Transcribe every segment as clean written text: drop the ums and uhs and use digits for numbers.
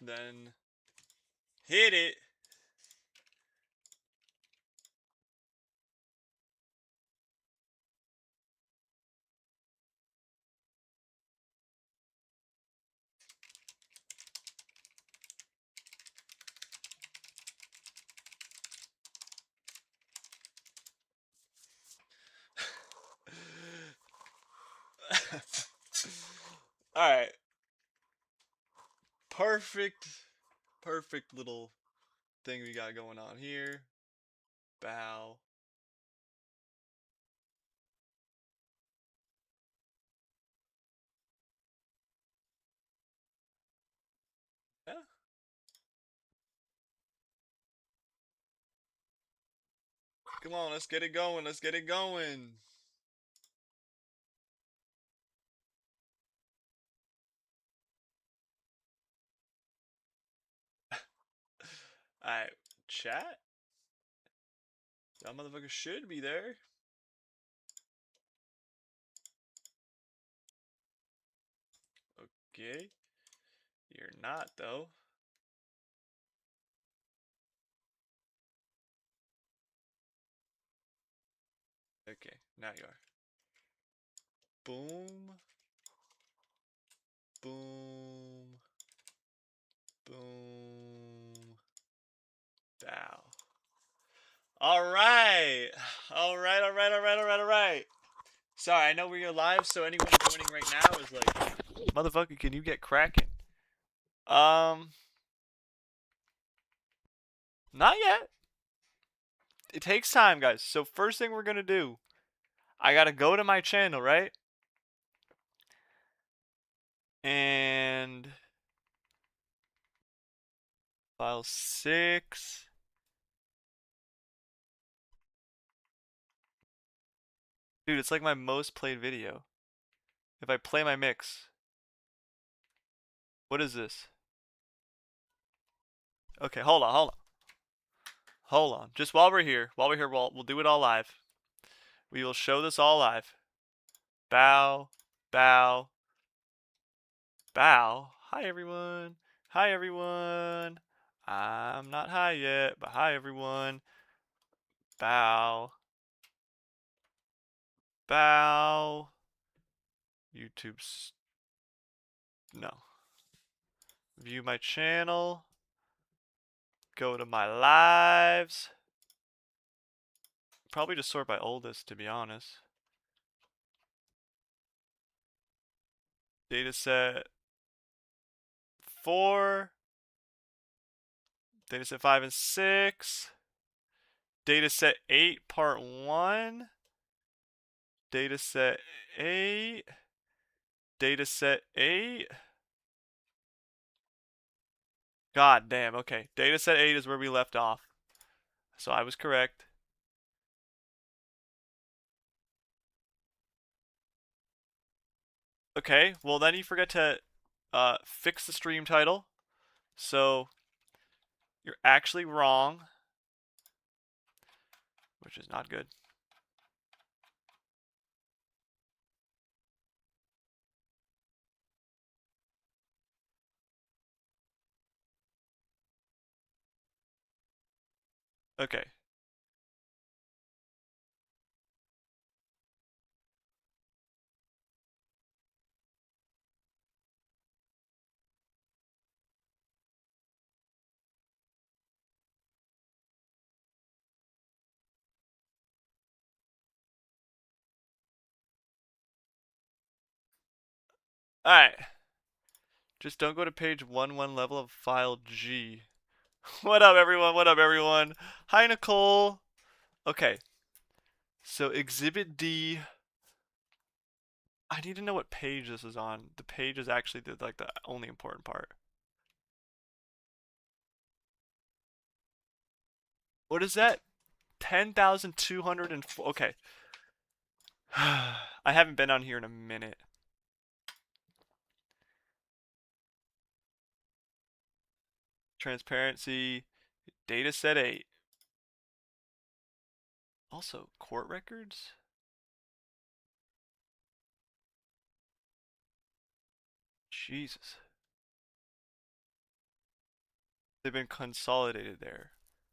Then hit it. All right. Perfect, perfect little thing we got going on here. Bow. Yeah. Come on, let's get it going. Let's get it going. All right, chat. Y'all motherfuckers should be there. Okay. You're not though. Okay, now you are. Boom. Boom. Boom. Bow. All right. All right, all right, all right, all right, all right. Sorry, I know we're live, so anyone joining right now is like, motherfucker, can you get cracking? Um, not yet. It takes time, guys. So first thing we're gonna do, I gotta go to my channel, right? And file 6. Dude, it's like my most played video. If I play my mix. What is this? Okay, hold on, hold on. Hold on. Just while we're here, we'll do it all live. We will show this all live. Bow, bow, bow. Hi, everyone. Hi, everyone. I'm not high yet, but hi, everyone. Bow. Bow. YouTube's... No. View my channel. Go to my lives. Probably just sort by oldest, to be honest. Dataset 4. Dataset 5 and 6. Dataset 8, part 1. Dataset 8. Dataset 8. God damn, okay. Dataset 8 is where we left off. So I was correct. Okay, well then you forget to fix the stream title. So you're actually wrong, which is not good. Okay. Alright. Just don't go to page 1 level of file G. What up, everyone? What up, everyone? Hi, Nicole. Okay. So Exhibit D. I need to know what page this is on. The page is actually the only important part. What is that? 10,204. Okay. I haven't been on here in a minute. Transparency. Dataset 8. Also, court records? Jesus. They've been consolidated there.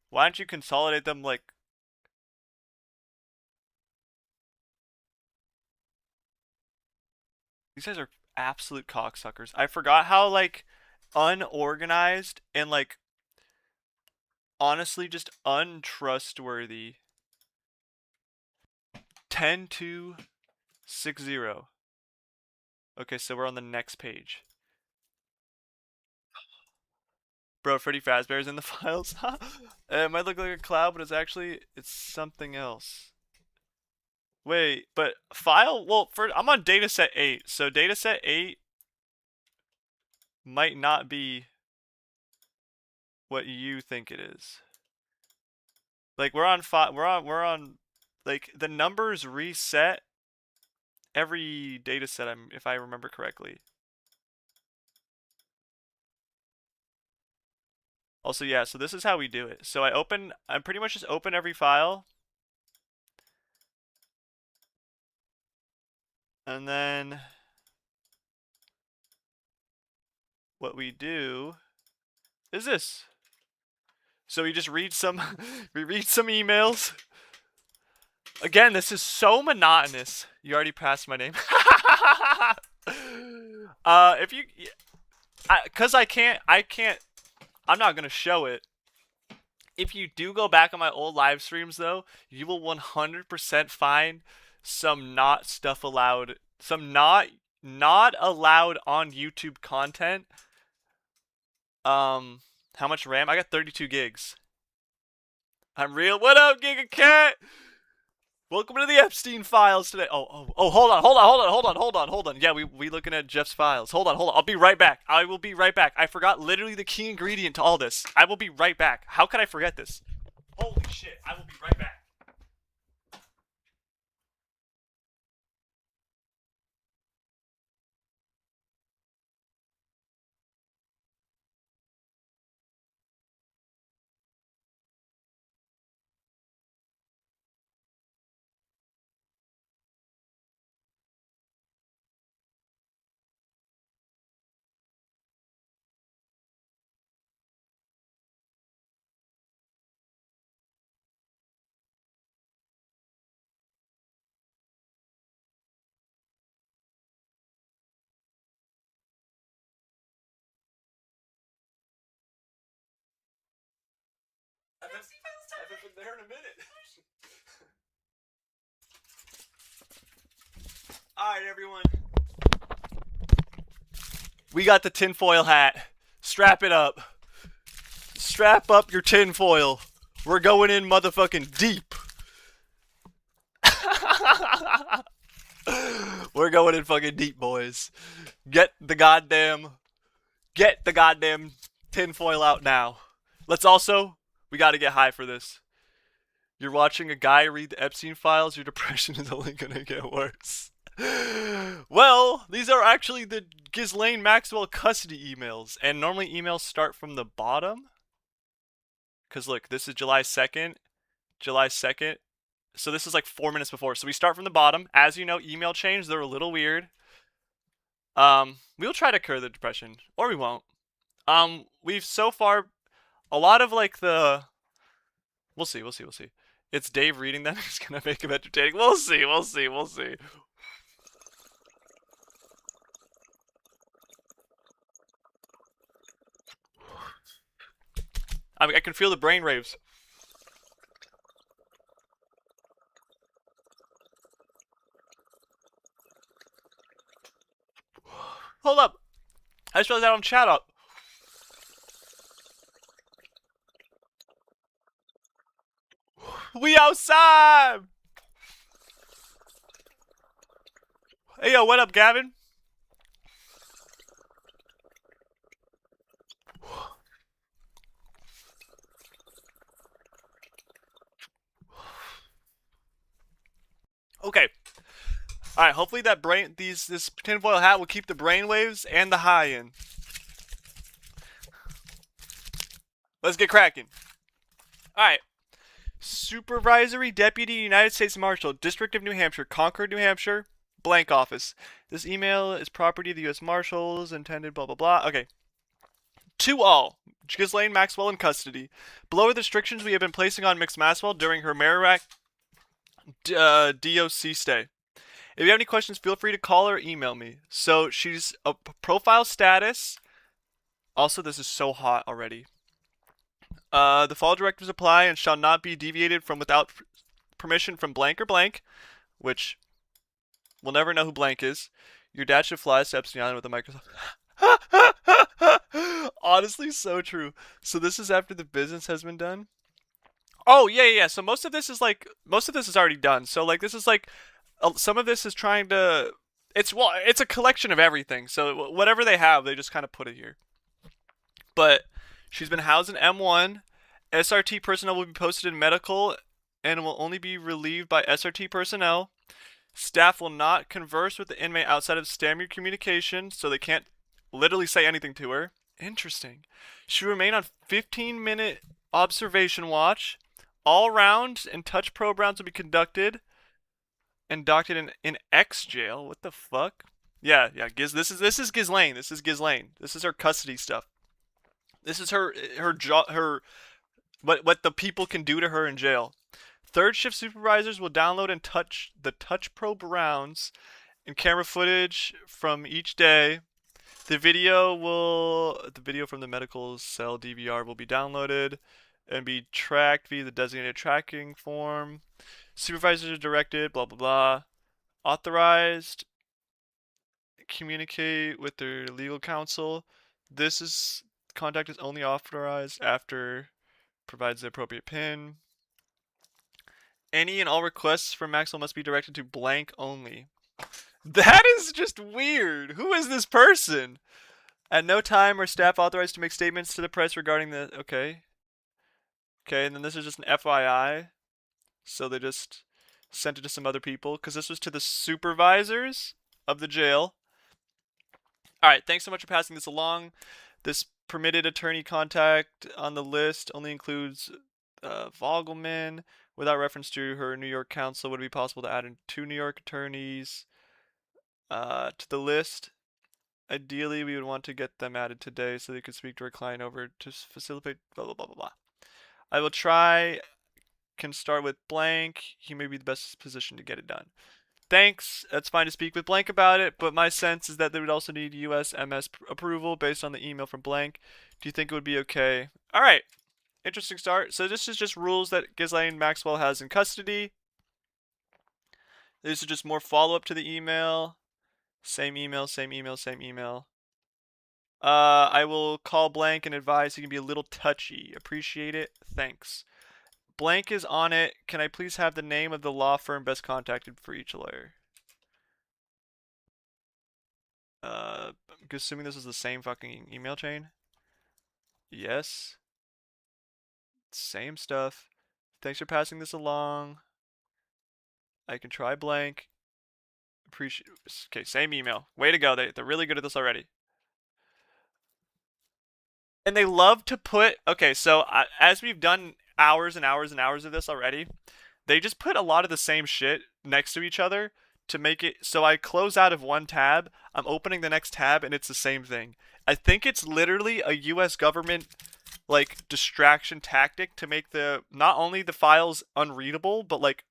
Why don't you consolidate them like... These guys are absolute cocksuckers. I forgot how, like, unorganized and, like, honestly just untrustworthy. 10-2-6-0. Okay, so we're on the next page. Bro, Freddy Fazbear's in the files. It might look like a cloud, but it's something else. Wait, but file? Well, I'm on dataset 8, so dataset 8 might not be what you think it is. Like we're on like the numbers reset every dataset, if I remember correctly. Also, yeah, so this is how we do it. So I pretty much just open every file. And then what we do is this. So we just read some we read some emails. Again, this is so monotonous. You already passed my name. If you cuz I can't I'm not going to show it. If you do go back on my old live streams though, you will 100% find some not stuff allowed, some not allowed on YouTube content. How much RAM? I got 32 gigs. I'm real. What up, Giga Cat? Welcome to the Epstein files today. Hold on. Yeah, we looking at Jeff's files. Hold on. I'll be right back. I will be right back. I forgot literally the key ingredient to all this. I will be right back. How could I forget this? Holy shit. I will be right back. I haven't been there in a minute. Alright, everyone. We got the tinfoil hat. Strap it up. Strap up your tinfoil. We're going in motherfucking deep. We're going in fucking deep, boys. Get the goddamn tinfoil out now. We gotta get high for this. You're watching a guy read the Epstein files, your depression is only gonna get worse. Well, these are actually the Ghislaine Maxwell custody emails, and normally emails start from the bottom. Because look, this is July 2nd. So this is like 4 minutes before. So we start from the bottom. As you know, email chains, they're a little weird. We'll try to cure the depression, or we won't. We've so far, a lot of like the, we'll see. It's Dave reading them. He's gonna make him entertaining. We'll see. I can feel the brain waves. Hold up. I just realized I don't chat up. We outside! Hey, yo, what up, Gavin? Okay. Alright, hopefully this tinfoil hat will keep the brainwaves and the high in. Let's get cracking. Alright. Supervisory Deputy United States Marshal, District of New Hampshire, Concord, New Hampshire, blank office. This email is property of the U.S. Marshals, intended blah blah blah. Okay. To all, Ghislaine Maxwell in custody. Below are the restrictions we have been placing on Miss Maxwell during her Merrimack DOC stay. If you have any questions, feel free to call or email me. So she's a profile status. Also, this is so hot already. The fall directives apply and shall not be deviated from without permission from blank or blank, which we'll never know who blank is. Your dad should fly to Epstein Island with a Microsoft. Honestly, so true. So this is after the business has been done. Oh yeah. So most of this is already done. So like this is like some of this is trying to. It's a collection of everything. So whatever they have, they just kind of put it here. But she's been housed in M1. SRT personnel will be posted in medical and will only be relieved by SRT personnel. Staff will not converse with the inmate outside of standard communication, so they can't literally say anything to her. Interesting. She will remain on 15-minute observation watch. All rounds and touch probe rounds will be conducted and doctored in X jail. What the fuck? Yeah. This is Ghislaine. This is Ghislaine. This is her custody stuff. This is her what the people can do to her in jail. Third shift supervisors will download and touch the touch probe rounds and camera footage from each day. The video from the medical cell DVR will be downloaded and be tracked via the designated tracking form. Supervisors are directed, blah blah blah. Authorized. Communicate with their legal counsel. Contact is only authorized after provides the appropriate PIN. Any and all requests from Maxwell must be directed to blank only. That is just weird. Who is this person? At no time are staff authorized to make statements to the press regarding the... Okay, and then this is just an FYI. So they just sent it to some other people. Because this was to the supervisors of the jail. Alright, thanks so much for passing this along. This permitted attorney contact on the list only includes Vogelman. Without reference to her New York counsel, would it be possible to add in 2 New York attorneys to the list? Ideally, we would want to get them added today so they could speak to our client over to facilitate blah blah blah blah blah. I will try. Can start with blank. He may be the best position to get it done. Thanks. That's fine to speak with blank about it, but my sense is that they would also need USMS approval based on the email from blank. Do you think it would be okay? All right. Interesting start. So this is just rules that Ghislaine Maxwell has in custody. This is just more follow-up to the email. Same email. I will call blank and advise he can be a little touchy. Appreciate it. Thanks. Blank is on it. Can I please have the name of the law firm best contacted for each lawyer? I'm assuming this is the same fucking email chain. Yes. Same stuff. Thanks for passing this along. I can try blank. Appreciate. Okay, same email. Way to go. They're really good at this already. And they love to put. Okay, so as we've done hours and hours and hours of this already, they just put a lot of the same shit next to each other to make it so I close out of one tab, I'm opening the next tab, and it's the same thing. I think it's literally a US government like distraction tactic to make the not only the files unreadable, but like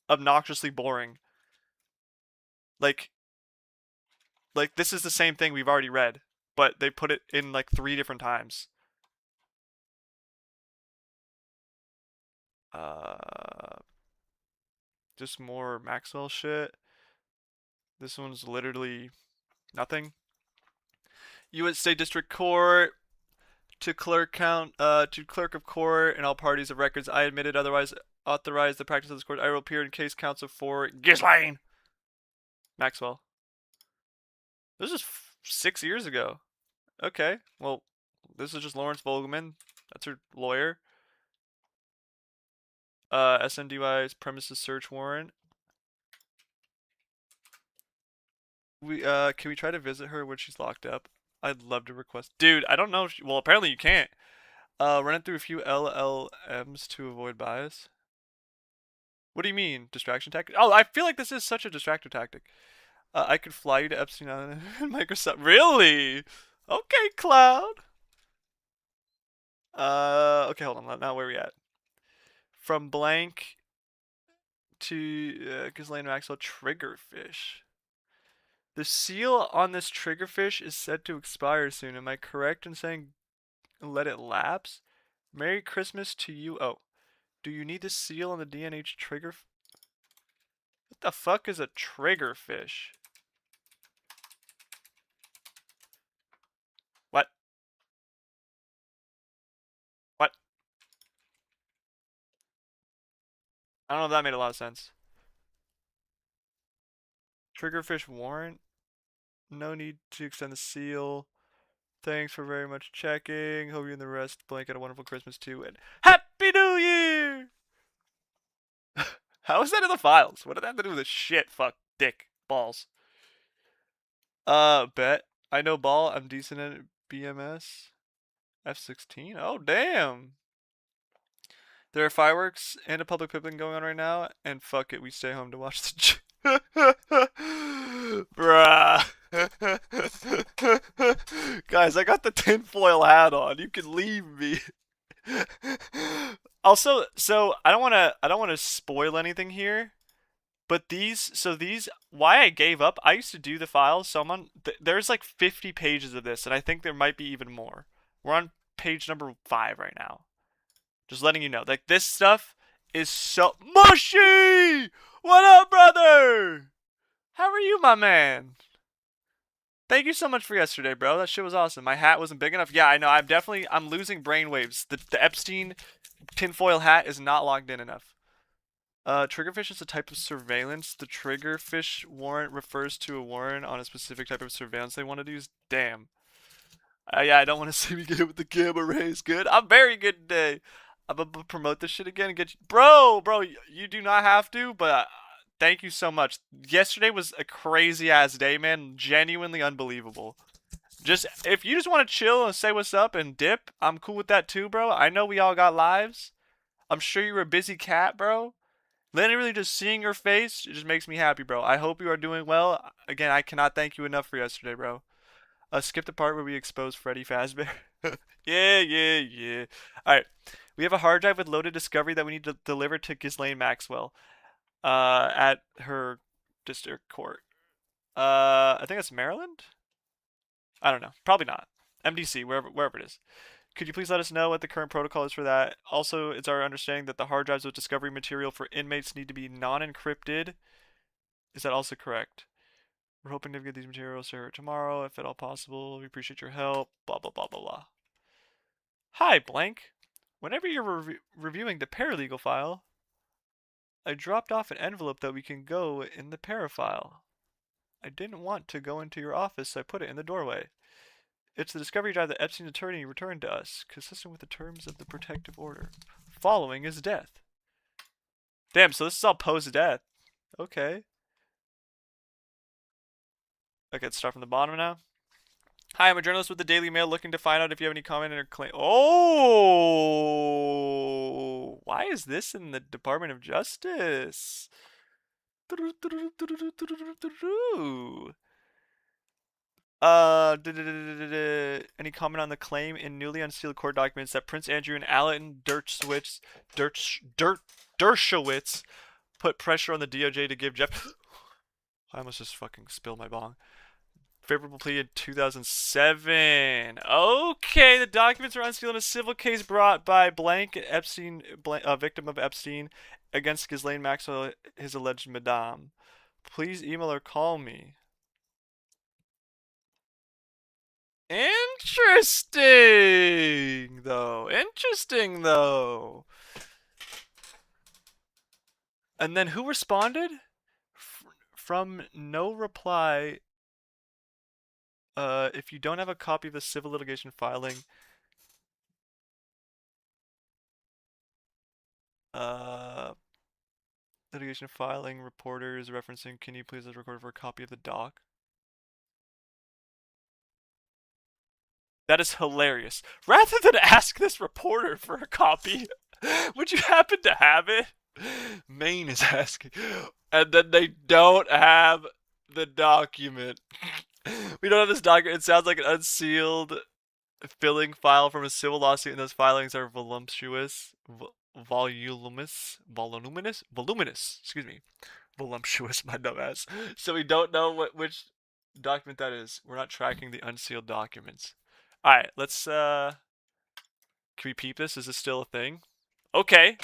obnoxiously boring. Like this is the same thing we've already read, but they put it in like 3 different times. Just more Maxwell shit. This one's literally nothing. U.S. State District Court to clerk of court and all parties of records. I admitted otherwise authorized the practice of this court. I will appear in case counsel for Ghislaine Maxwell. This is 6 years ago. Okay, well, this is just Lawrence Vogelman. That's her lawyer. SMDY's premises search warrant. Can we try to visit her when she's locked up? I'd love to request. Dude, I don't know. Well, apparently you can't. Run it through a few LLMs to avoid bias. What do you mean? Distraction tactic? Oh, I feel like this is such a distractor tactic. I could fly you to Epstein Island and Microsoft. Really? Okay, Cloud. Okay, hold on. Now where are we at? From blank to Ghislaine Maxwell triggerfish. The seal on this triggerfish is set to expire soon. Am I correct in saying let it lapse? Merry Christmas to you. Oh, do you need the seal on the DNH trigger? What the fuck is a triggerfish? What? What? I don't know if that made a lot of sense. Triggerfish warrant? No need to extend the seal. Thanks for very much checking. Hope you and the rest blank had a wonderful Christmas too, and Happy New Year! How is that in the files? What did that have to do with this shit? Fuck, dick, balls. Bet. I know ball. I'm decent at BMS. F16? Oh, damn. There are fireworks and a public pimping going on right now, and fuck it, we stay home to watch the. Bruh. Guys, I got the tinfoil hat on. You can leave me. Also, so I don't wanna spoil anything here, but why I gave up, I used to do the files, so there's like 50 pages of this, and I think there might be even more. We're on page number 5 right now. Just letting you know. Like, this stuff is so mushy! What up, brother? How are you, my man? Thank you so much for yesterday, bro. That shit was awesome. My hat wasn't big enough. Yeah, I know. I'm losing brainwaves. The Epstein tinfoil hat is not logged in enough. Triggerfish is a type of surveillance. The triggerfish warrant refers to a warrant on a specific type of surveillance they want to use. Damn. Yeah, I don't want to see me get hit with the gamma rays. Good. I'm very good today. I'm gonna promote this shit again and get you. Bro, you do not have to, but thank you so much. Yesterday was a crazy ass day, man. Genuinely unbelievable. If you just want to chill and say what's up and dip, I'm cool with that too, bro. I know we all got lives. I'm sure you're a busy cat, bro. Literally just seeing your face, it just makes me happy, bro. I hope you are doing well. Again, I cannot thank you enough for yesterday, bro. Skip the part where we expose Freddy Fazbear. Yeah. Alright. We have a hard drive with loaded discovery that we need to deliver to Ghislaine Maxwell. At her district court. I think it's Maryland? I don't know. Probably not. MDC, wherever it is. Could you please let us know what the current protocol is for that? Also, it's our understanding that the hard drives with discovery material for inmates need to be non-encrypted. Is that also correct? We're hoping to get these materials to her tomorrow, if at all possible. We appreciate your help. Blah, blah, blah, blah, blah. Hi, blank. Whenever you're reviewing the paralegal file, I dropped off an envelope that we can go in the para file. I didn't want to go into your office, so I put it in the doorway. It's the discovery drive that Epstein's attorney returned to us, consistent with the terms of the protective order, following his death. Damn, so this is all post-death. Okay. Okay, let's start from the bottom now. Hi, I'm a journalist with the Daily Mail looking to find out if you have any comment or claim. Oh! Why is this in the Department of Justice? Any comment on the claim in newly unsealed court documents that Prince Andrew and Alan Dershowitz put pressure on the DOJ to give Jeff. I almost just fucking spilled my bong. Favorable plea in 2007. Okay, the documents are unsealed in a civil case brought by blank Epstein, victim of Epstein, against Ghislaine Maxwell, his alleged madame. Please email or call me. Interesting, though. And then who responded? From no reply. If you don't have a copy of the civil litigation filing, litigation filing reporter is referencing, can you please record for a copy of the doc? That is hilarious. Rather than ask this reporter for a copy, would you happen to have it? Maine is asking. And then they don't have the document. We don't have this document. It sounds like an unsealed filling file from a civil lawsuit, and those filings are voluminous. Excuse me, voluptuous, my dumbass. So we don't know which document that is. We're not tracking the unsealed documents. All right, let's. Can we peep this? Is this still a thing? Okay.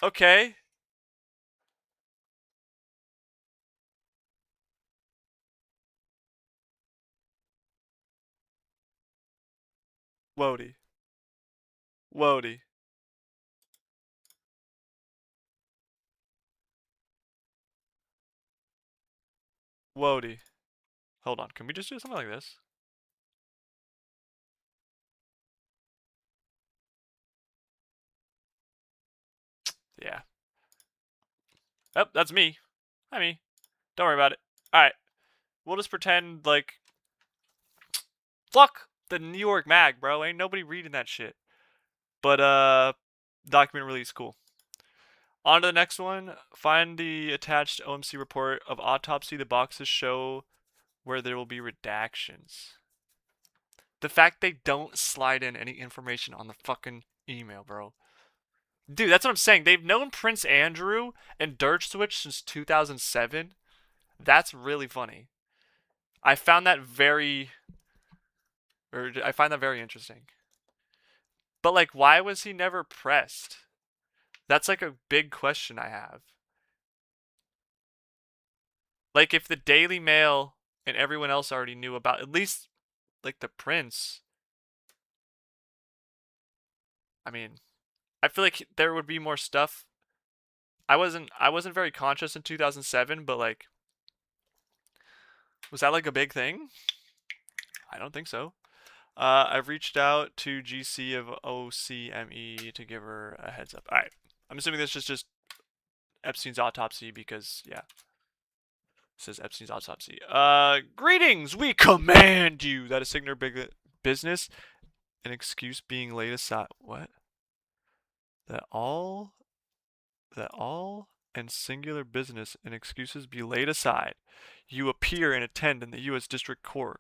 Okay. Wody. Wody. Wody. Hold on. Can we just do something like this? Yeah. Oh, that's me. Hi, me. Don't worry about it. Alright. We'll just pretend like... Fuck the New York Mag, bro. Ain't nobody reading that shit. But, document release. Cool. On to the next one. Find the attached OMC report of autopsy. The boxes show where there will be redactions. The fact they don't slide in any information on the fucking email, bro. Dude, that's what I'm saying. They've known Prince Andrew and Dirt Switch since 2007. That's really funny. I found that very... I find that very interesting. But, like, why was he never pressed? That's, like, a big question I have. Like, if the Daily Mail and everyone else already knew about, at least, like, the Prince... I mean, I feel like there would be more stuff. I wasn't very conscious in 2007, but, like... Was that, like, a big thing? I don't think so. I've reached out to GC of OCME to give her a heads up. Alright. I'm assuming this is just Epstein's autopsy because, yeah. It says Epstein's autopsy. Greetings! We command you that a singular big business, an excuse being laid aside. What? That all and singular business and excuses be laid aside. You appear and attend in the U.S. District Court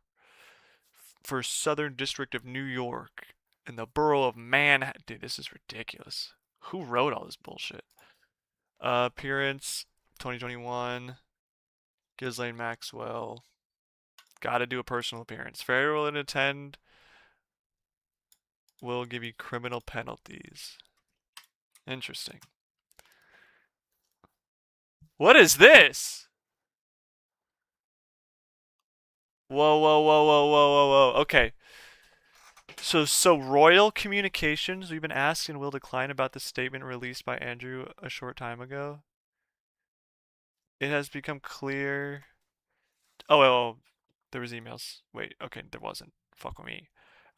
for Southern District of New York in the borough of Manhattan. Dude, this is ridiculous. Who wrote all this bullshit? Appearance 2021. Ghislaine Maxwell. Gotta do a personal appearance. Failure to attend will give you criminal penalties. Interesting. What is this? Whoa, whoa, whoa, whoa, whoa, whoa, whoa. Okay. So Royal Communications, we've been asked and will decline about the statement released by Andrew a short time ago. It has become clear. Oh, there was emails. Wait, okay, there wasn't. Fuck with me.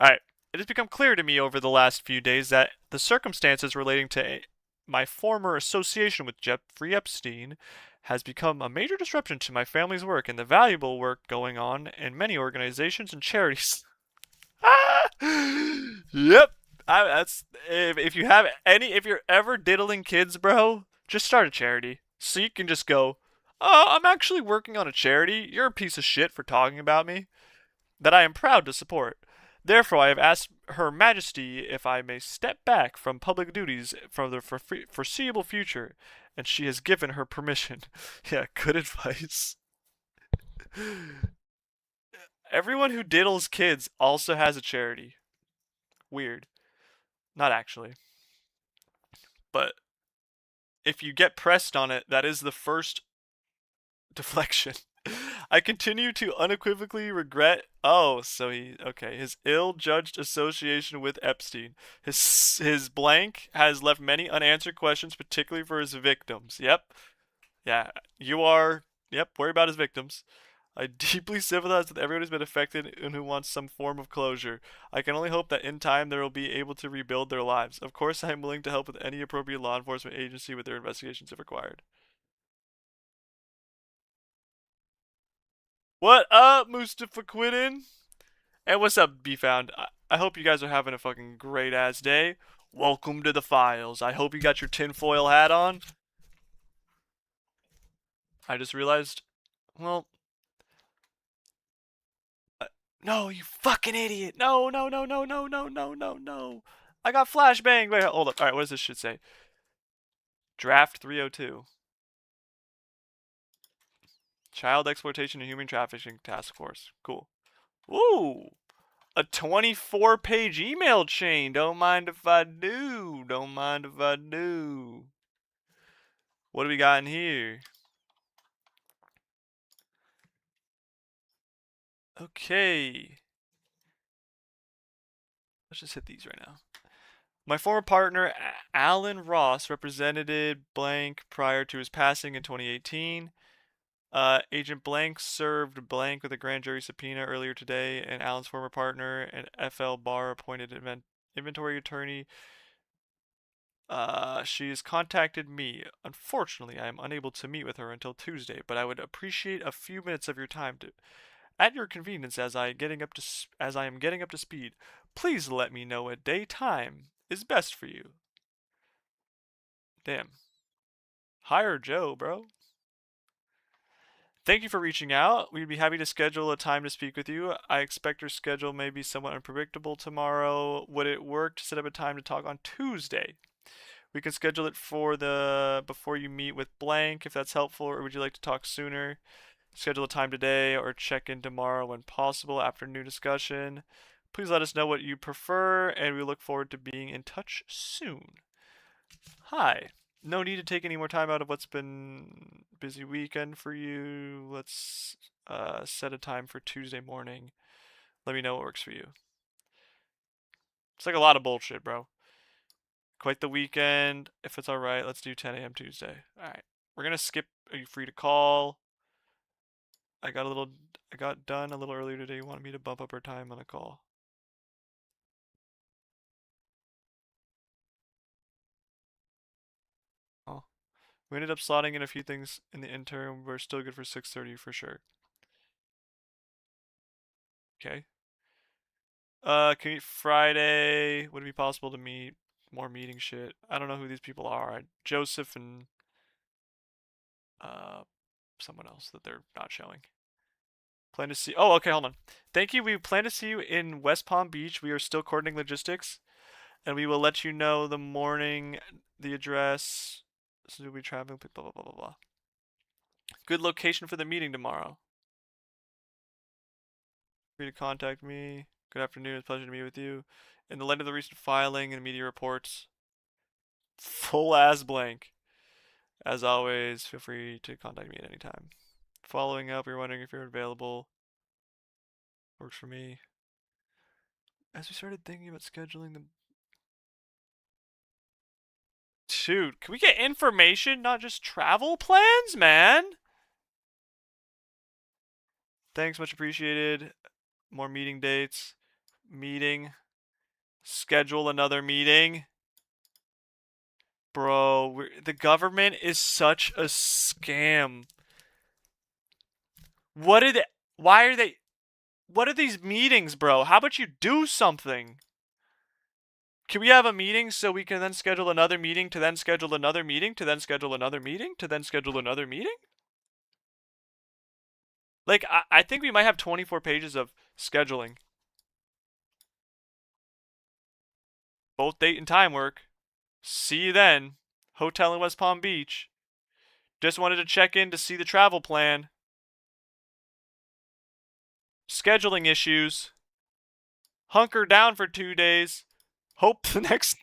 Alright. It has become clear to me over the last few days that the circumstances relating to my former association with Jeffrey Epstein has become a major disruption to my family's work and the valuable work going on in many organizations and charities. Yep. That's if you have any, if you're ever diddling kids, bro, just start a charity so you can just go, oh, I'm actually working on a charity. You're a piece of shit for talking about me that I am proud to support. Therefore, I have asked Her Majesty if I may step back from public duties for the foreseeable future, and she has given her permission. Yeah, good advice. Everyone who diddles kids also has a charity. Weird. Not actually. But if you get pressed on it, that is the first deflection. I continue to unequivocally regret. Oh, so his ill-judged association with Epstein. His blank has left many unanswered questions, particularly for his victims. Yep. Yeah, you are. Yep, worry about his victims. I deeply sympathize with everyone who's been affected and who wants some form of closure. I can only hope that in time they will be able to rebuild their lives. Of course, I am willing to help with any appropriate law enforcement agency with their investigations if required. What up, Mustafa Quidden? And what's up, B-Found? I hope you guys are having a fucking great-ass day. Welcome to the files. I hope you got your tinfoil hat on. I just realized, well... No, you fucking idiot. No, no, no, no, no, no, no, no, no. I got flashbang. Wait, hold up. All right, what does this shit say? Draft 302. Child Exploitation and Human Trafficking Task Force. Cool. Ooh. A 24-page email chain. Don't mind if I do. Don't mind if I do. What do we got in here? Okay. Let's just hit these right now. My former partner, Alan Ross, represented blank prior to his passing in 2018. Agent Blank served Blank with a grand jury subpoena earlier today, and Alan's former partner and FL Barr appointed inventory attorney. She has contacted me. Unfortunately, I am unable to meet with her until Tuesday, but I would appreciate a few minutes of your time to, at your convenience, as I am getting up to speed. Please let me know a day time is best for you. Damn. Hire Joe, bro. Thank you for reaching out. We'd be happy to schedule a time to speak with you. I expect your schedule may be somewhat unpredictable tomorrow. Would it work to set up a time to talk on Tuesday? We can schedule it for the before you meet with blank if that's helpful, or would you like to talk sooner? Schedule a time today or check in tomorrow when possible. Afternoon discussion. Please let us know what you prefer, and we look forward to being in touch soon. Hi. No need to take any more time out of what's been busy weekend for you. Let's set a time for Tuesday morning. Let me know what works for you. It's like a lot of bullshit, bro. Quite the weekend. If it's alright, let's do 10 a.m. Tuesday. Alright. We're gonna skip. Are you free to call? I got done a little earlier today. You wanted me to bump up our time on a call. Oh. We ended up slotting in a few things in the interim. We're still good for 6:30 for sure. Okay. Can we meet Friday? Would it be possible to meet? More meeting shit. I don't know who these people are. Joseph and uh someone else that they're not showing. Plan to see. Oh, okay, hold on. Thank you. We plan to see you in West Palm Beach. We are still coordinating logistics, and we will let you know the morning, the address. So we'll be traveling. Blah blah blah blah blah. Good location for the meeting tomorrow. Free to contact me. Good afternoon. It's a pleasure to meet with you. In the light of the recent filing and media reports, full ass blank. As always, feel free to contact me at any time. Following up, you're wondering if you're available. Works for me. As we started thinking about scheduling the... Dude, can we get information, not just travel plans, man? Thanks, much appreciated. More meeting dates. Meeting. Schedule another meeting. Bro, the government is such a scam. What are they... Why are they... What are these meetings, bro? How about you do something? Can we have a meeting so we can then schedule another meeting to then schedule another meeting to then schedule another meeting to then schedule another meeting? Like, I think we might have 24 pages of scheduling. Both date and time work. See you then. Hotel in West Palm Beach. Just wanted to check in to see the travel plan. Scheduling issues. Hunker down for 2 days. Hope the next...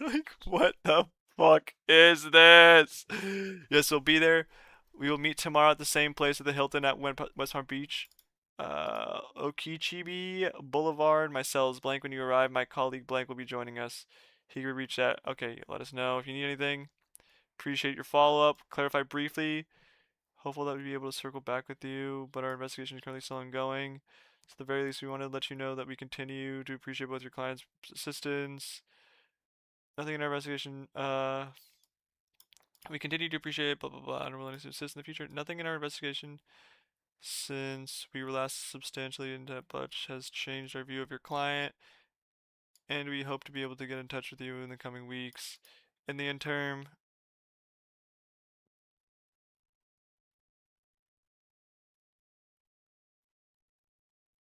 Like, what the fuck is this? Yes, we'll be there. We will meet tomorrow at the same place at the Hilton at West Palm Beach. Okeechobee Boulevard. My cell is blank when you arrive. My colleague blank will be joining us. He will reach that. Okay, let us know if you need anything. Appreciate your follow-up. Clarify briefly. Hopeful that we'll be able to circle back with you, but our investigation is currently still ongoing. So at the very least, we wanted to let you know that we continue to appreciate both your client's assistance. Nothing in our investigation, we continue to appreciate blah blah blah and are willing to assist in the future. Nothing in our investigation since we were last substantially in touch has changed our view of your client, and we hope to be able to get in touch with you in the coming weeks. In the interim,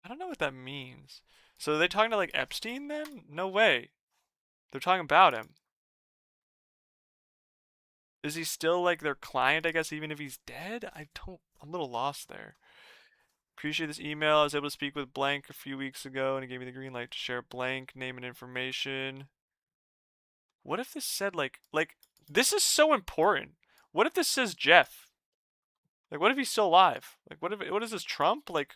I don't know what that means. So are they talking to like Epstein then? No way. They're talking about him. Is he still like their client, I guess, even if he's dead? I'm a little lost there. Appreciate this email. I was able to speak with Blank a few weeks ago and he gave me the green light to share Blank name and information. What if this said like this is so important. What if this says Jeff? Like what if he's still alive? Like what is this Trump? Like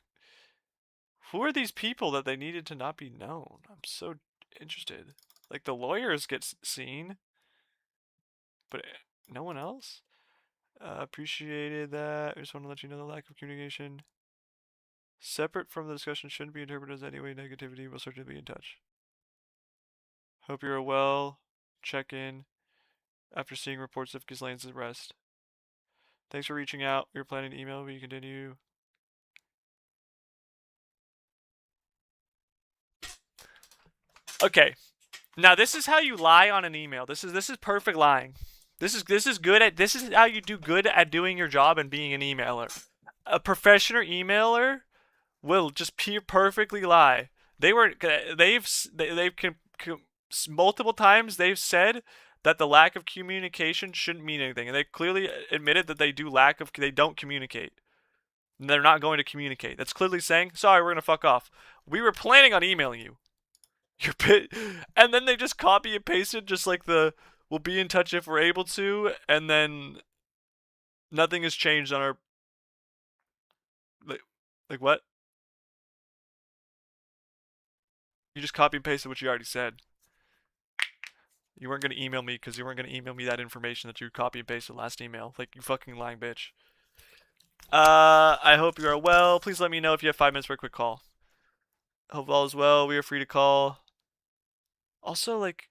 who are these people that they needed to not be known? I'm so interested. Like the lawyers get seen, but no one else? Appreciated that. I just want to let you know the lack of communication. Separate from the discussion shouldn't be interpreted as any way negativity. We'll certainly be in touch. Hope you're well. Check in after seeing reports of Ghislaine's arrest. Thanks for reaching out. We were planning to email, but you continue. Okay. Now this is how you lie on an email. This is perfect lying. This is how you do good at doing your job and being an emailer. A professional emailer will just perfectly lie. They've multiple times they've said that the lack of communication shouldn't mean anything, and they clearly admitted that they don't communicate. And they're not going to communicate. That's clearly saying, sorry, we're gonna fuck off. We were planning on emailing you. And then they just copy and pasted just like we'll be in touch if we're able to, and then nothing has changed on our like what? You just copy and pasted what you already said. You weren't gonna email me because you weren't gonna email me that information that you copy and pasted last email. Like you fucking lying bitch. I hope you are well. Please let me know if you have 5 minutes for a quick call. Hope all is well. We are free to call. Also, like,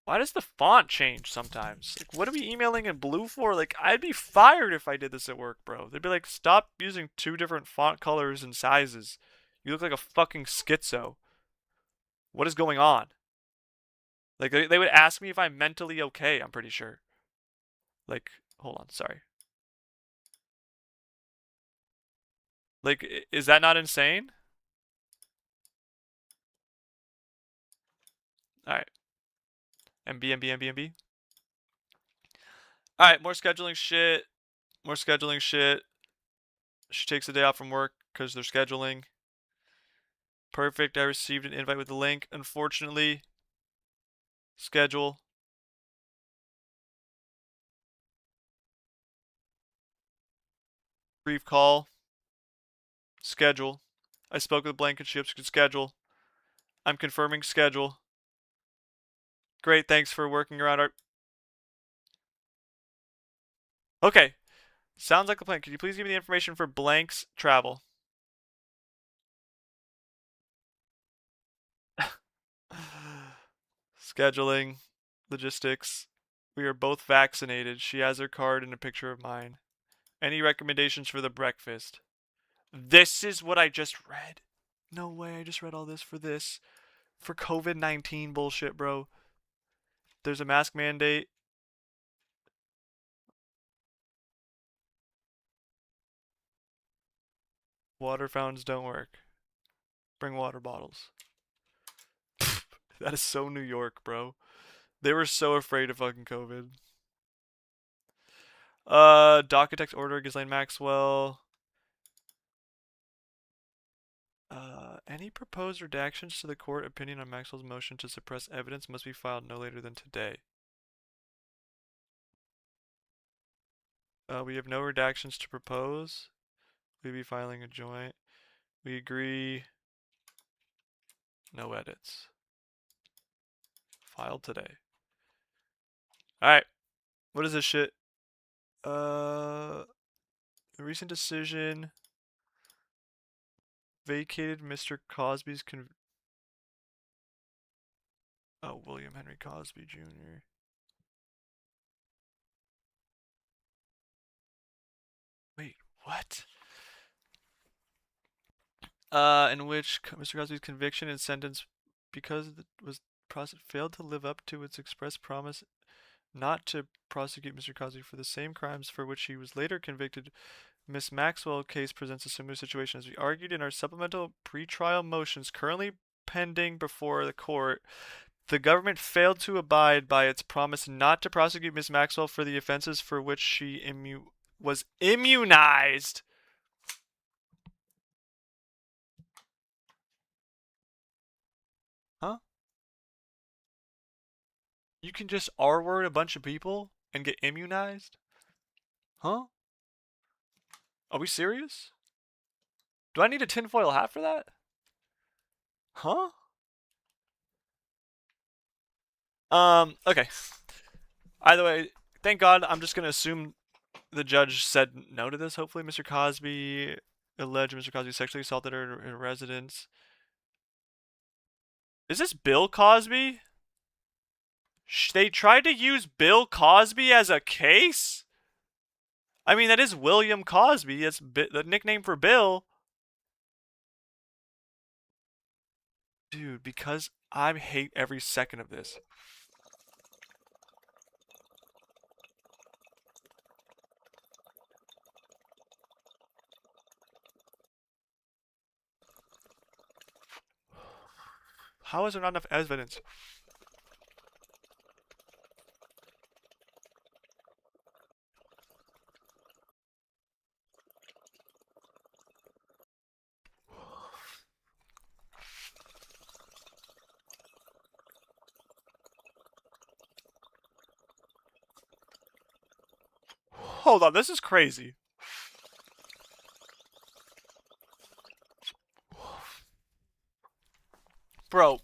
why does the font change sometimes? Like, what are we emailing in blue for? Like, I'd be fired if I did this at work, bro. They'd be like, stop using 2 different font colors and sizes. You look like a fucking schizo. What is going on? Like, they would ask me if I'm mentally okay, I'm pretty sure. Like, hold on, sorry. Like, is that not insane? Alright. MB. Alright, more scheduling shit. More scheduling shit. She takes a day off from work because they're scheduling. Perfect. I received an invite with the link. Unfortunately, schedule. Brief call. Schedule. I spoke with Blanket Ships. Schedule. I'm confirming schedule. Great. Thanks for working around our. Okay. Sounds like a plan. Could you please give me the information for Blank's travel? Scheduling. Logistics. We are both vaccinated. She has her card and a picture of mine. Any recommendations for the breakfast? This is what I just read. No way, I just read all this for this. For COVID-19 bullshit, bro. There's a mask mandate. Water fountains don't work. Bring water bottles. That is so New York, bro. They were so afraid of fucking COVID. Docket order, Ghislaine Maxwell. Any proposed redactions to the court opinion on Maxwell's motion to suppress evidence must be filed no later than today. We have no redactions to propose. We'll be filing a joint. We agree. No edits. Filed today. Alright. What is this shit? A recent decision vacated Mr. Cosby's William Henry Cosby Jr. Wait, what? In which Mr. Cosby's conviction and sentence, because it was failed to live up to its express promise not to prosecute Mr. Cosby for the same crimes for which he was later convicted, Miss Maxwell case presents a similar situation as we argued in our supplemental pretrial motions currently pending before the court. The government failed to abide by its promise not to prosecute Miss Maxwell for the offenses for which she was immunized. Huh? You can just R-word a bunch of people and get immunized? Huh? Are we serious? Do I need a tinfoil hat for that? Huh? Okay. Either way, thank God I'm just gonna assume the judge said no to this, hopefully. Mr. Cosby alleged Mr. Cosby sexually assaulted her in a residence. Is this Bill Cosby? They tried to use Bill Cosby as a case? I mean, that is William Cosby. It's the nickname for Bill. Dude, because I hate every second of this. How is there not enough evidence? Hold on, this is crazy. Bro,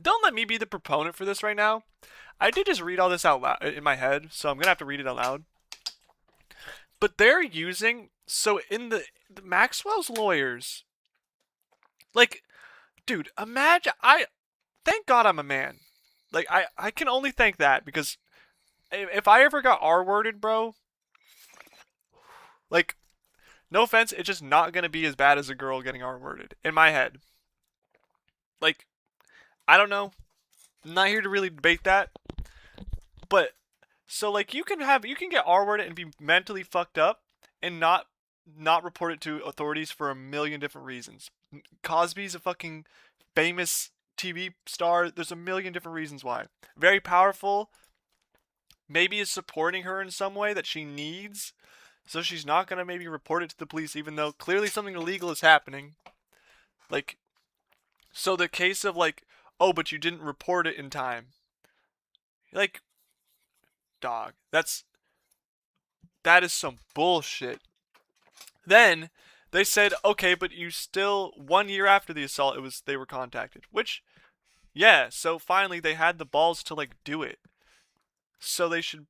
don't let me be the proponent for this right now. I did just read all this out loud in my head, so I'm gonna have to read it out loud. But they're using in the Maxwell's lawyers, like, dude, imagine thank God I'm a man. Like I can only thank that because if I ever got R-worded, bro, like, no offense, it's just not gonna be as bad as a girl getting R-worded in my head. Like, I don't know. I'm not here to really debate that, but so like you can get R-worded and be mentally fucked up and not report it to authorities for a million different reasons. Cosby's a fucking famous TV star. There's a million different reasons why. Very powerful. Maybe is supporting her in some way that she needs. So she's not gonna maybe report it to the police even though clearly something illegal is happening. Like, so the case of like, oh, but you didn't report it in time. Like, dog, that is some bullshit. Then they said, okay, but you still 1 year after the assault, they were contacted. Which, yeah. So finally, they had the balls to like do it. So they should,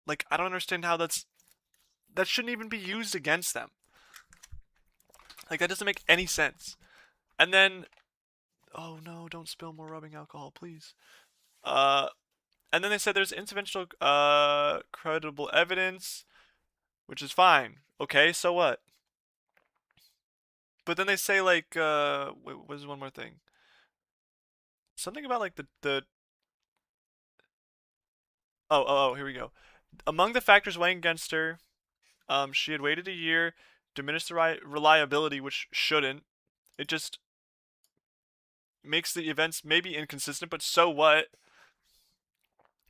like, I don't understand how that shouldn't even be used against them. Like, that doesn't make any sense. And then, oh no, don't spill more rubbing alcohol, please. And then they said there's insufficient credible evidence, which is fine. Okay, so what? But then they say like, wait, what is one more thing? Something about like the oh, here we go. Among the factors weighing against her, she had waited a year, diminished the reliability, which shouldn't. It just makes the events maybe inconsistent, but so what?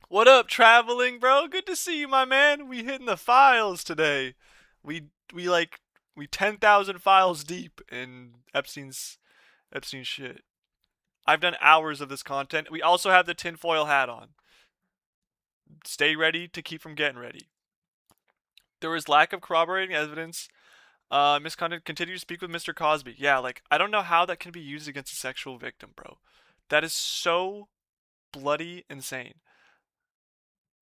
What up, traveling bro? Good to see you, my man. We hitting the files today. We like we 10,000 files deep in Epstein's shit. I've done hours of this content. We also have the tinfoil hat on. Stay ready to keep from getting ready. There was lack of corroborating evidence. Misconduct continued to speak with Mr. Cosby. Yeah, like, I don't know how that can be used against a sexual victim, bro. That is so bloody insane.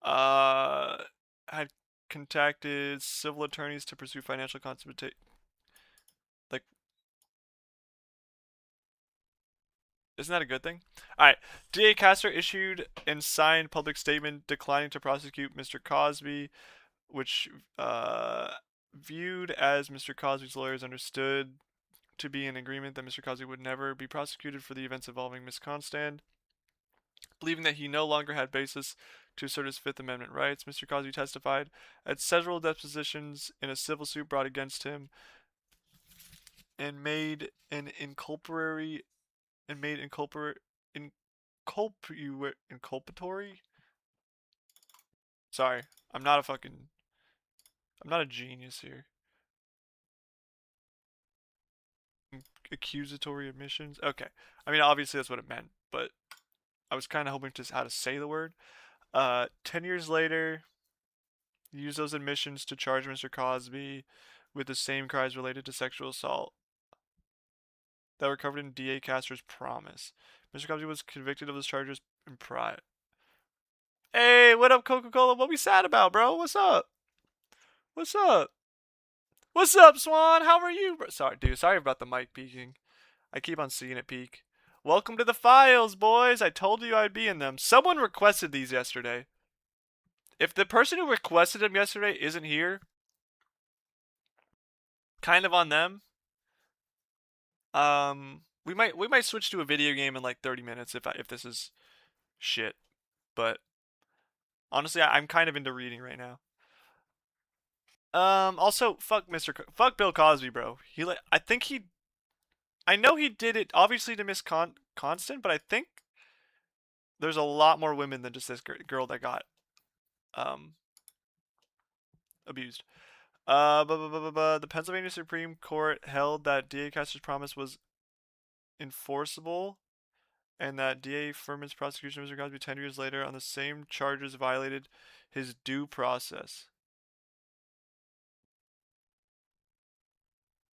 Had contacted civil attorneys to pursue financial compensation. Like, isn't that a good thing? Alright. DA Castro issued and signed public statement declining to prosecute Mr. Cosby, which viewed as Mr. Cosby's lawyers understood to be an agreement that Mr. Cosby would never be prosecuted for the events involving Miss Constand, believing that he no longer had basis to assert his Fifth Amendment rights. Mr. Cosby testified at several depositions in a civil suit brought against him and made an inculpatory inculpatory. Sorry, I'm not a genius here. Accusatory admissions. Okay, I mean obviously that's what it meant, but I was kind of hoping to how to say the word. 10 years later, use those admissions to charge Mr. Cosby with the same crimes related to sexual assault that were covered in D.A. Castro's promise. Mr. Cosby was convicted of those charges in private. Hey, what up, Coca-Cola? What we sad about, bro? What's up? What's up? What's up, Swan? How are you? Sorry, dude. Sorry about the mic peaking. I keep on seeing it peak. Welcome to the files, boys. I told you I'd be in them. Someone requested these yesterday. If the person who requested them yesterday isn't here, kind of on them. We might switch to a video game in like 30 minutes if this is shit. But honestly, I'm kind of into reading right now. Also, fuck Bill Cosby, bro. I know he did it obviously to Miss Constant, but I think there's a lot more women than just this girl that got abused. The Pennsylvania Supreme Court held that D.A. Castro's promise was enforceable, and that D.A. Furman's prosecution of Mr. Cosby 10 years later on the same charges violated his due process.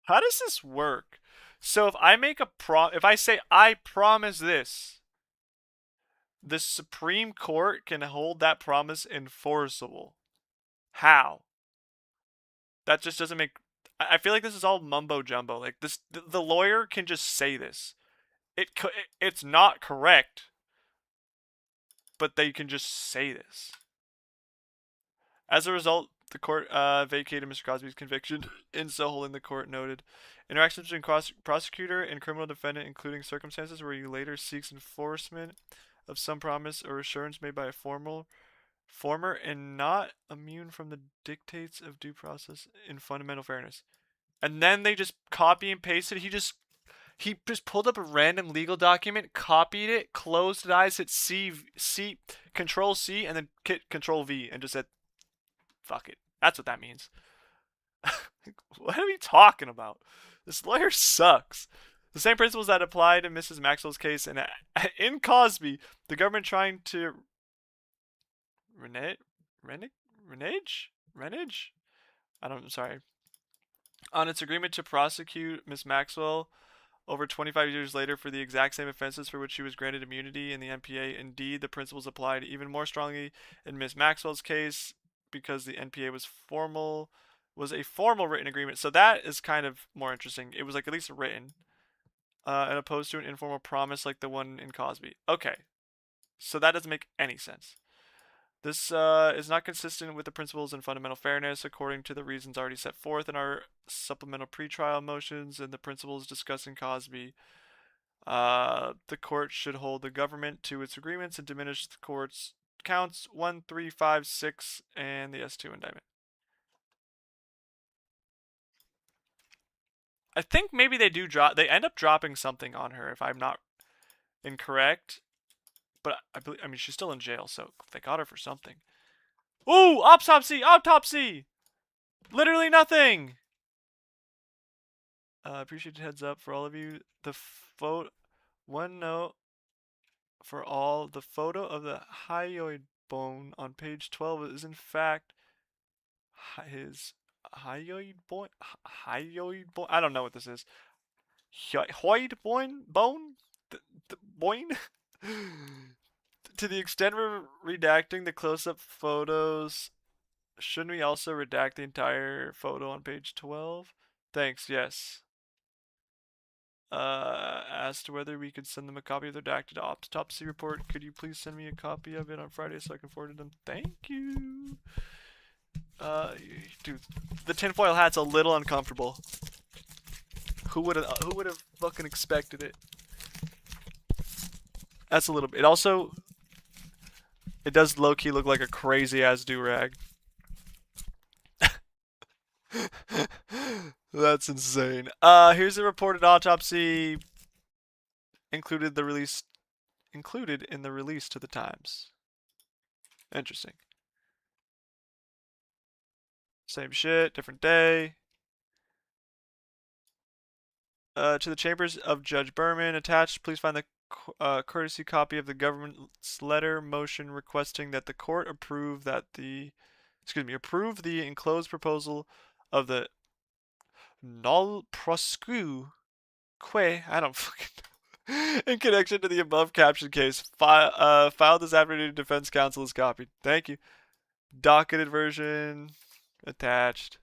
How does this work? So if I make if I say I promise this, the Supreme Court can hold that promise enforceable. How? That just doesn't make. I feel like this is all mumbo jumbo. Like this, the lawyer can just say this. It's not correct, but they can just say this. As a result, the court vacated Mr. Cosby's conviction, in so holding the court noted interactions between prosecutor and criminal defendant, including circumstances where he later seeks enforcement of some promise or assurance made by a former and not immune from the dictates of due process and fundamental fairness. And then they just copy and pasted. He just pulled up a random legal document, copied it, closed his eyes, hit Control C, and then hit Control V, and just said, "Fuck it." That's what that means. What are we talking about? This lawyer sucks. The same principles that apply to Mrs. Maxwell's case, and in Cosby, the government trying to renege? I'm sorry. On its agreement to prosecute Miss Maxwell over 25 years later for the exact same offenses for which she was granted immunity in the NPA. Indeed, the principles applied even more strongly in Miss Maxwell's case because the NPA was a formal written agreement. So that is kind of more interesting. It was like at least written, as opposed to an informal promise like the one in Cosby. Okay, so that doesn't make any sense. This is not consistent with the principles and fundamental fairness according to the reasons already set forth in our supplemental pretrial motions and the principles discussed in Cosby. The court should hold the government to its agreements and diminish the court's counts 1, 3, 5, 6, and the S2 indictment. I think maybe they end up dropping something on her if I'm not incorrect. But I mean, she's still in jail, so they got her for something. Ooh, autopsy! Literally nothing! Appreciate the heads up for all of you. One note for all. The photo of the hyoid bone on page 12 is in fact his hyoid bone? I don't know what this is. Hyoid bone? The bone? To the extent we're redacting the close-up photos, shouldn't we also redact the entire photo on page 12? Thanks, yes. As to whether we could send them a copy of the redacted autopsy report, could you please send me a copy of it on Friday so I can forward it to them? Thank you. Dude, the tinfoil hat's a little uncomfortable. Who would have fucking expected it? That's a little bit. It also, It does low-key look like a crazy-ass do-rag. That's insane. Here's the reported autopsy included in the release to the Times. Interesting. Same shit, different day. To the chambers of Judge Berman attached, please find the courtesy copy of the government's letter motion requesting that the court approve the enclosed proposal of the nol proscu que I don't fucking know. In connection to the above captioned case, filed this afternoon. Defense counsel is copied. Thank you. Docketed version attached.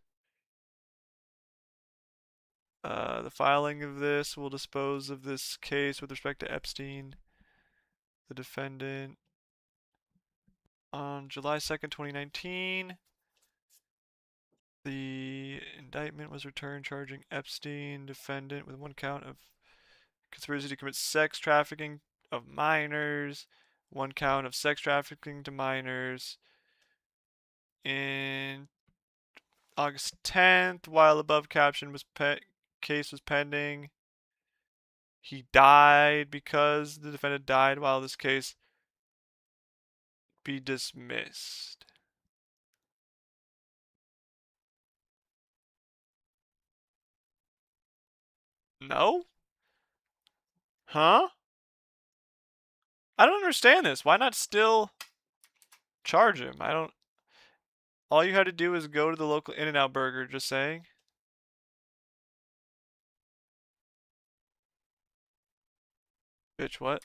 The filing of this will dispose of this case with respect to Epstein, the defendant, on July 2nd, 2019. The indictment was returned charging Epstein, defendant, with one count of conspiracy to commit sex trafficking of minors, one count of sex trafficking to minors. In August 10th, while above caption was case was pending, he died because the defendant died while this case be dismissed. No? Huh? I don't understand this. Why not still charge him? I don't. All you had to do is go to the local In-N-Out burger, just saying. Bitch, what?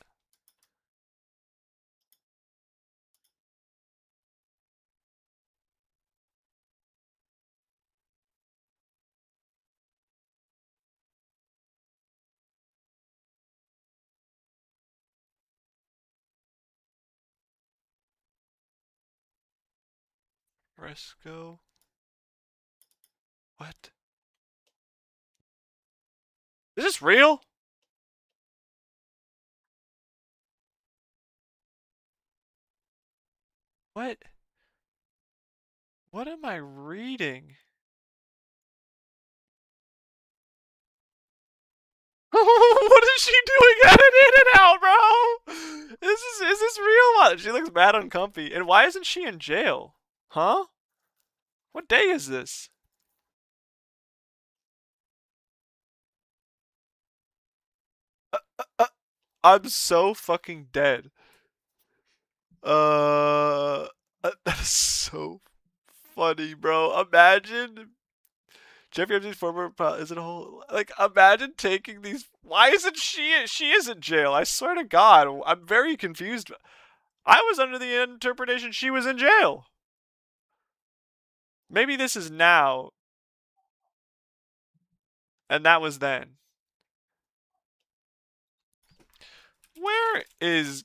Fresco? What? Is this real? What? What am I reading? What is she doing at an In-N-Out, bro? Is this real? She looks bad uncomfy. And why isn't she in jail? Huh? What day is this? I'm so fucking dead. Uh, that is so funny, bro. Imagine Jeffrey Epstein's former is it a whole like imagine taking these. Why isn't she? She is in jail. I swear to God, I'm very confused. I was under the interpretation she was in jail. Maybe this is now, and that was then. Where is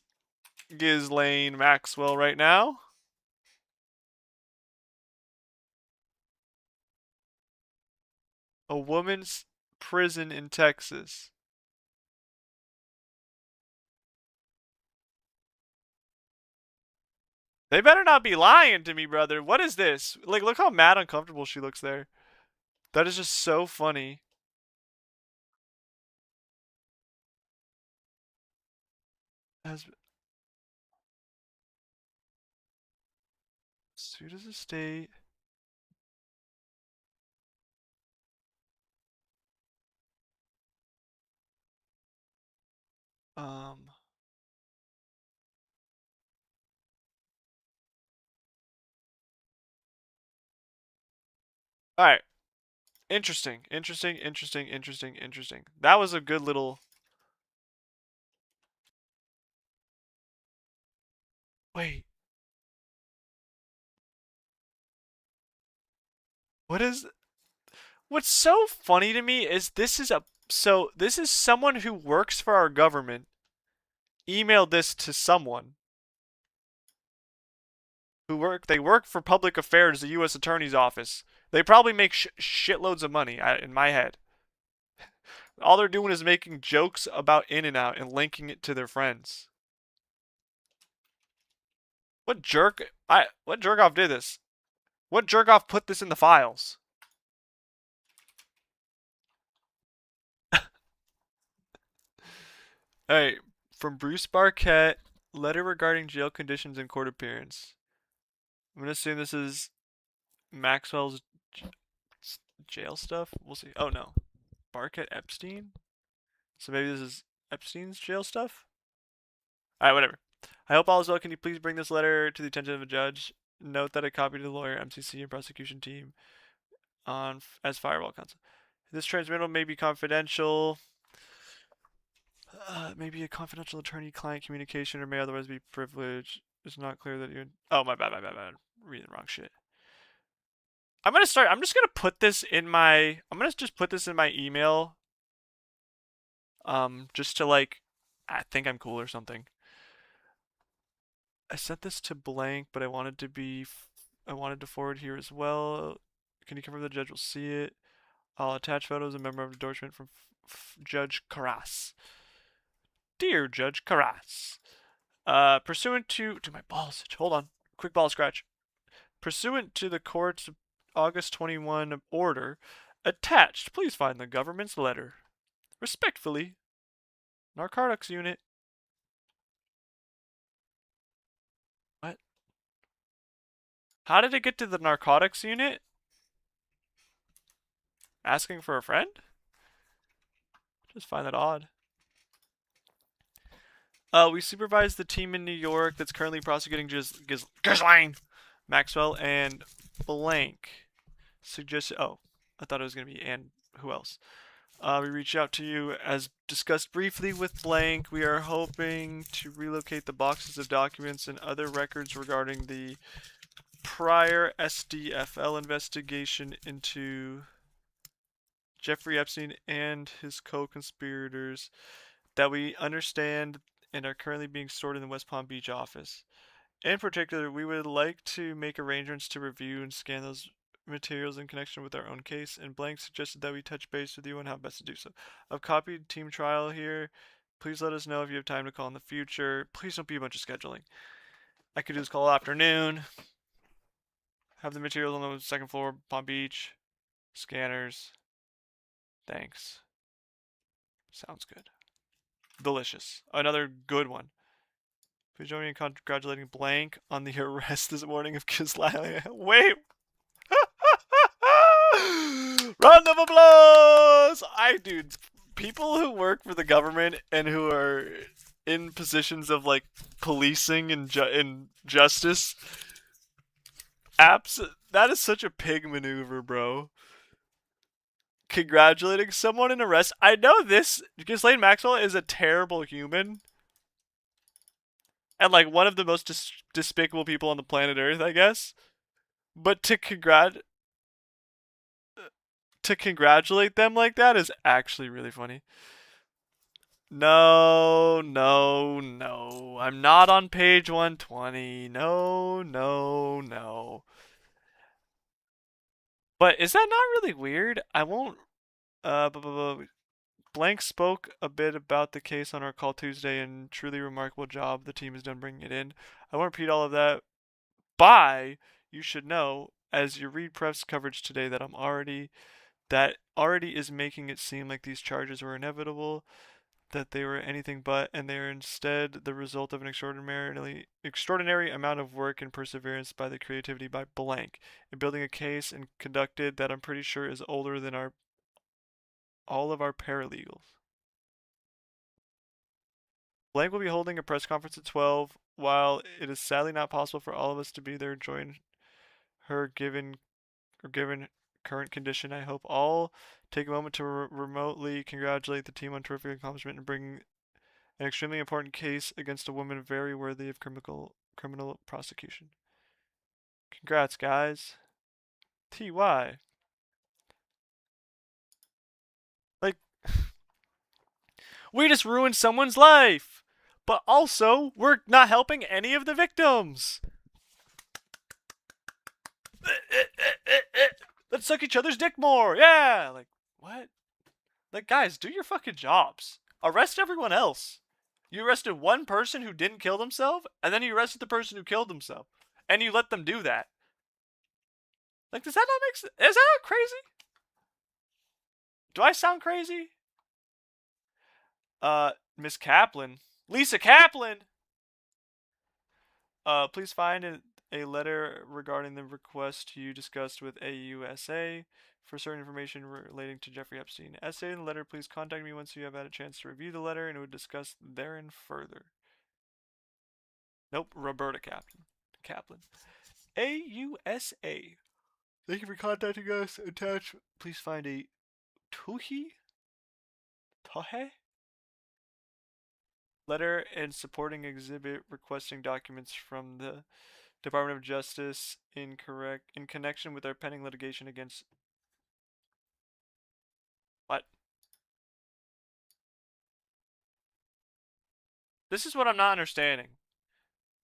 Ghislaine Maxwell right now? A woman's prison in Texas. They better not be lying to me, brother. What is this? Like, look how mad uncomfortable she looks there. That is just so funny. As suit as a state. Um. All right. Interesting. Interesting. Interesting. Interesting. Interesting. That was a good little. Wait. What is? What's so funny to me is this is someone who works for our government emailed this to someone they work for public affairs, the U.S. Attorney's Office. They probably make shitloads of money in my head. All they're doing is making jokes about In-N-Out and linking it to their friends. What jerk? What jerk off did this? What jerk off put this in the files? Alright, from Bruce Barquette, letter regarding jail conditions and court appearance. I'm gonna assume this is Maxwell's jail stuff. We'll see. Oh no, Barquette Epstein. So maybe this is Epstein's jail stuff. All right, whatever. I hope all is well. Can you please bring this letter to the attention of a judge? Note that a copy to the lawyer, MCC, and prosecution team on as firewall counsel. This transmittal may be confidential. Maybe a confidential attorney-client communication, or may otherwise be privileged. It's not clear that you. Oh, my bad. Reading the wrong shit. I'm gonna start. I'm just gonna put this in my. I'm gonna just put this in my email. Just to like, I think I'm cool or something. I sent this to blank, but I wanted to forward here as well. Can you confirm the judge will see it? I'll attach photos and member of endorsement from Judge Carras. Dear Judge Carras, pursuant to my balls. Hold on, quick ball scratch. Pursuant to the court's August 21 order, attached, please find the government's letter. Respectfully, Narcotics Unit. What? How did it get to the narcotics unit? Asking for a friend? Just find that odd. We supervise the team in New York that's currently prosecuting Ghislaine Maxwell and blank. Oh, I thought it was gonna be and who else? We reach out to you as discussed briefly with blank. We are hoping to relocate the boxes of documents and other records regarding the prior SDFL investigation into Jeffrey Epstein and his co-conspirators that we understand and are currently being stored in the West Palm Beach office. In particular, we would like to make arrangements to review and scan those materials in connection with our own case, and blank suggested that we touch base with you on how best to do so. I've copied team trial here. Please let us know if you have time to call in the future. Please don't be a bunch of scheduling. I could do this call afternoon. Have the materials on the second floor, Palm Beach. Scanners. Thanks. Sounds good. Delicious. Another good one. Please join me in congratulating blank on the arrest this morning of Ghislaine. Wait! Round of applause! Dude, people who work for the government and who are in positions of like policing and justice, that is such a pig maneuver, bro. Congratulating someone in arrest. I know this. Ghislaine Maxwell is a terrible human. And like one of the most despicable people on the planet Earth, I guess. But to congratulate them like that is actually really funny. No. I'm not on page 120. No. But is that not really weird? I won't. Blank spoke a bit about the case on our call Tuesday, and truly remarkable job the team has done bringing it in. I won't repeat all of that. You should know, as you read press coverage today, that already is making it seem like these charges were inevitable, that they were anything but, and they are instead the result of an extraordinary amount of work and perseverance by the creativity by blank in building a case and conducted that I'm pretty sure is older than all of our paralegals. Blank will be holding a press conference at 12. While it is sadly not possible for all of us to be there, join her given current condition, I hope all take a moment to remotely congratulate the team on terrific accomplishment and bringing an extremely important case against a woman very worthy of criminal prosecution. Congrats, guys. TY. Like, we just ruined someone's life, but also we're not helping any of the victims. Let's suck each other's dick more. Yeah. Like, what? Like, guys, do your fucking jobs. Arrest everyone else. You arrested one person who didn't kill themselves, and then you arrested the person who killed himself, and you let them do that. Like, does that not make sense? Is that crazy? Do I sound crazy? Miss Kaplan, Lisa Kaplan. Please find a letter regarding the request you discussed with AUSA for certain information relating to Jeffrey Epstein. As stated in the letter, please contact me once you have had a chance to review the letter and would discuss therein further. Nope, Roberta Kaplan. AUSA. Thank you for contacting us. Attached, please find a Tohe letter and supporting exhibit requesting documents from the Department of Justice in connection with our pending litigation against what? This is what I'm not understanding.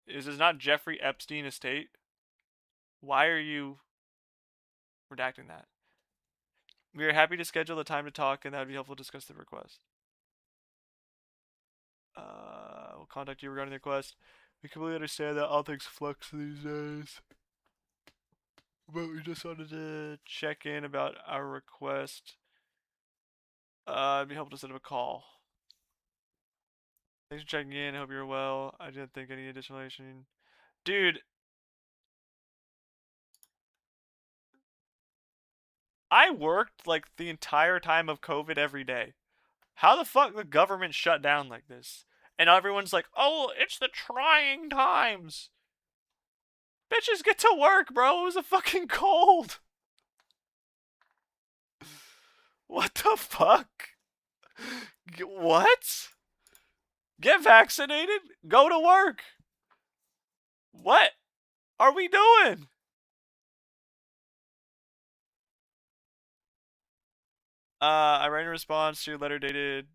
Is this not Jeffrey Epstein estate? Why are you redacting that? We are happy to schedule a time to talk, and that would be helpful to discuss the request. We'll contact you regarding the request. We completely understand that all things flux these days, but we just wanted to check in about our request. It'd be helpful to set up a call. Thanks for checking in. Hope you're well. I didn't think any additional information. Dude, I worked like the entire time of COVID every day. How the fuck the government shut down like this? And everyone's like, oh, it's the trying times. Bitches, get to work, bro. It was a fucking cold. What the fuck? What? Get vaccinated? Go to work. What are we doing? I write in response to a letter dated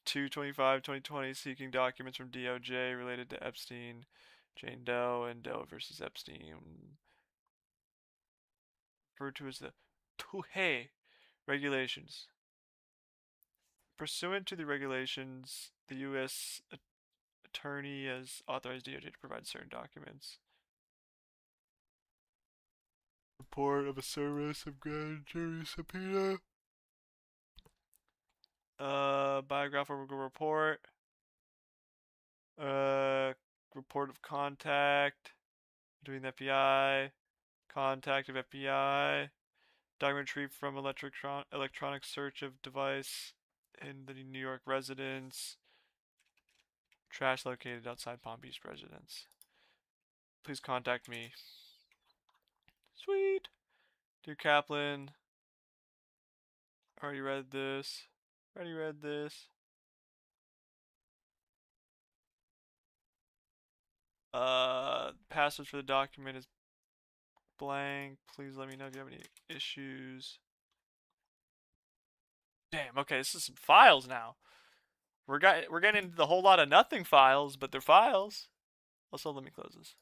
2/25/2020 seeking documents from DOJ related to Epstein, Jane Doe, and Doe versus Epstein, referred to as the Tuhei regulations. Pursuant to the regulations, the U.S. Attorney has authorized DOJ to provide certain documents. Report of a service of grand jury subpoena. Biographical report. Report of contact between the FBI. Contact of FBI. Document retrieved from electronic search of device in the New York residence. Trash located outside Palm Beach residence. Please contact me. Sweet. Dear Kaplan. Already read this. Password for the document is blank. Please let me know if you have any issues. Damn, okay, this is some files now. We're getting into the whole lot of nothing files, but they're files. Also, let me close this.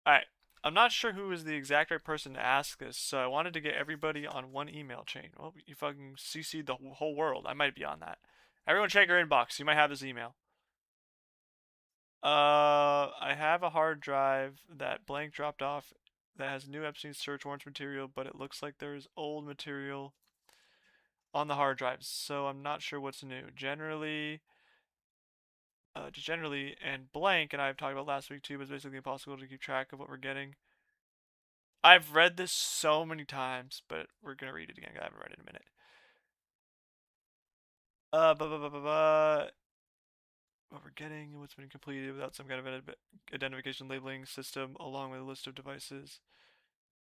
Alright, I'm not sure who is the exact right person to ask this, so I wanted to get everybody on one email chain. Well, you fucking CC'd the whole world. I might be on that. Everyone check your inbox. You might have this email. I have a hard drive that blank dropped off that has new Epstein search warrants material, but it looks like there's old material on the hard drives, so I'm not sure what's new. Generally, and blank, and I've talked about last week too, but it's basically impossible to keep track of what we're getting. I've read this so many times, but we're gonna read it again. I haven't read it in a minute. What we're getting, what's been completed without some kind of identification labeling system, along with a list of devices.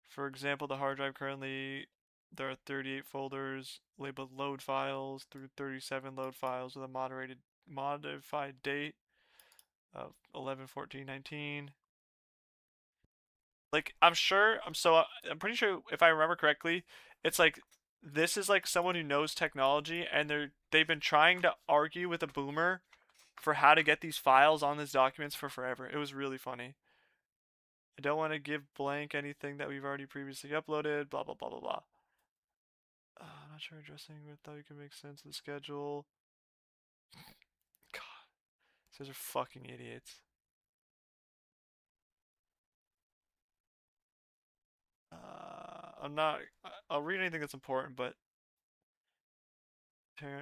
For example, the hard drive currently, there are 38 folders labeled load files through 37 load files with a modified date of 11/14/19. Like, I'm pretty sure if I remember correctly, it's like this is like someone who knows technology, and they've been trying to argue with a boomer for how to get these files on these documents for forever. It was really funny. I don't want to give blank anything that we've already previously uploaded, blah blah blah blah Not sure addressing, but thought you could make sense of the schedule. God, these guys are fucking idiots. I'm not. I'll read anything that's important, but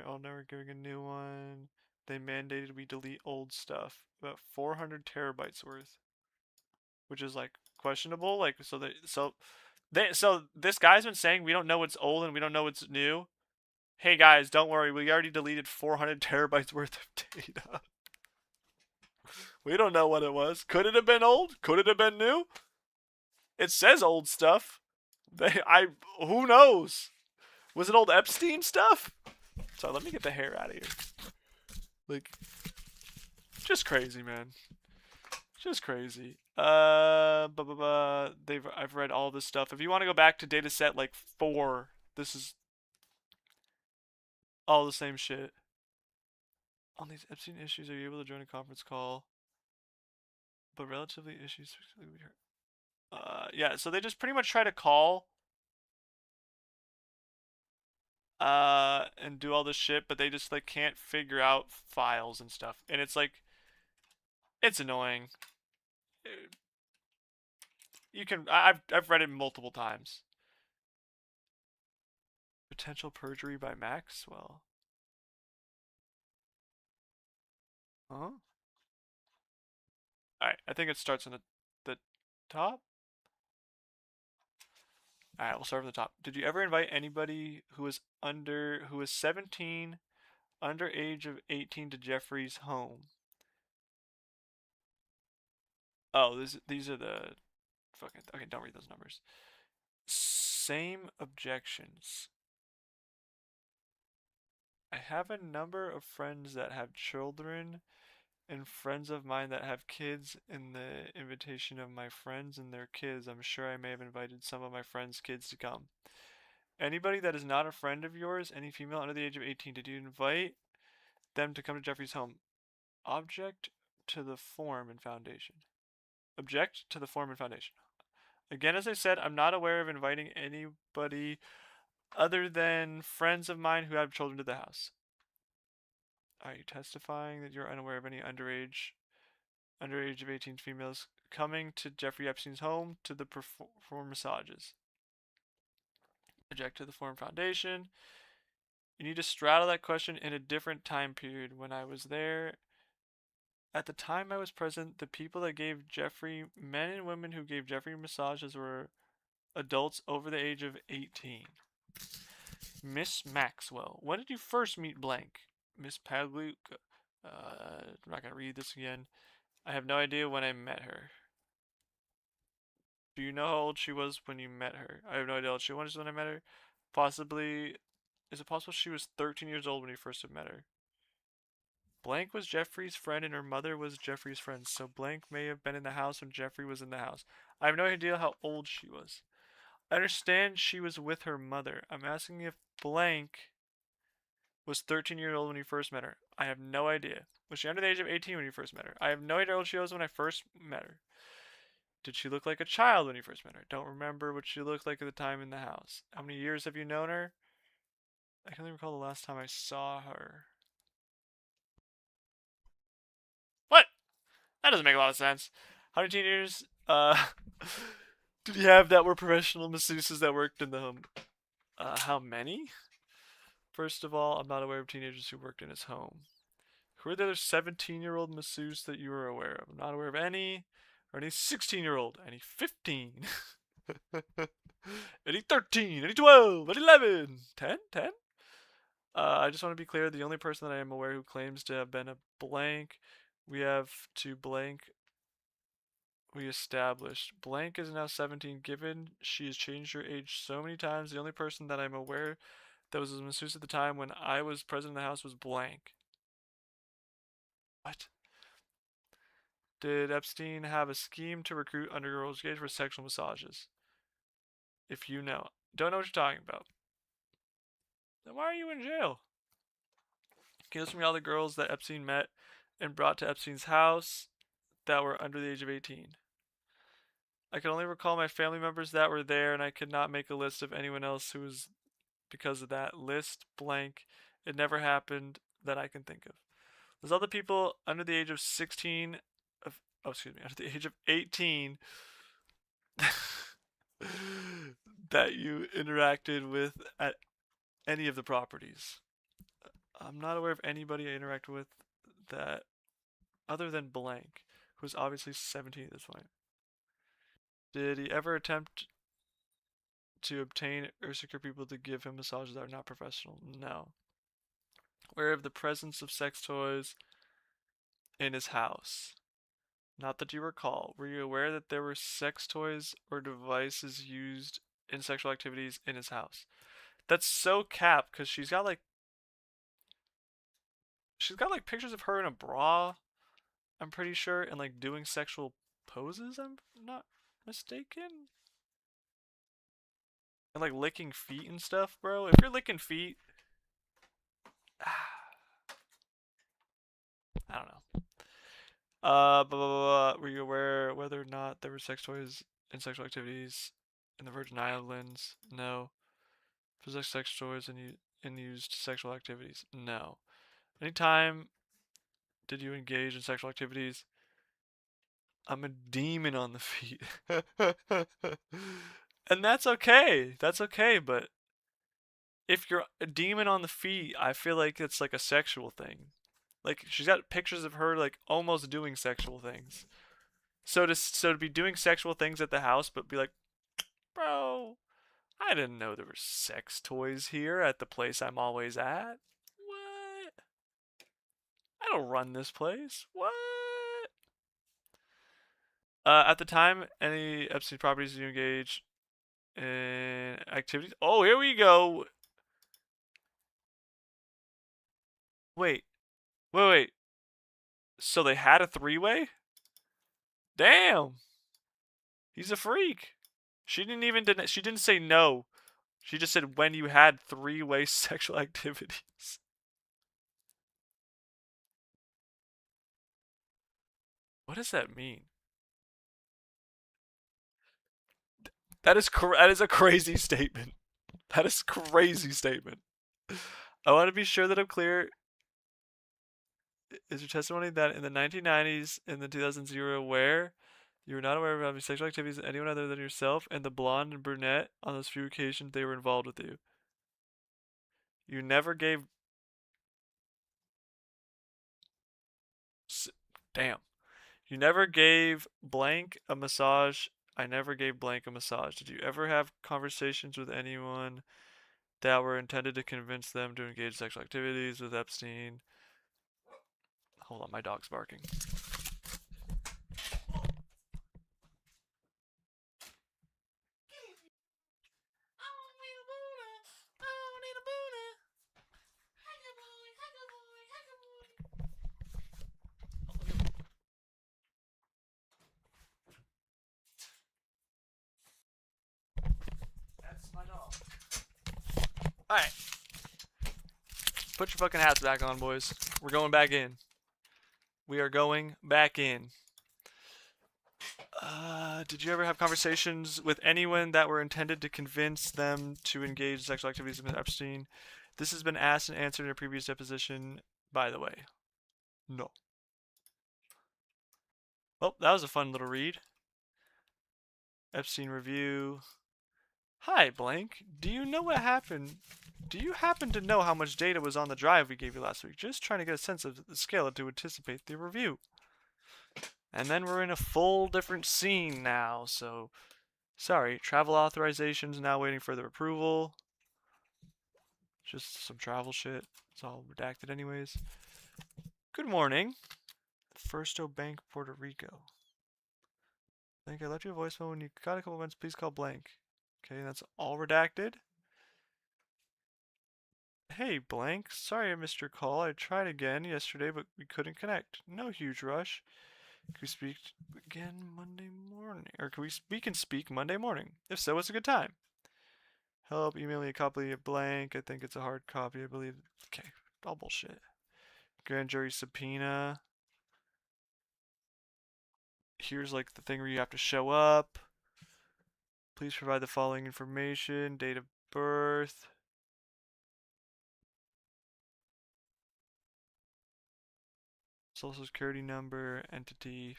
I'll never giving a new one. They mandated we delete old stuff, about 400 terabytes worth, which is like questionable. Like so this guy's been saying we don't know what's old and we don't know what's new. Hey guys, don't worry, we already deleted 400 terabytes worth of data. We don't know what it was. Could it have been old? Could it have been new? It says old stuff. Who knows? Was it old Epstein stuff? So let me get the hair out of here. Like, just crazy, man. Just crazy. I've read all this stuff. If you want to go back to dataset like 4, this is all the same shit. On these Epstein issues, are you able to join a conference call? But relatively issues. Yeah, so they just pretty much try to call and do all this shit, but they just like can't figure out files and stuff. And it's like it's annoying. You can I've read it multiple times. Potential perjury by Maxwell. Huh? Alright, I think it starts on the top. Alright, we'll start from the top. Did you ever invite anybody who was 17, under age of 18 to Jeffrey's home? Oh, these are the fucking okay, don't read those numbers. Same objections. I have a number of friends that have children and friends of mine that have kids. In the invitation of my friends and their kids, I'm sure I may have invited some of my friends' kids to come. Anybody that is not a friend of yours, any female under the age of 18, did you invite them to come to Jeffrey's home? Object to the form and foundation. Object to the form and foundation. Again, as I said, I'm not aware of inviting anybody other than friends of mine who have children to the house. Are you testifying that you're unaware of any underage of 18 females coming to Jeffrey Epstein's home to perform massages? Object to the form foundation. You need to straddle that question in a different time period. When I was there, at the time I was present, the people that gave Jeffrey, men and women who gave Jeffrey massages, were adults over the age of 18. Miss Maxwell, when did you first meet blank? Miss Pagliuca. I'm not going to read this again. I have no idea when I met her. Do you know how old she was when you met her? I have no idea how old she was when I met her. Possibly. Is it possible she was 13 years old when you first met her? Blank was Jeffrey's friend and her mother was Jeffrey's friend, so Blank may have been in the house when Jeffrey was in the house. I have no idea how old she was. I understand she was with her mother. I'm asking if Blank was 13 years old when you first met her. I have no idea. Was she under the age of 18 when you first met her? I have no idea how old she was when I first met her. Did she look like a child when you first met her? Don't remember what she looked like at the time in the house. How many years have you known her? I can only recall the last time I saw her. What? That doesn't make a lot of sense. How many teenagers did you have that were professional masseuses that worked in the home? How many? First of all, I'm not aware of teenagers who worked in his home. Who are the other 17-year-old masseuses that you are aware of? I'm not aware of any. Or any 16-year-old. Any 15. Any 13. Any 12. Any 11. 10? 10? I just want to be clear. The only person that I am aware who claims to have been a blank. We have to blank. We established. Blank is now 17. Given she has changed her age so many times, the only person that I'm aware that was a masseuse at the time when I was president of the house was blank. What? Did Epstein have a scheme to recruit underage girls for sexual massages? If you know. Don't know what you're talking about. Then why are you in jail? Can you list me all the girls that Epstein met and brought to Epstein's house that were under the age of 18? I can only recall my family members that were there, and I could not make a list of anyone else who was because of that. List blank. It never happened that I can think of. There's other people under the age of 16 of oh excuse me, under the age of 18 that you interacted with at any of the properties. I'm not aware of anybody I interacted with that other than blank, who's obviously 17 at this point. Did he ever attempt to obtain or secure people to give him massages that are not professional? No. Aware of the presence of sex toys in his house? Not that you recall. Were you aware that there were sex toys or devices used in sexual activities in his house? That's so cap because she's got like pictures of her in a bra, I'm pretty sure, and like doing sexual poses, I'm not mistaken. And like licking feet and stuff, bro. If you're licking feet, I don't know. Blah, blah, blah, blah. Were you aware whether or not there were sex toys and sexual activities in the Virgin Islands? No. Possessed sex toys and used sexual activities? No. Anytime did you engage in sexual activities? I'm a demon on the feet. And that's okay. That's okay, but if you're a demon on the feet, I feel like it's like a sexual thing. Like she's got pictures of her like almost doing sexual things. So to be doing sexual things at the house, but be like, bro, I didn't know there were sex toys here at the place I'm always at. What? I don't run this place. What? At the time, any Epstein properties you engage in activities. Oh, here we go. Wait, wait. So they had a three-way? Damn. He's a freak. She didn't even she didn't say no. She just said when you had three-way sexual activities. What does that mean? That is a crazy statement. That is a crazy statement. I want to be sure that I'm clear. Is your testimony that in the 1990s and the 2000s you were aware you were not aware of having sexual activities with anyone other than yourself and the blonde and brunette on those few occasions they were involved with you? You never gave. Damn. You never gave blank a massage. I never gave blank a massage. Did you ever have conversations with anyone that were intended to convince them to engage in sexual activities with Epstein? Hold on, my dog's barking. That's my dog. Alright. Put your fucking hats back on, boys. We're going back in. We are going back in. Did you ever have conversations with anyone that were intended to convince them to engage in sexual activities with Epstein? This has been asked and answered in a previous deposition, by the way. No. Well, that was a fun little read. Epstein review. Hi, blank. Do you know what happened? Do you happen to know how much data was on the drive we gave you last week? Just trying to get a sense of the scale to anticipate the review. And then we're in a full different scene now, so sorry. Travel authorizations now waiting for their approval. Just some travel shit. It's all redacted anyways. Good morning. Firsto Bank, Puerto Rico. I think I left you a voicemail. When you got a couple minutes, please call blank. Okay, that's all redacted. Hey, blank. Sorry I missed your call. I tried again yesterday, but we couldn't connect. No huge rush. Can we speak again Monday morning? Or we can speak Monday morning. If so, it's a good time. Help, email me a copy of blank. I think it's a hard copy, I believe. Okay, all bullshit. Grand jury subpoena. Here's like the thing where you have to show up. Please provide the following information: date of birth, social security number, entity,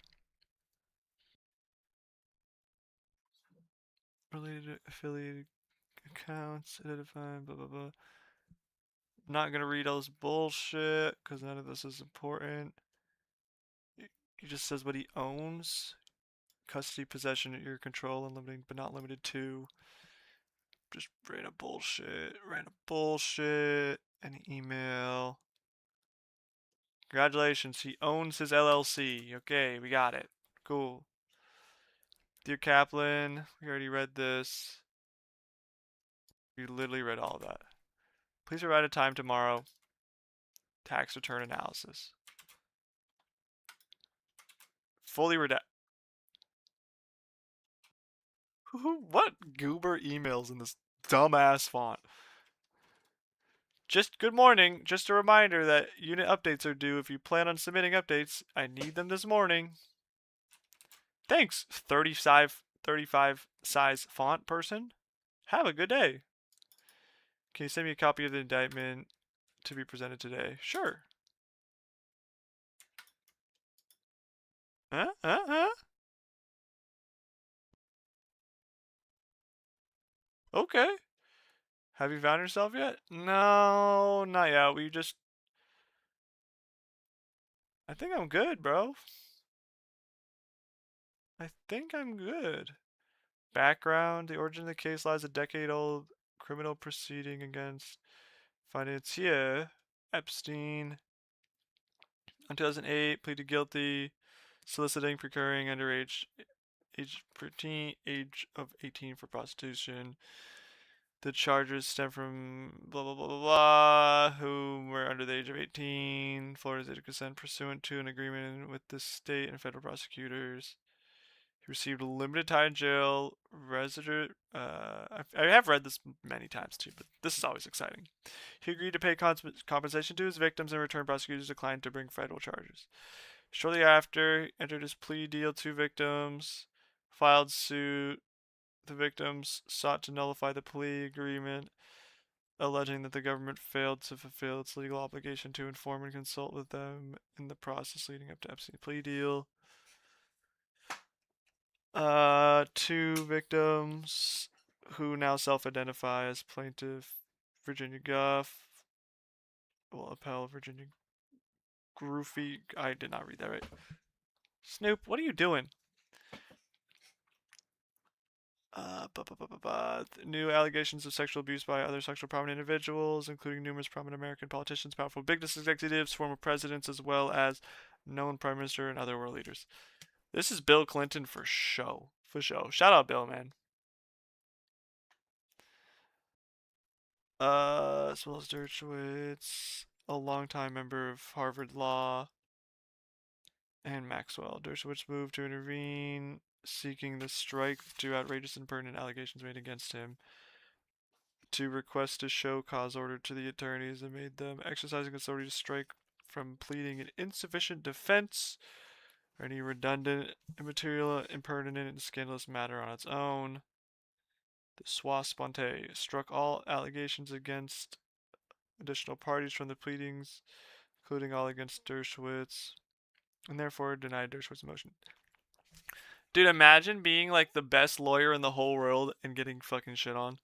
related affiliated accounts, identifying, blah blah blah. Not gonna read all this bullshit because none of this is important. He just says what he owns. Custody, possession at your control, and limiting but not limited to. Just random bullshit. Random bullshit. An email. Congratulations, he owns his LLC. Okay, we got it. Cool. Dear Kaplan, we already read this. We literally read all of that. Please provide a time tomorrow. Tax return analysis. Fully redact. What goober emails in this dumbass font? Just good morning. Just a reminder that unit updates are due. If you plan on submitting updates, I need them this morning. Thanks, 35 size font person. Have a good day. Can you send me a copy of the indictment to be presented today? Sure. Huh? Okay. Have you found yourself yet? No, not yet. I think I'm good, bro. I think I'm good. Background: the origin of the case lies a decade-old criminal proceeding against financier Epstein. In 2008, pleaded guilty, soliciting, procuring underage age of 18 for prostitution. The charges stem from blah blah blah blah blah, who were under the age of 18. Florida's age of consent pursuant to an agreement with the state and federal prosecutors. He received a limited time in jail. I have read this many times too, but this is always exciting. He agreed to pay compensation to his victims. In return, prosecutors declined to bring federal charges. Shortly after, he entered his plea deal. Two victims filed suit. The victims sought to nullify the plea agreement, alleging that the government failed to fulfill its legal obligation to inform and consult with them in the process leading up to Epstein's plea deal. Two victims who now self-identify as plaintiff Virginia Guff will appel Virginia Groofy. I did not read that right. Snoop, what are you doing? New allegations of sexual abuse by other sexually prominent individuals, including numerous prominent American politicians, powerful business executives, former presidents, as well as known prime minister and other world leaders. This is Bill Clinton for show. For show. Shout out Bill, man. As well as Dershowitz, a longtime member of Harvard Law, and Maxwell. Dershowitz moved to intervene, seeking the strike due outrageous and pertinent allegations made against him, to request a show cause order to the attorneys and made them exercising authority to strike from pleading an insufficient defense or any redundant, immaterial, impertinent, and scandalous matter on its own. The soi sponte struck all allegations against additional parties from the pleadings, including all against Dershowitz, and therefore denied Dershowitz's motion. Dude, imagine being like the best lawyer in the whole world and getting fucking shit on.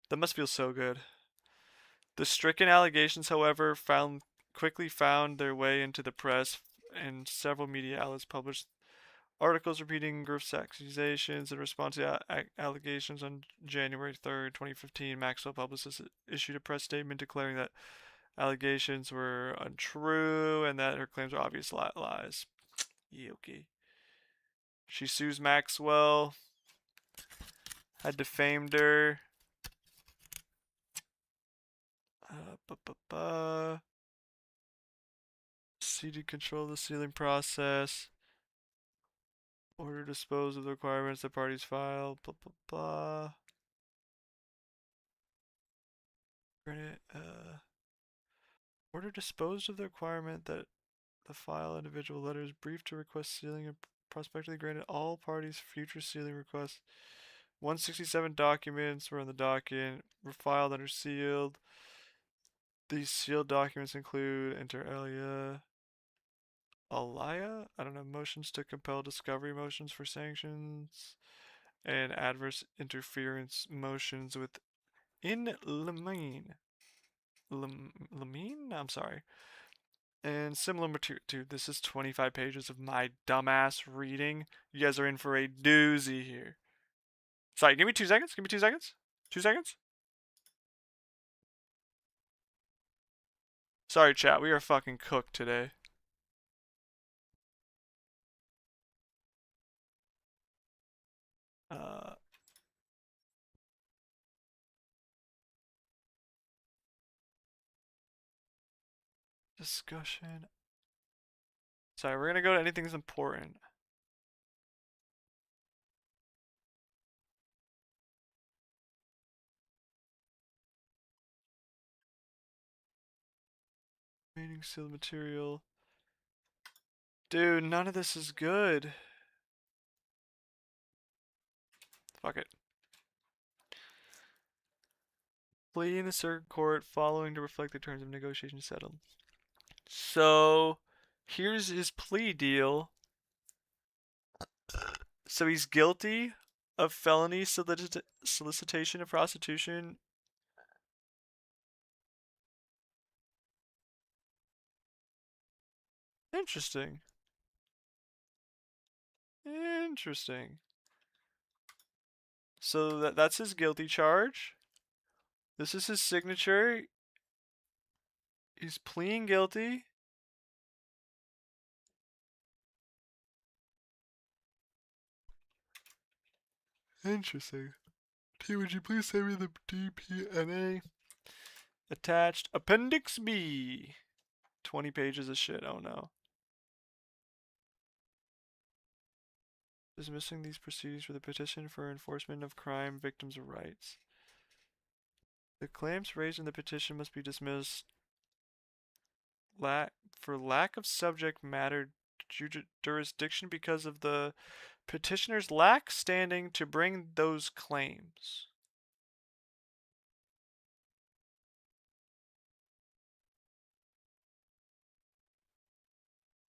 That must feel so good. The stricken allegations, however, quickly found their way into the press, and several media outlets published articles repeating Groof's accusations. In response to allegations on January 3rd, 2015, Maxwell publicist issued a press statement declaring that allegations were untrue and that her claims were obvious lies. Yeah, okay. She sues Maxwell, had defamed her. Ceded control of the sealing process. Order to dispose of the requirements the parties filed. Blah blah blah. Granted, order disposed of the requirement that the file individual letters briefed to request sealing and prospectively granted all parties future sealing requests. 167 documents were on the docket, were filed under sealed. These sealed documents include inter alia Alaya? I don't know. Motions to compel discovery motions for sanctions and adverse interference motions with in Lamine. Lamine? I'm sorry. And similar material. Dude, this is 25 pages of my dumbass reading. You guys are in for a doozy here. Sorry, give me 2 seconds. Give me 2 seconds. 2 seconds. Sorry, chat. We are fucking cooked today. Uh, discussion. Sorry, we're gonna go to anything that's important. Remaining sealed material. Dude, none of this is good. Fuck it. Plea in the circuit court following to reflect the terms of negotiation settled. So, here's his plea deal. So he's guilty of felony solicitation of prostitution. Interesting. Interesting. So that's his guilty charge. This is his signature. He's pleading guilty. Interesting. T, would you please send me the DPNA? Attached. Appendix B. 20 pages of shit. Oh no. Dismissing these proceedings for the petition for enforcement of crime victims' rights. The claims raised in the petition must be dismissed for lack of subject matter jurisdiction because of the petitioner's lack standing to bring those claims.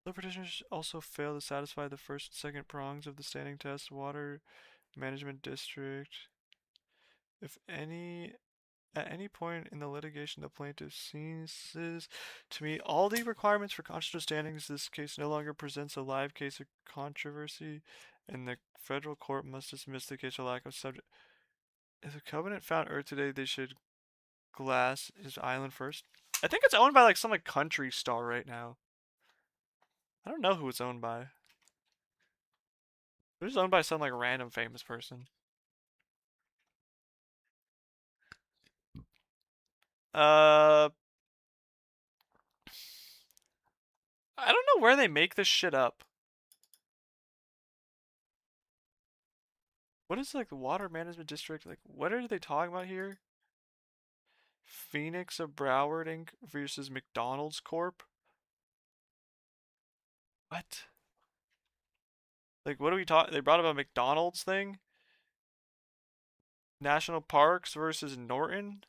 The petitioners also fail to satisfy the first and second prongs of the standing test. Water Management District. If at any point in the litigation the plaintiff ceases to meet all the requirements for constitutional standings, this case no longer presents a live case of controversy, and the federal court must dismiss the case for lack of subject. If the covenant found Earth today, they should glass his island first. I think it's owned by like some like country star right now. I don't know who it's owned by. It's owned by some like random famous person. I don't know where they make this shit up. What is like the Water Management District? Like, what are they talking about here? Phoenix of Broward Inc. versus McDonald's Corp. What? Like, what are we talking? They brought up a McDonald's thing. National Parks versus Norton.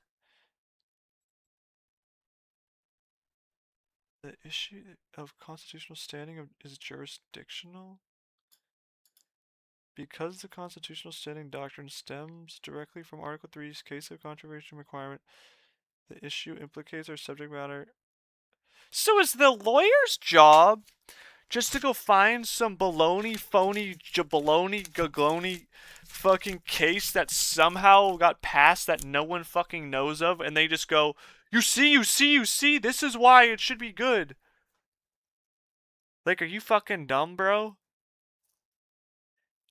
The issue of constitutional standing is jurisdictional. Because the constitutional standing doctrine stems directly from Article 3's case of controversy requirement, the issue implicates our subject matter. So is the lawyer's job just to go find some baloney, phony, jabaloney, gagloney fucking case that somehow got passed that no one fucking knows of, and they just go, you see, this is why it should be good. Like, are you fucking dumb, bro?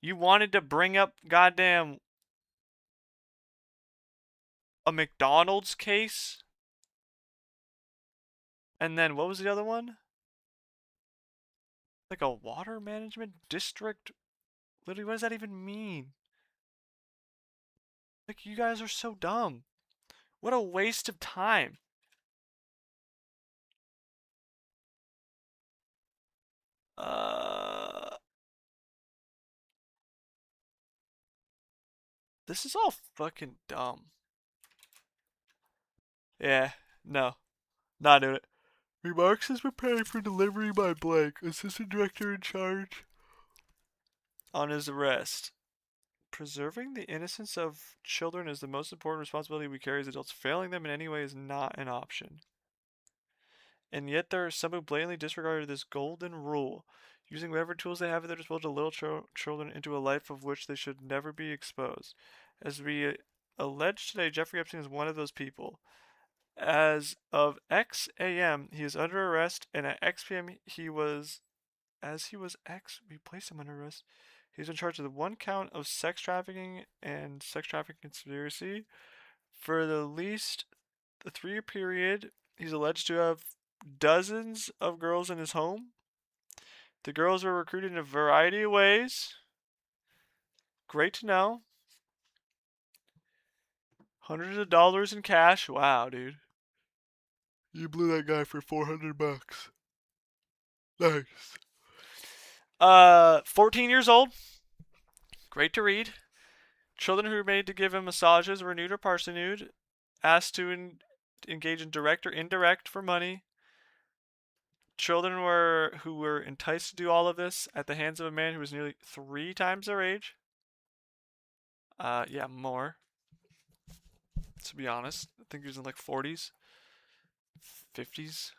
You wanted to bring up goddamn a McDonald's case? And then what was the other one? Like a water management district? Literally, what does that even mean? Like, you guys are so dumb. What a waste of time. This is all fucking dumb. Yeah, no. Not doing it. Remarks is preparing for delivery by blank. Assistant director in charge on his arrest. Preserving the innocence of children is the most important responsibility we carry as adults. Failing them in any way is not an option. And yet there are some who blatantly disregarded this golden rule, using whatever tools they have at their disposal to lure children into a life of which they should never be exposed. As we allege today, Jeffrey Epstein is one of those people. As of X AM, he is under arrest, and at X PM, we placed him under arrest. He's in charge of the one count of sex trafficking and sex trafficking conspiracy. For the 3-year period, he's alleged to have dozens of girls in his home. The girls were recruited in a variety of ways. Great to know. Hundreds of dollars in cash. Wow, dude. You blew that guy for $400. Nice. 14 years old. Great to read. Children who were made to give him massages were nude or partially nude. Asked to engage in direct or indirect for money. Children who were enticed to do all of this at the hands of a man who was nearly 3 times their age. Yeah, more. To be honest, I think he was in like 40s, 50s.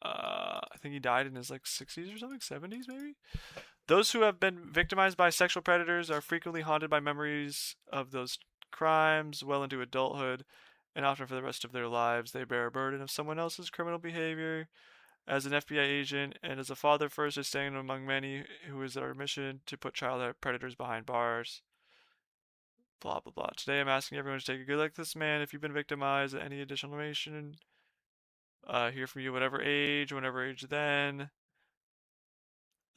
I think he died in his like 60s or something, 70s maybe. Those who have been victimized by sexual predators are frequently haunted by memories of those crimes well into adulthood, and often for the rest of their lives they bear a burden of someone else's criminal behavior. As an FBI agent and as a father first, I stand among many who is our mission to put child predators behind bars. Blah blah blah. Today I'm asking everyone to take a good look at this man. If you've been victimized, any additional information, hear from you whatever age, whenever age then.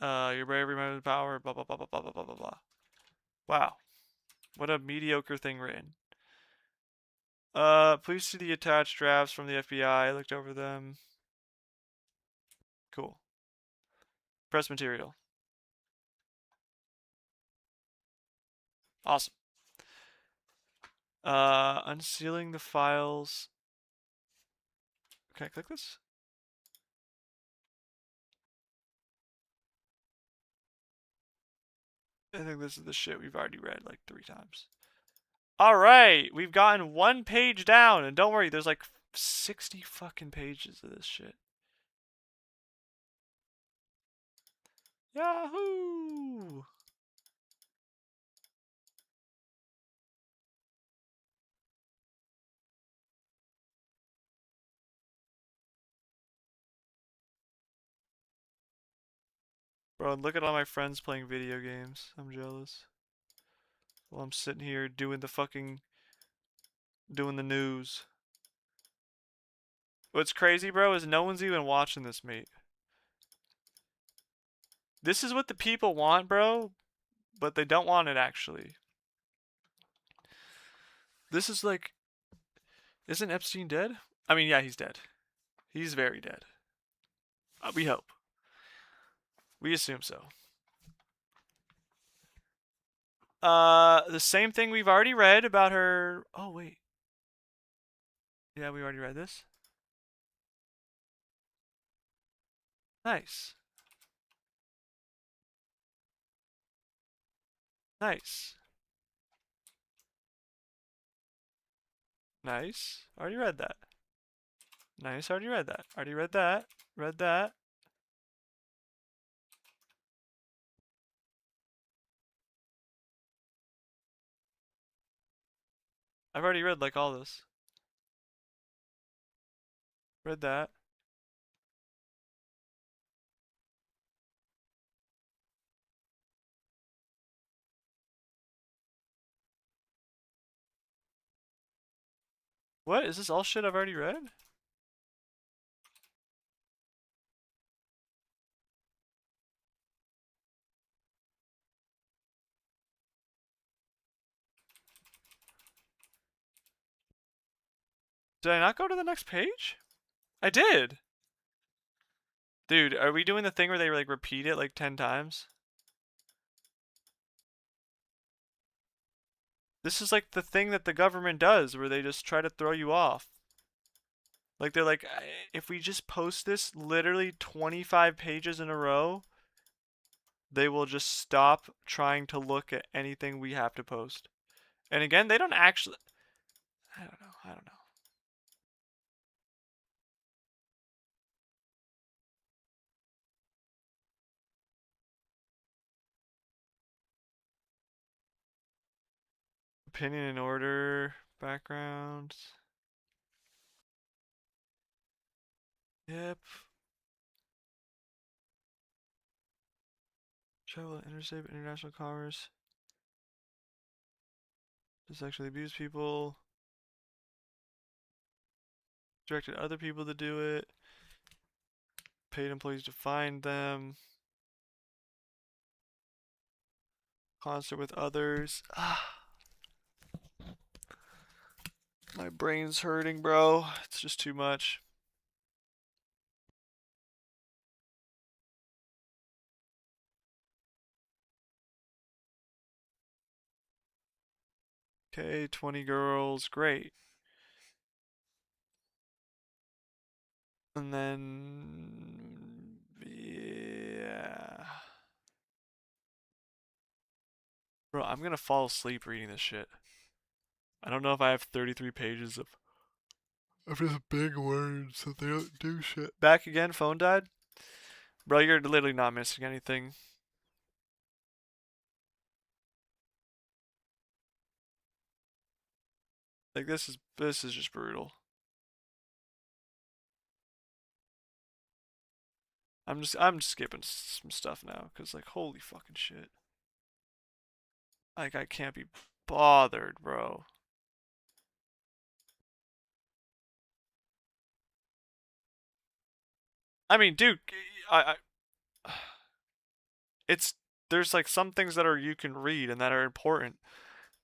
Your bravery, my power, blah blah blah blah blah blah blah blah. Wow. What a mediocre thing written. Please see the attached drafts from the FBI. I looked over them. Cool. Press material. Awesome. Unsealing the files. Can I click this? I think this is the shit we've already read like 3 times. Alright, we've gotten 1 page down, and don't worry, there's like 60 fucking pages of this shit. Yahoo! Bro, look at all my friends playing video games. I'm jealous. While I'm sitting here doing the news. What's crazy, bro, is no one's even watching this, mate. This is what the people want, bro, but they don't want it, actually. This is like... Isn't Epstein dead? I mean, yeah, he's dead. He's very dead. We hope. We assume so. The same thing we've already read about her... Oh, wait. Yeah, we already read this. Nice. Nice. Nice. Already read that. Nice, already read that. Already read that. Read that. I've already read like all this. Read that. What? Is this all shit I've already read? Did I not go to the next page? I did! Dude, are we doing the thing where they like repeat it like 10 times? This is like the thing that the government does where they just try to throw you off. Like they're like, if we just post this literally 25 pages in a row, they will just stop trying to look at anything we have to post. And again, they don't actually. I don't know. I don't know. Opinion in order. Background. Yep. Travel interstate international commerce. To sexually abuse people. Directed other people to do it. Paid employees to find them. Concert with others. My brain's hurting, bro. It's just too much. Okay, 20 girls. Great. And then, yeah. Bro, I'm gonna fall asleep reading this shit. I don't know if I have 33 pages of just big words that they don't do shit. Back again, phone died? Bro, you're literally not missing anything. Like this is just brutal. I'm just skipping some stuff now cuz like holy fucking shit. Like I can't be bothered, bro. I mean, dude, I it's there's like some things that are you can read and that are important.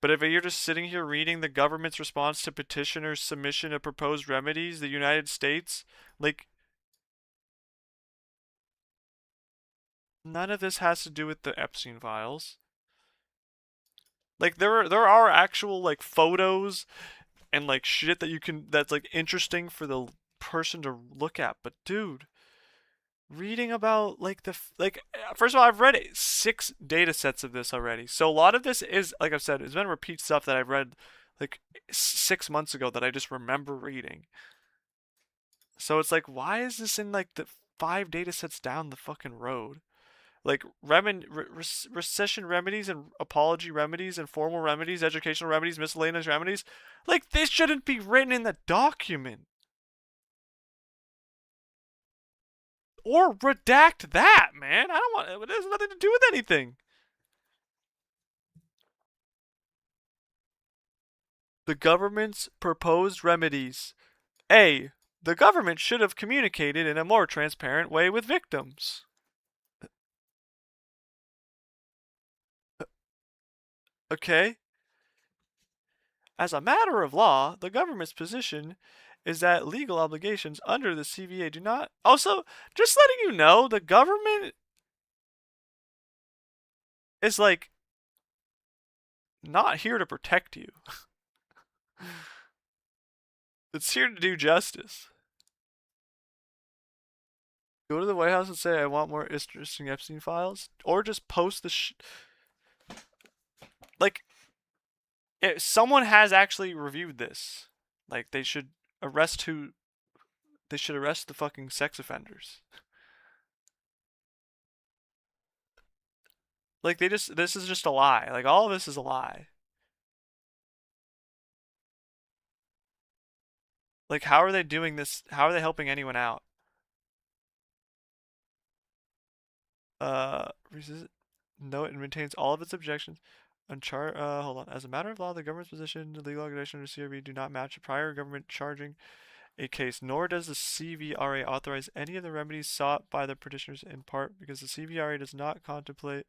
But if you're just sitting here reading the government's response to petitioners' submission of proposed remedies, the United States, like none of this has to do with the Epstein files. Like there are actual like photos and like shit that you can that's like interesting for the person to look at. But dude, reading about like first of all, I've read 6 data sets of this already. So a lot of this is like I've said, it's been repeat stuff that I've read like 6 months ago that I just remember reading. So it's like, why is this in like the 5 data sets down the fucking road? Like recession remedies and apology remedies and formal remedies, educational remedies, miscellaneous remedies. Like this shouldn't be written in the document. Or redact that, man. I don't want it has nothing to do with anything. The government's proposed remedies. A. The government should have communicated in a more transparent way with victims. Okay? As a matter of law, the government's position is that legal obligations under the CVA do not. Also, just letting you know, the government is like not here to protect you. It's here to do justice. Go to the White House and say, I want more interesting Epstein files. Or just post the like, if someone has actually reviewed this. Like, they should arrest who. They should arrest the fucking sex offenders. Like, this is just a lie. Like, all of this is a lie. Like, how are they doing this? How are they helping anyone out? Uh, no, it maintains all of its objections. Hold on. As a matter of law, the government's position, the legal organization under CRB do not match a prior government charging a case, nor does the CVRA authorize any of the remedies sought by the petitioners in part because the CVRA does not contemplate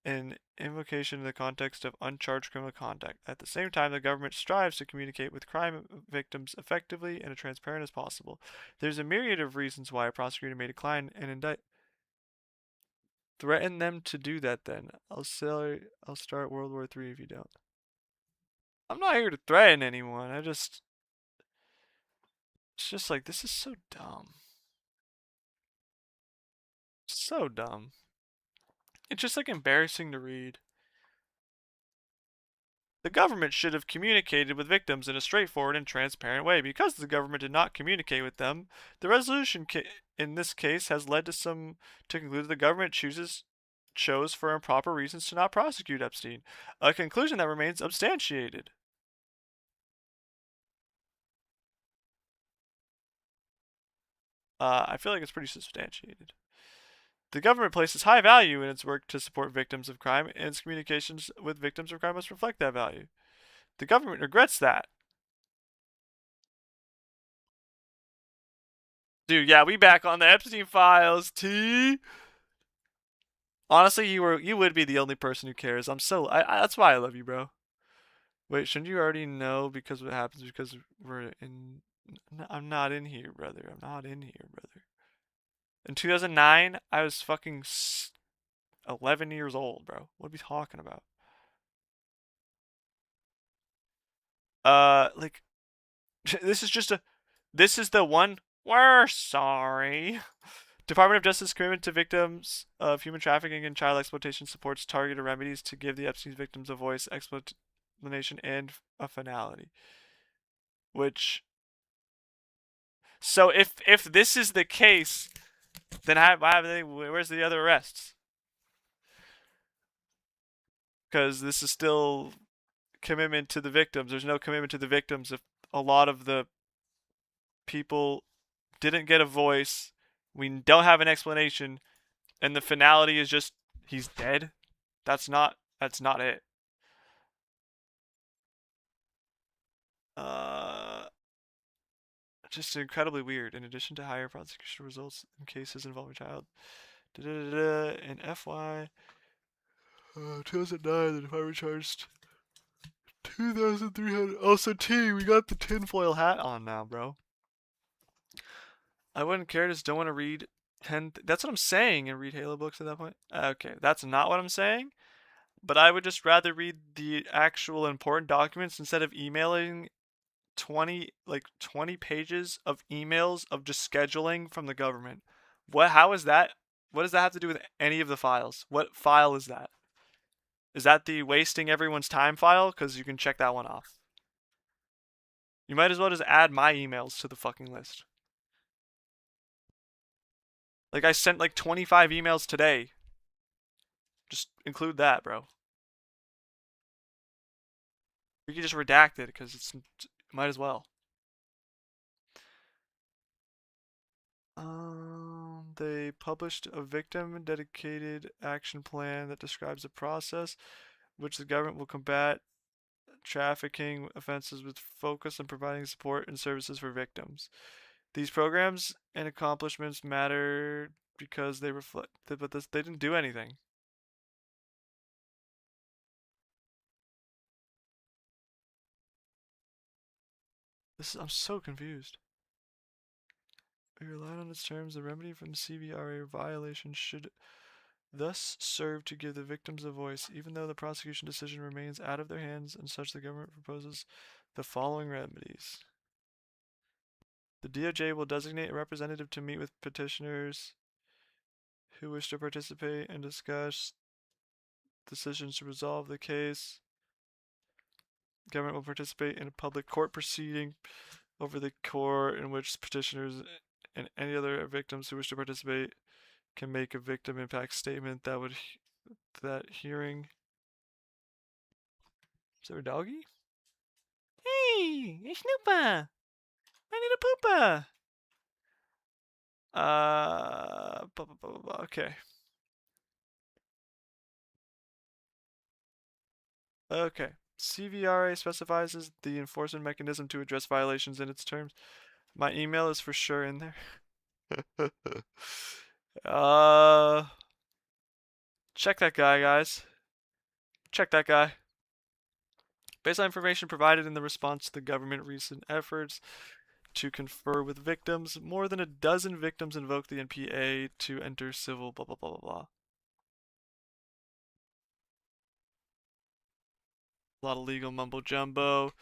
an invocation in the context of uncharged criminal conduct. At the same time, the government strives to communicate with crime victims effectively and as transparent as possible. There's a myriad of reasons why a prosecutor may decline and indict. Threaten them to do that then. I'll start World War III if you don't. I'm not here to threaten anyone. It's just like, this is so dumb. So dumb. It's just like embarrassing to read. The government should have communicated with victims in a straightforward and transparent way. Because the government did not communicate with them, the resolution in this case has led to to conclude that the government chose for improper reasons to not prosecute Epstein, a conclusion that remains substantiated. I feel like it's pretty substantiated. The government places high value in its work to support victims of crime, and its communications with victims of crime must reflect that value. The government regrets that. Dude, yeah, we back on the Epstein files, T. Honestly, you would be the only person who cares. That's why I love you, bro. Wait, shouldn't you already know because what happens because we're in I'm not in here, brother. I'm not in here, brother. In 2009, I was fucking 11 years old, bro. What are we talking about? Like this is just a this is the one we're sorry. Department of Justice commitment to victims of human trafficking and child exploitation supports targeted remedies to give the Epstein victims a voice, explanation, and a finality. Which, so if this is the case, then where's the other arrests? Because this is still commitment to the victims. There's no commitment to the victims if a lot of the people didn't get a voice. We don't have an explanation, and the finality is just he's dead. That's not it. Uh, just incredibly weird. In addition to higher prosecution results in cases involving child, in FY 2009, the department charged 2,300. Oh, so T, we got the tinfoil hat on now, bro. I wouldn't care. Just don't want to read 10. That's what I'm saying, and read Halo books at that point. Okay, that's not what I'm saying. But I would just rather read the actual important documents instead of emailing 20 pages of emails of just scheduling from the government. How is that? What does that have to do with any of the files? What file is that? Is that the wasting everyone's time file? Because you can check that one off. You might as well just add my emails to the fucking list. Like, I sent like 25 emails today. Just include that, bro. We can just redact it because might as well. They published a victim dedicated action plan that describes a process which the government will combat trafficking offenses with focus on providing support and services for victims. These programs and accomplishments matter because they reflect, but they didn't do anything. I'm so confused. We relied on its terms. The remedy from CVRA violation should thus serve to give the victims a voice, even though the prosecution decision remains out of their hands, and such the government proposes the following remedies. The DOJ will designate a representative to meet with petitioners who wish to participate and discuss decisions to resolve the case. The government will participate in a public court proceeding over the court in which petitioners and any other victims who wish to participate can make a victim impact statement that hearing. Is there a doggy? Hey, it's Snoopa! My little poopa! Okay. Okay. CVRA specifies the enforcement mechanism to address violations in its terms. My email is for sure in there. Check that guy, guys. Check that guy. Based on information provided in the response to the government recent efforts to confer with victims, more than a dozen victims invoked the NPA to enter civil blah blah blah blah blah. A lot of legal mumbo jumbo.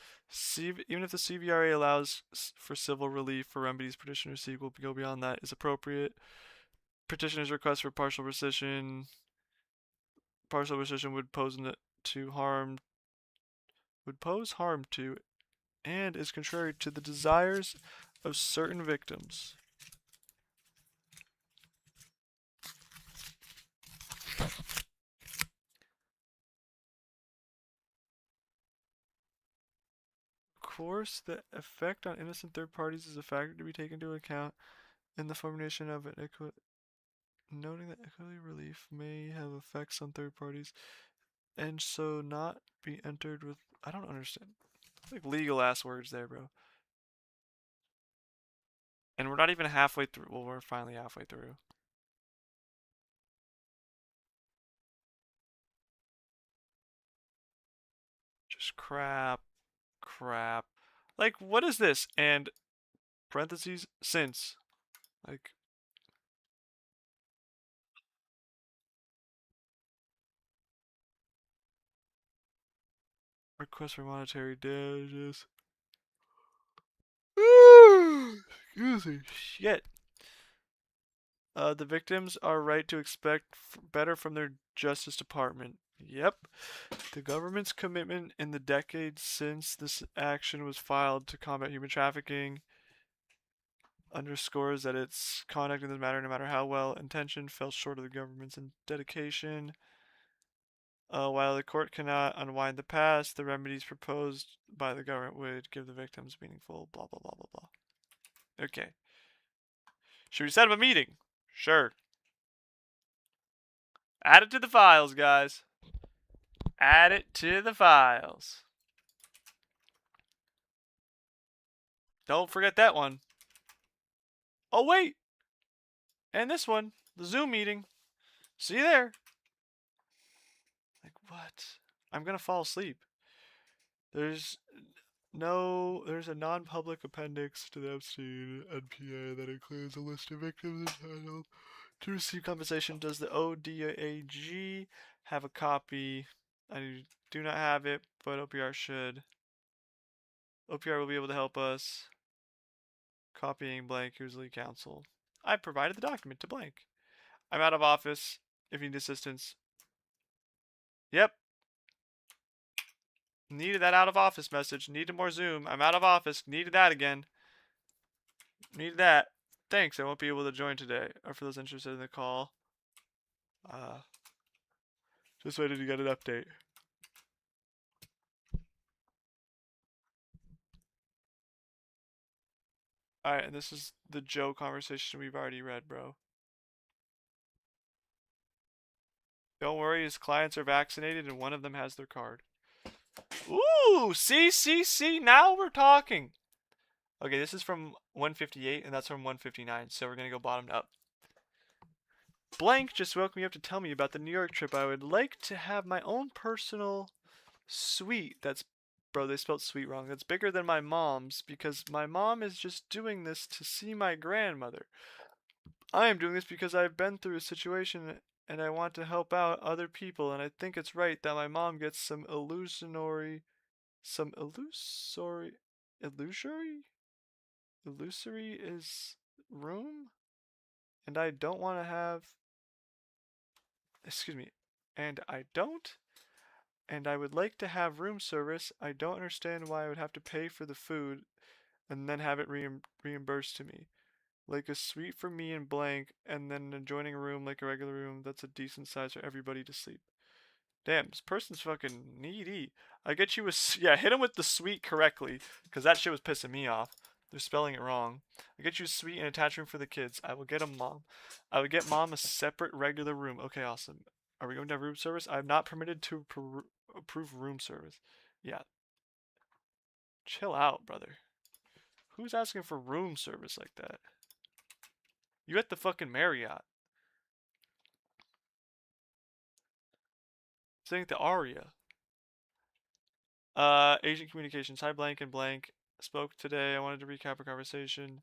Even if the CVRA allows for civil relief for remedies petitioners seek will go beyond that is appropriate. Petitioner's request for partial rescission would pose harm to and is contrary to the desires of certain victims. Of course, the effect on innocent third parties is a factor to be taken into account in the formulation of an noting that equity relief may have effects on third parties and so not be entered with. I don't understand. Like legal ass words there, bro. And we're not even halfway through. Well, we're finally halfway through. Just crap. Crap. Like, what is this? And parentheses, since. Like, request for monetary damages. Excuse me. Shit. The victims are right to expect better from their Justice Department. Yep. The government's commitment in the decades since this action was filed to combat human trafficking underscores that its conduct in this matter, no matter how well intentioned, fell short of the government's dedication. While the court cannot unwind the past, the remedies proposed by the government would give the victims meaningful blah blah blah blah blah. Okay. Should we set up a meeting? Sure. Add it to the files, guys. Add it to the files. Don't forget that one. Oh, wait. And this one. The Zoom meeting. See you there. Like, what? I'm gonna fall asleep. There's a non-public appendix to the Epstein NPA that includes a list of victims entitled to receive compensation. Does the ODAG have a copy? I do not have it, but OPR should. OPR will be able to help us. Copying blank, who's lead counsel. I provided the document to blank. I'm out of office if you need assistance. Yep. Needed that out of office message. Needed more Zoom. I'm out of office. Needed that again. Needed that. Thanks. I won't be able to join today. Or for those interested in the call. Just waited to get an update. Alright, and this is the Joe conversation we've already read, bro. Don't worry, his clients are vaccinated and one of them has their card. Ooh, see, now we're talking. Okay, this is from 158 and that's from 159, so we're gonna go bottom up. Blank just woke me up to tell me about the New York trip. I would like to have my own personal suite. That's, bro, they spelled sweet wrong. That's bigger than my mom's because my mom is just doing this to see my grandmother. I am doing this because I've been through a situation and I want to help out other people, and I think it's right that my mom gets some illusory is room, and I don't want to have, excuse me, and I don't, and I would like to have room service. I don't understand why I would have to pay for the food and then have it reimbursed to me. Like a suite for me and blank, and then an adjoining room like a regular room that's a decent size for everybody to sleep. Damn, this person's fucking needy. I get you a, yeah, hit him with the suite correctly, because that shit was pissing me off. They're spelling it wrong. I get you a suite and attached room for the kids. I will get a mom. I would get mom a separate regular room. Okay, awesome. Are we going to have room service? I'm not permitted to approve room service. Yeah. Chill out, brother. Who's asking for room service like that? You at the fucking Marriott. Saying the Aria. Agent communications. Hi, blank and blank. Spoke today. I wanted to recap our conversation.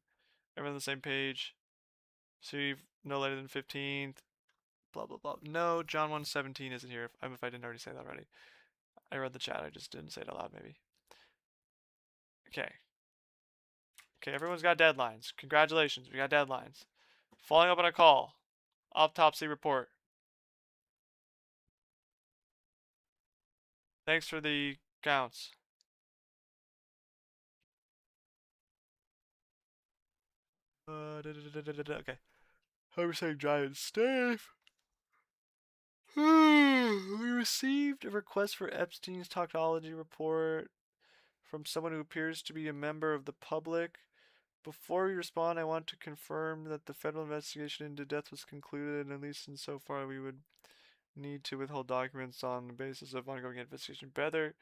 Everyone on the same page. See, no later than 15th. Blah, blah, blah. No, John 1:17 isn't here. If I didn't already say that already. I read the chat. I just didn't say it aloud, maybe. Okay. Okay, everyone's got deadlines. Congratulations, we got deadlines. Following up on a call. Autopsy report. Thanks for the counts. Okay. Hope you're staying dry and safe. We received a request for Epstein's toxicology report from someone who appears to be a member of the public. Before we respond, I want to confirm that the federal investigation into death was concluded, and at least insofar we would need to withhold documents on the basis of ongoing investigation. Better,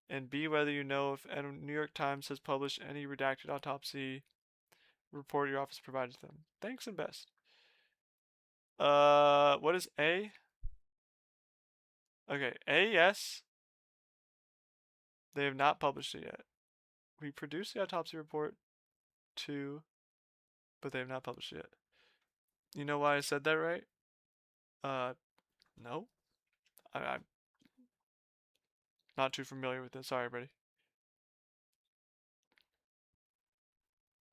and B, whether you know if New York Times has published any redacted autopsy report your office provided to them. Thanks and best. What is A? Okay, A, yes. They have not published it yet. We produced the autopsy report, 2, but they have not published it yet. You know why I said that right? No. I'm not too familiar with this. Sorry, everybody.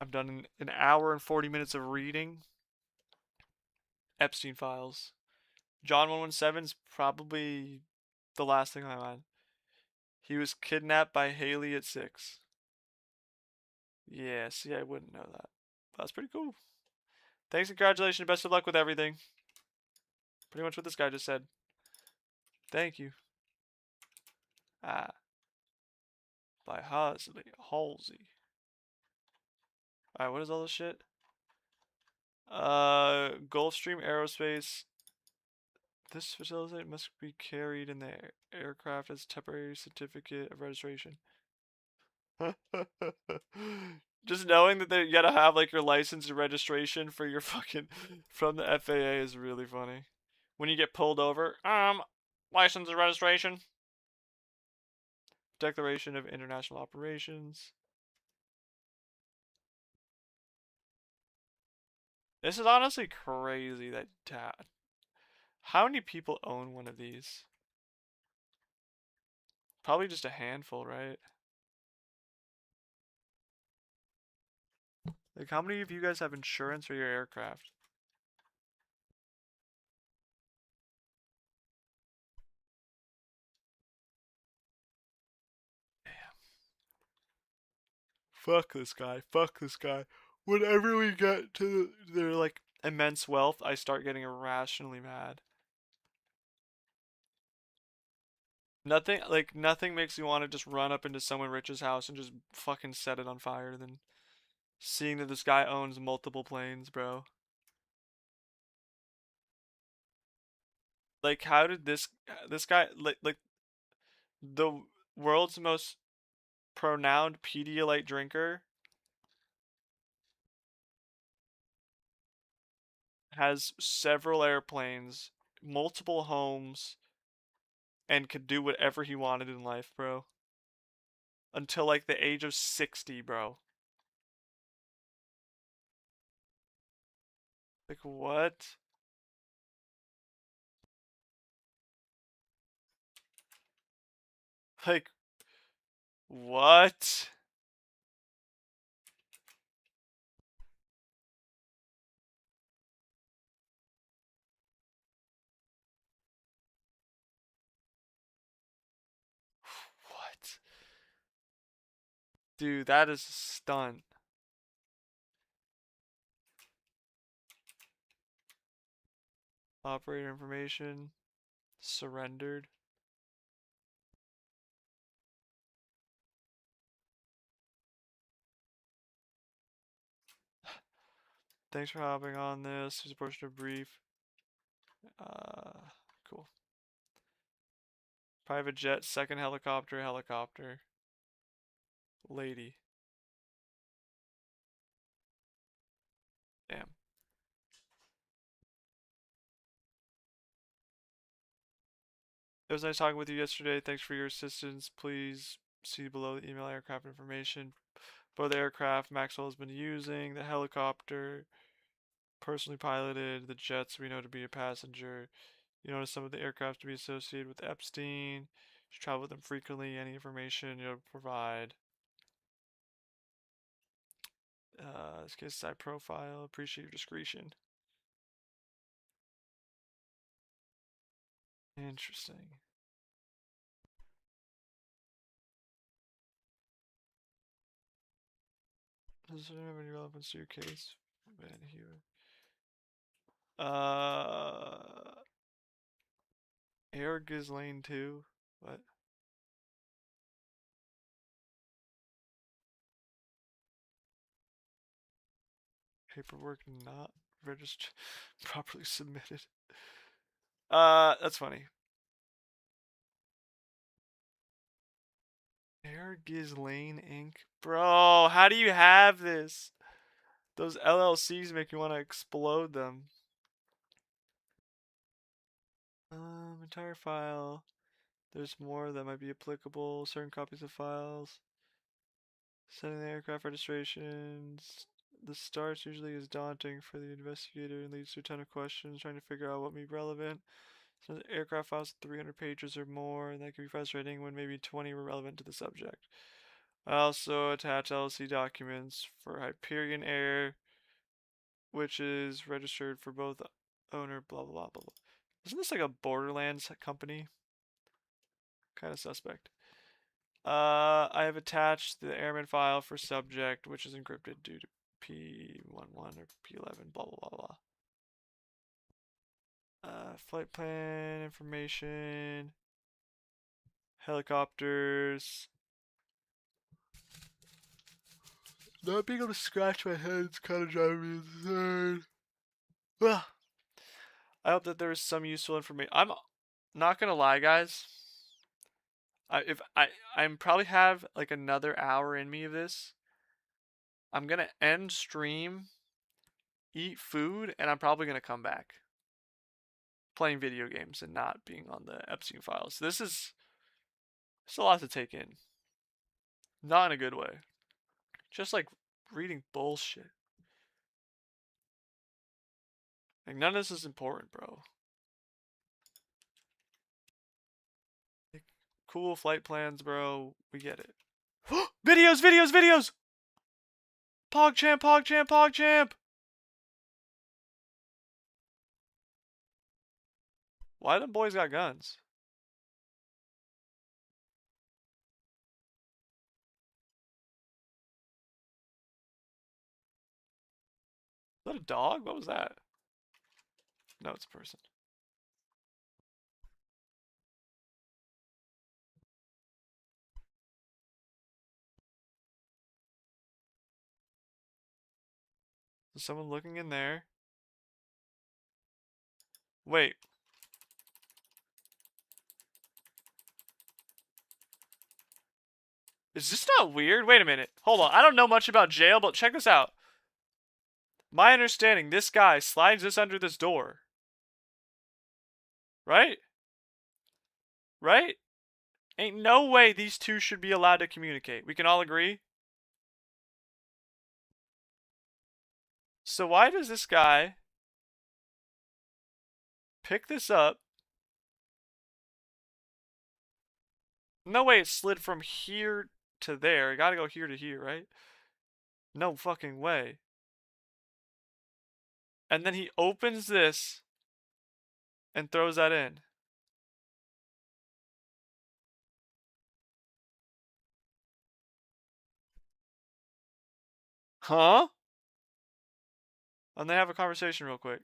I've done an hour and 40 minutes of reading Epstein files. John 117 is probably the last thing on my mind. He was kidnapped by Haley at 6. Yeah, see, I wouldn't know that. That's pretty cool. Thanks, congratulations, best of luck with everything. Pretty much what this guy just said. Thank you. Ah. By Halsey. Alright, what is all this shit? Gulfstream Aerospace. This facility must be carried in the aircraft as temporary certificate of registration. Just knowing that you gotta have like your license and registration for your fucking from the FAA is really funny. When you get pulled over, license and registration. Declaration of International Operations. This is honestly crazy that how many people own one of these? Probably just a handful, right? Like, how many of you guys have insurance for your aircraft? Damn. Fuck this guy. Fuck this guy. Whenever we get to their, like, immense wealth, I start getting irrationally mad. Nothing makes me want to just run up into someone rich's house and just fucking set it on fire than seeing that this guy owns multiple planes, bro. Like, how did this guy like the world's most pronounced Pedialyte drinker has several airplanes, multiple homes, and could do whatever he wanted in life, bro. Until like the age of 60, bro. Like what? Like what? What? Dude, that is a stunt. Operator information surrendered. Thanks for hopping on this. Here's a portion of brief. Cool. Private jet, second helicopter. Lady. Damn. It was nice talking with you yesterday. Thanks for your assistance. Please see below the email aircraft information. Both the aircraft Maxwell has been using, the helicopter, personally piloted, the jets we know to be a passenger. You notice some of the aircraft to be associated with Epstein. Travel with them frequently. Any information you'll provide. This case side profile. Appreciate your discretion. Interesting. Does it have any relevance to your case? Van Hewen. Air Ghislaine 2. What? Paperwork not registered, properly submitted. That's funny. Air Ghislaine Inc. Bro, how do you have this? Those LLCs make you want to explode them. Entire file. There's more that might be applicable. Certain copies of files. Sending the aircraft registrations. The start usually is daunting for the investigator and leads to a ton of questions trying to figure out what may be relevant. So the aircraft files 300 pages or more, and that can be frustrating when maybe 20 were relevant to the subject. I also attach LLC documents for Hyperion Air, which is registered for both owner, blah, blah, blah, blah, blah. Isn't this like a Borderlands company? Kind of suspect. I have attached the airman file for subject, which is encrypted due to P11 or P11, blah, blah, blah, blah. Flight plan information, helicopters. Not being able to scratch my head is kind of driving me insane. Ah. I hope that there is some useful information. I'm not gonna lie, guys. I'm probably have like another hour in me of this. I'm gonna end stream, eat food, and I'm probably gonna come back playing video games and not being on the Epstein files. This is it's a lot to take in. Not in a good way. Just like reading bullshit. Like none of this is important, bro. Like, cool flight plans, bro. We get it. Videos, videos, videos! PogChamp, PogChamp, PogChamp! Why them boys got guns? Is that a dog? What was that? No, it's a person. Is someone looking in there? Wait. Is this not weird? Wait a minute. Hold on. I don't know much about jail, but check this out. My understanding, this guy slides this under this door. Right? Right? Ain't no way these two should be allowed to communicate. We can all agree? So why does this guy pick this up? No way it slid from here to there. It gotta go here to here, right? No fucking way. And then he opens this and throws that in. Huh? And they have a conversation real quick.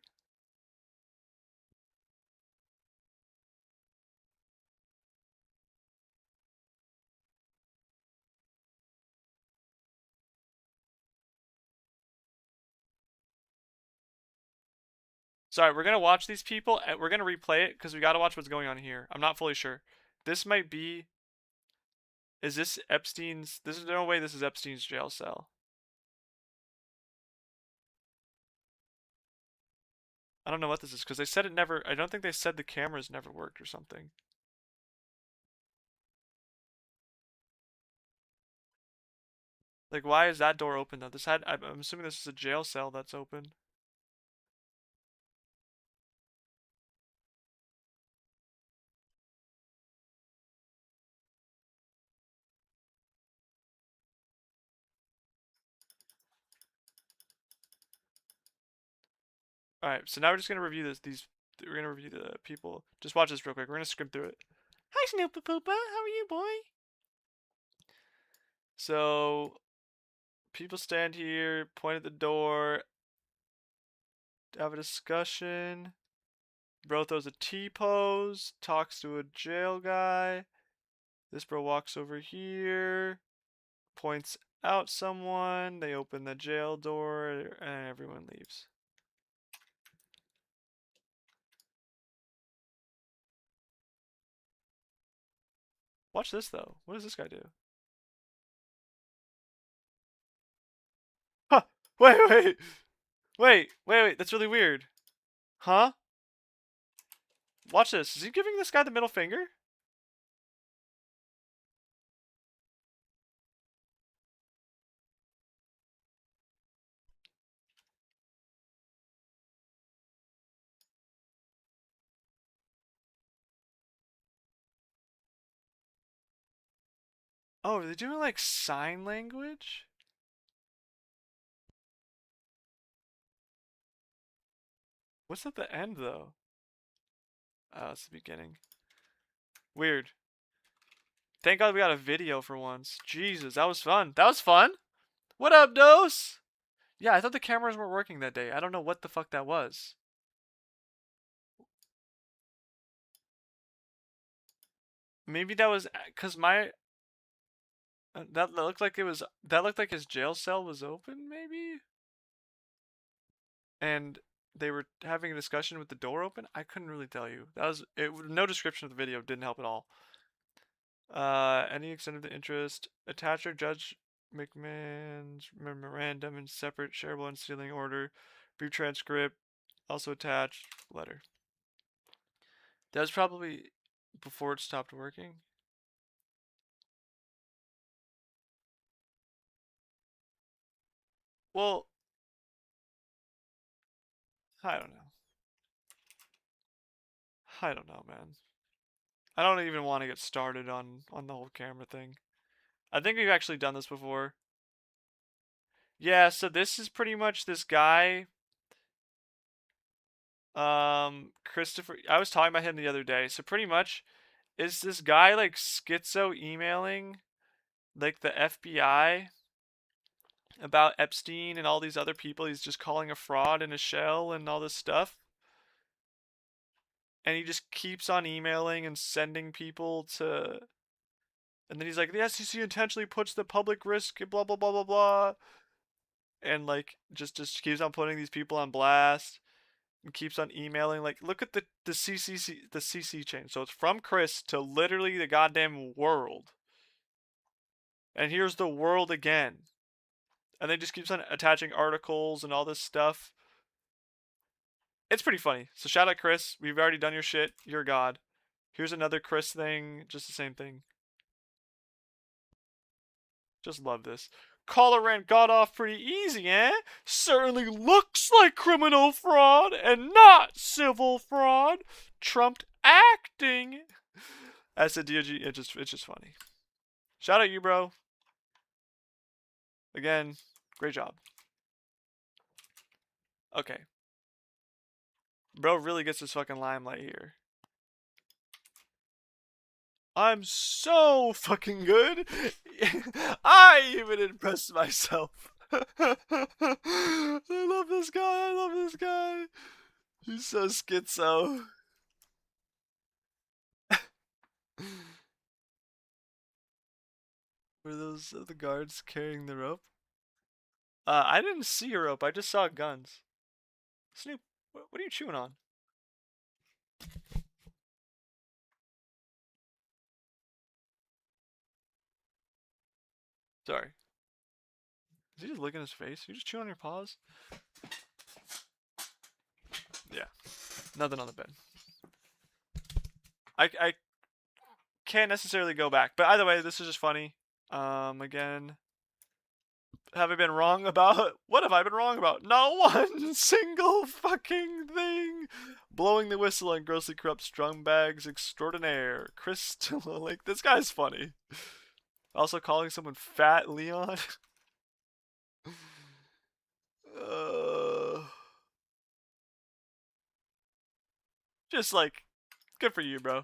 Sorry, we're gonna watch these people and we're gonna replay it because we gotta watch what's going on here. I'm not fully sure. This might be. Is this Epstein's? This is no way this is Epstein's jail cell. I don't know what this is because they said it never. I don't think they said the cameras never worked or something. Like, why is that door open though? This had. I'm assuming this is a jail cell that's open. All right, so now we're just gonna review we're gonna review the people. Just watch this real quick. We're gonna skim through it. Hi, Snoopa Poopa. How are you, boy? So people stand here, point at the door, have a discussion. Bro throws a T-pose, talks to a jail guy. This bro walks over here, points out someone. They open the jail door, and everyone leaves. Watch this though. What does this guy do? Huh! Wait. That's really weird. Huh? Watch this. Is he giving this guy the middle finger? Oh, are they doing like sign language? What's at the end though? Oh, it's the beginning. Weird. Thank God we got a video for once. Jesus, that was fun. That was fun. What up, Dose? Yeah, I thought the cameras weren't working that day. I don't know what the fuck that was. Maybe that was because my that looked like his jail cell was open, maybe, and they were having a discussion with the door open. I couldn't really tell you. That was it. No description of the video didn't help at all. Any extent of the interest. Attacher Judge McMahon's memorandum in separate shareable and sealing order. Brief transcript. Also attached letter. That was probably before it stopped working. Well, I don't know. I don't know, man. I don't even want to get started on the whole camera thing. I think we've actually done this before. Yeah, so this is pretty much this guy. Christopher. I was talking about him the other day. So pretty much, is this guy like schizo emailing like the FBI about Epstein and all these other people he's just calling a fraud and a shell and all this stuff? And he just keeps on emailing and sending people to. And then he's like, the SEC intentionally puts the public risk, blah blah blah blah blah, and like just keeps on putting these people on blast and keeps on emailing. Like, look at the CC chain. So it's from Chris to literally the goddamn world, and here's the world again, and then just keeps on attaching articles and all this stuff. It's pretty funny. So shout out Chris. We've already done your shit. You're God. Here's another Chris thing. Just the same thing. Just love this. Caller rant got off pretty easy, eh? Certainly looks like criminal fraud and not civil fraud. Trumped acting. As a DOG, it's just funny. Shout out you, bro. Again, great job. Okay. Bro really gets his fucking limelight here. I'm so fucking good. I even impressed myself. I love this guy. I love this guy. He's so schizo. Were those the guards carrying the rope? I didn't see a rope. I just saw guns. Snoop, what are you chewing on? Sorry. Is he just licking his face? You just chewing on your paws? Yeah. Nothing on the bed. I can't necessarily go back. But either way, this is just funny. Again. Have I been wrong about? What have I been wrong about? Not one single fucking thing. Blowing the whistle on grossly corrupt strumbags extraordinaire. Chris like, this guy's funny. Also calling someone Fat Leon. uh, Just like, good for you, bro.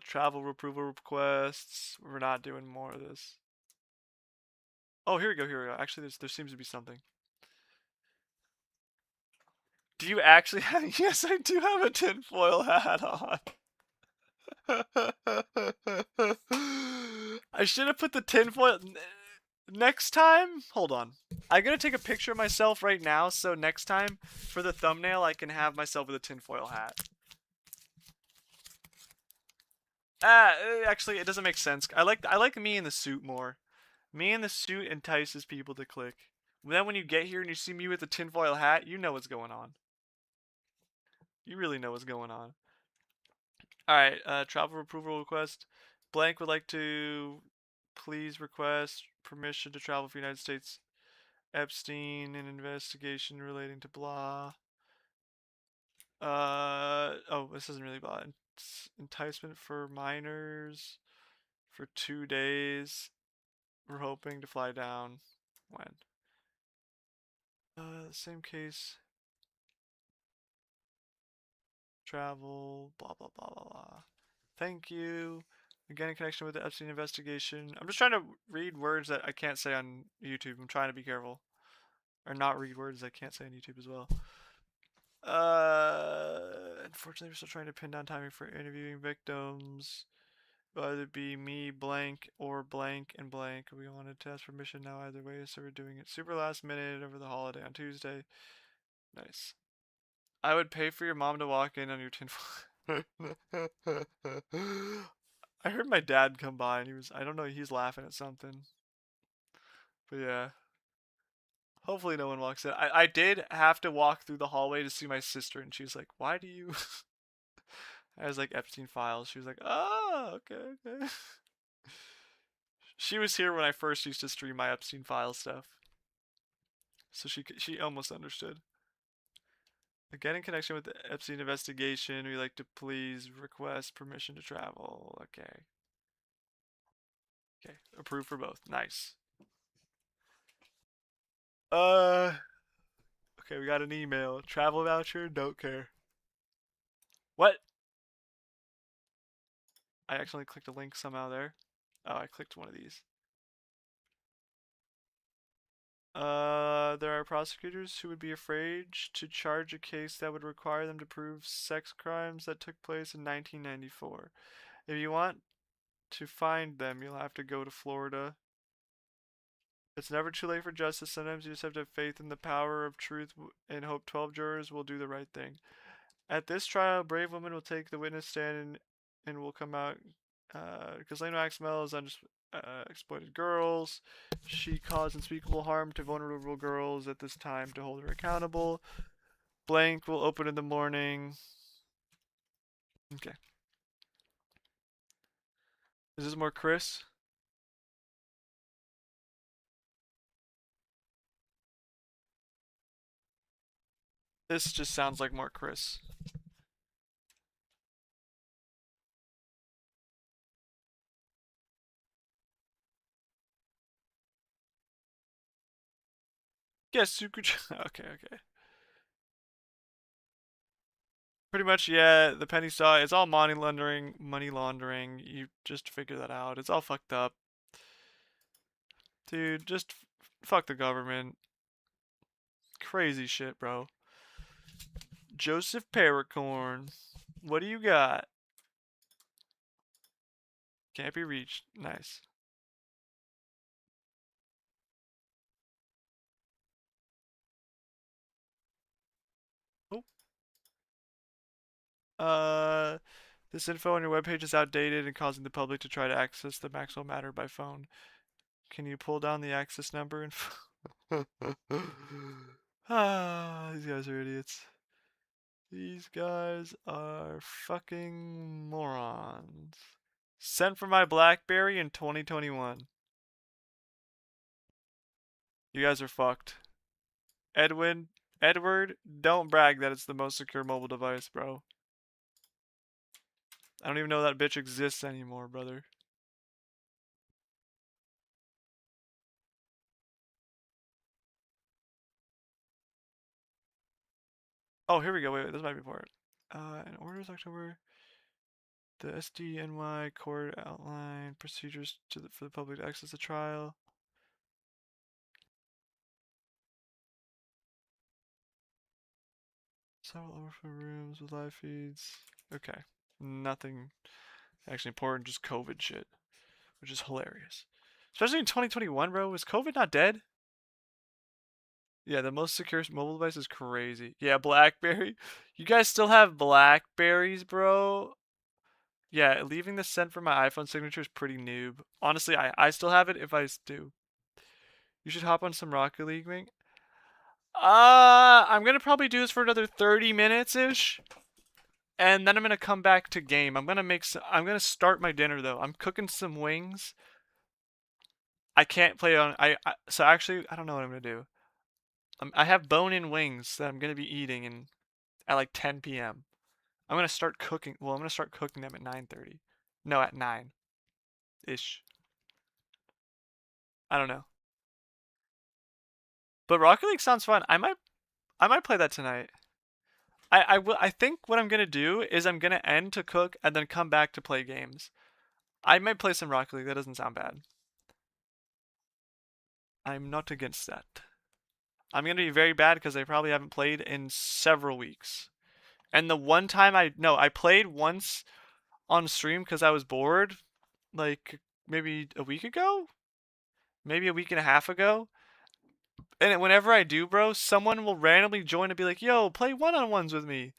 Travel approval requests. We're not doing more of this. Oh, here we go. Here we go. Actually, there seems to be something. Do you actually have? Yes, I do have a tinfoil hat on. I should have put the tinfoil. Next time, hold on. I'm gonna take a picture of myself right now, so next time for the thumbnail, I can have myself with a tinfoil hat. Actually, it doesn't make sense. I like me in the suit more. Me in the suit entices people to click. Then when you get here and you see me with the tinfoil hat, you know what's going on. You really know what's going on. Alright, travel approval request. Blank would like to please request permission to travel for United States. Epstein, an investigation relating to blah. Oh, this isn't really blah. Enticement for minors for 2 days. We're hoping to fly down. When? Same case. Travel, blah, blah, blah, blah, blah. Thank you. Again, in connection with the Epstein investigation. I'm just trying to read words that I can't say on YouTube. I'm trying to be careful. Or not read words I can't say on YouTube as well. Unfortunately, we're still trying to pin down timing for interviewing victims. It'll either be me, blank, or blank and blank. We wanted to ask permission now either way, so we're doing it super last minute over the holiday on Tuesday. Nice. I would pay for your mom to walk in on your tinfoil. I heard my dad come by and I don't know, he's laughing at something. But yeah. Hopefully no one walks in. I did have to walk through the hallway to see my sister, and she was like, why do you... I was like, Epstein files. She was like, oh, okay, okay. She was here when I first used to stream my Epstein file stuff. So she almost understood. Again, in connection with the Epstein investigation, we like to please request permission to travel. Okay. Okay. Approved for both. Nice. Okay, we got an email. Travel voucher, don't care. What? I accidentally clicked a link somehow there. Oh, I clicked one of these. There are prosecutors who would be afraid to charge a case that would require them to prove sex crimes that took place in 1994. If you want to find them, you'll have to go to Florida. It's never too late for justice. Sometimes you just have to have faith in the power of truth and hope 12 jurors will do the right thing. At this trial, a brave woman will take the witness stand and will come out. Ghislaine Maxwell is exploited girls. She caused unspeakable harm to vulnerable girls at this time to hold her accountable. Blank will open in the morning. Okay. Is this more Chris? This just sounds like more Chris. Yes, okay, okay. Pretty much, yeah, the penny stock, it's all money laundering, You just figure that out. It's all fucked up. Dude, just fuck the government. Crazy shit, bro. Joseph Paracorn. What do you got? Can't be reached. Nice. Oh. This info on your webpage is outdated and causing the public to try to access the Maxwell matter by phone. Can you pull down the access number and... Ah, these guys are idiots. These guys are fucking morons. Sent from my BlackBerry in 2021. You guys are fucked. Edward, don't brag that it's the most secure mobile device, bro. I don't even know that bitch exists anymore, brother. Oh, here we go. Wait, this might be important. In orders October, the SDNY court outlined procedures for the public to access the trial. Several overflow rooms with live feeds. Okay. Nothing actually important, just COVID shit, which is hilarious. Especially in 2021, bro. Is COVID not dead? Yeah, the most secure mobile device is crazy. Yeah, BlackBerry. You guys still have Blackberries, bro? Yeah, leaving the send for my iPhone signature is pretty noob. Honestly, I still have it if I do. You should hop on some Rocket League, mate. I'm gonna probably do this for another 30 minutes ish, and then I'm gonna come back to game. I'm gonna start my dinner though. I'm cooking some wings. I can't play on. So actually, I don't know what I'm gonna do. I have bone-in wings that I'm gonna be eating at like 10 p.m. I'm gonna start cooking. Well, I'm gonna start cooking them at 9:30. No, at 9 ish. I don't know. But Rocket League sounds fun. I might play that tonight. I think what I'm gonna do is I'm gonna end to cook and then come back to play games. I might play some Rocket League. That doesn't sound bad. I'm not against that. I'm gonna be very bad because I probably haven't played in several weeks. And the one time I played once on stream because I was bored, like maybe a week ago, maybe a week and a half ago. And whenever I do, bro, someone will randomly join and be like, "Yo, play one-on-ones with me."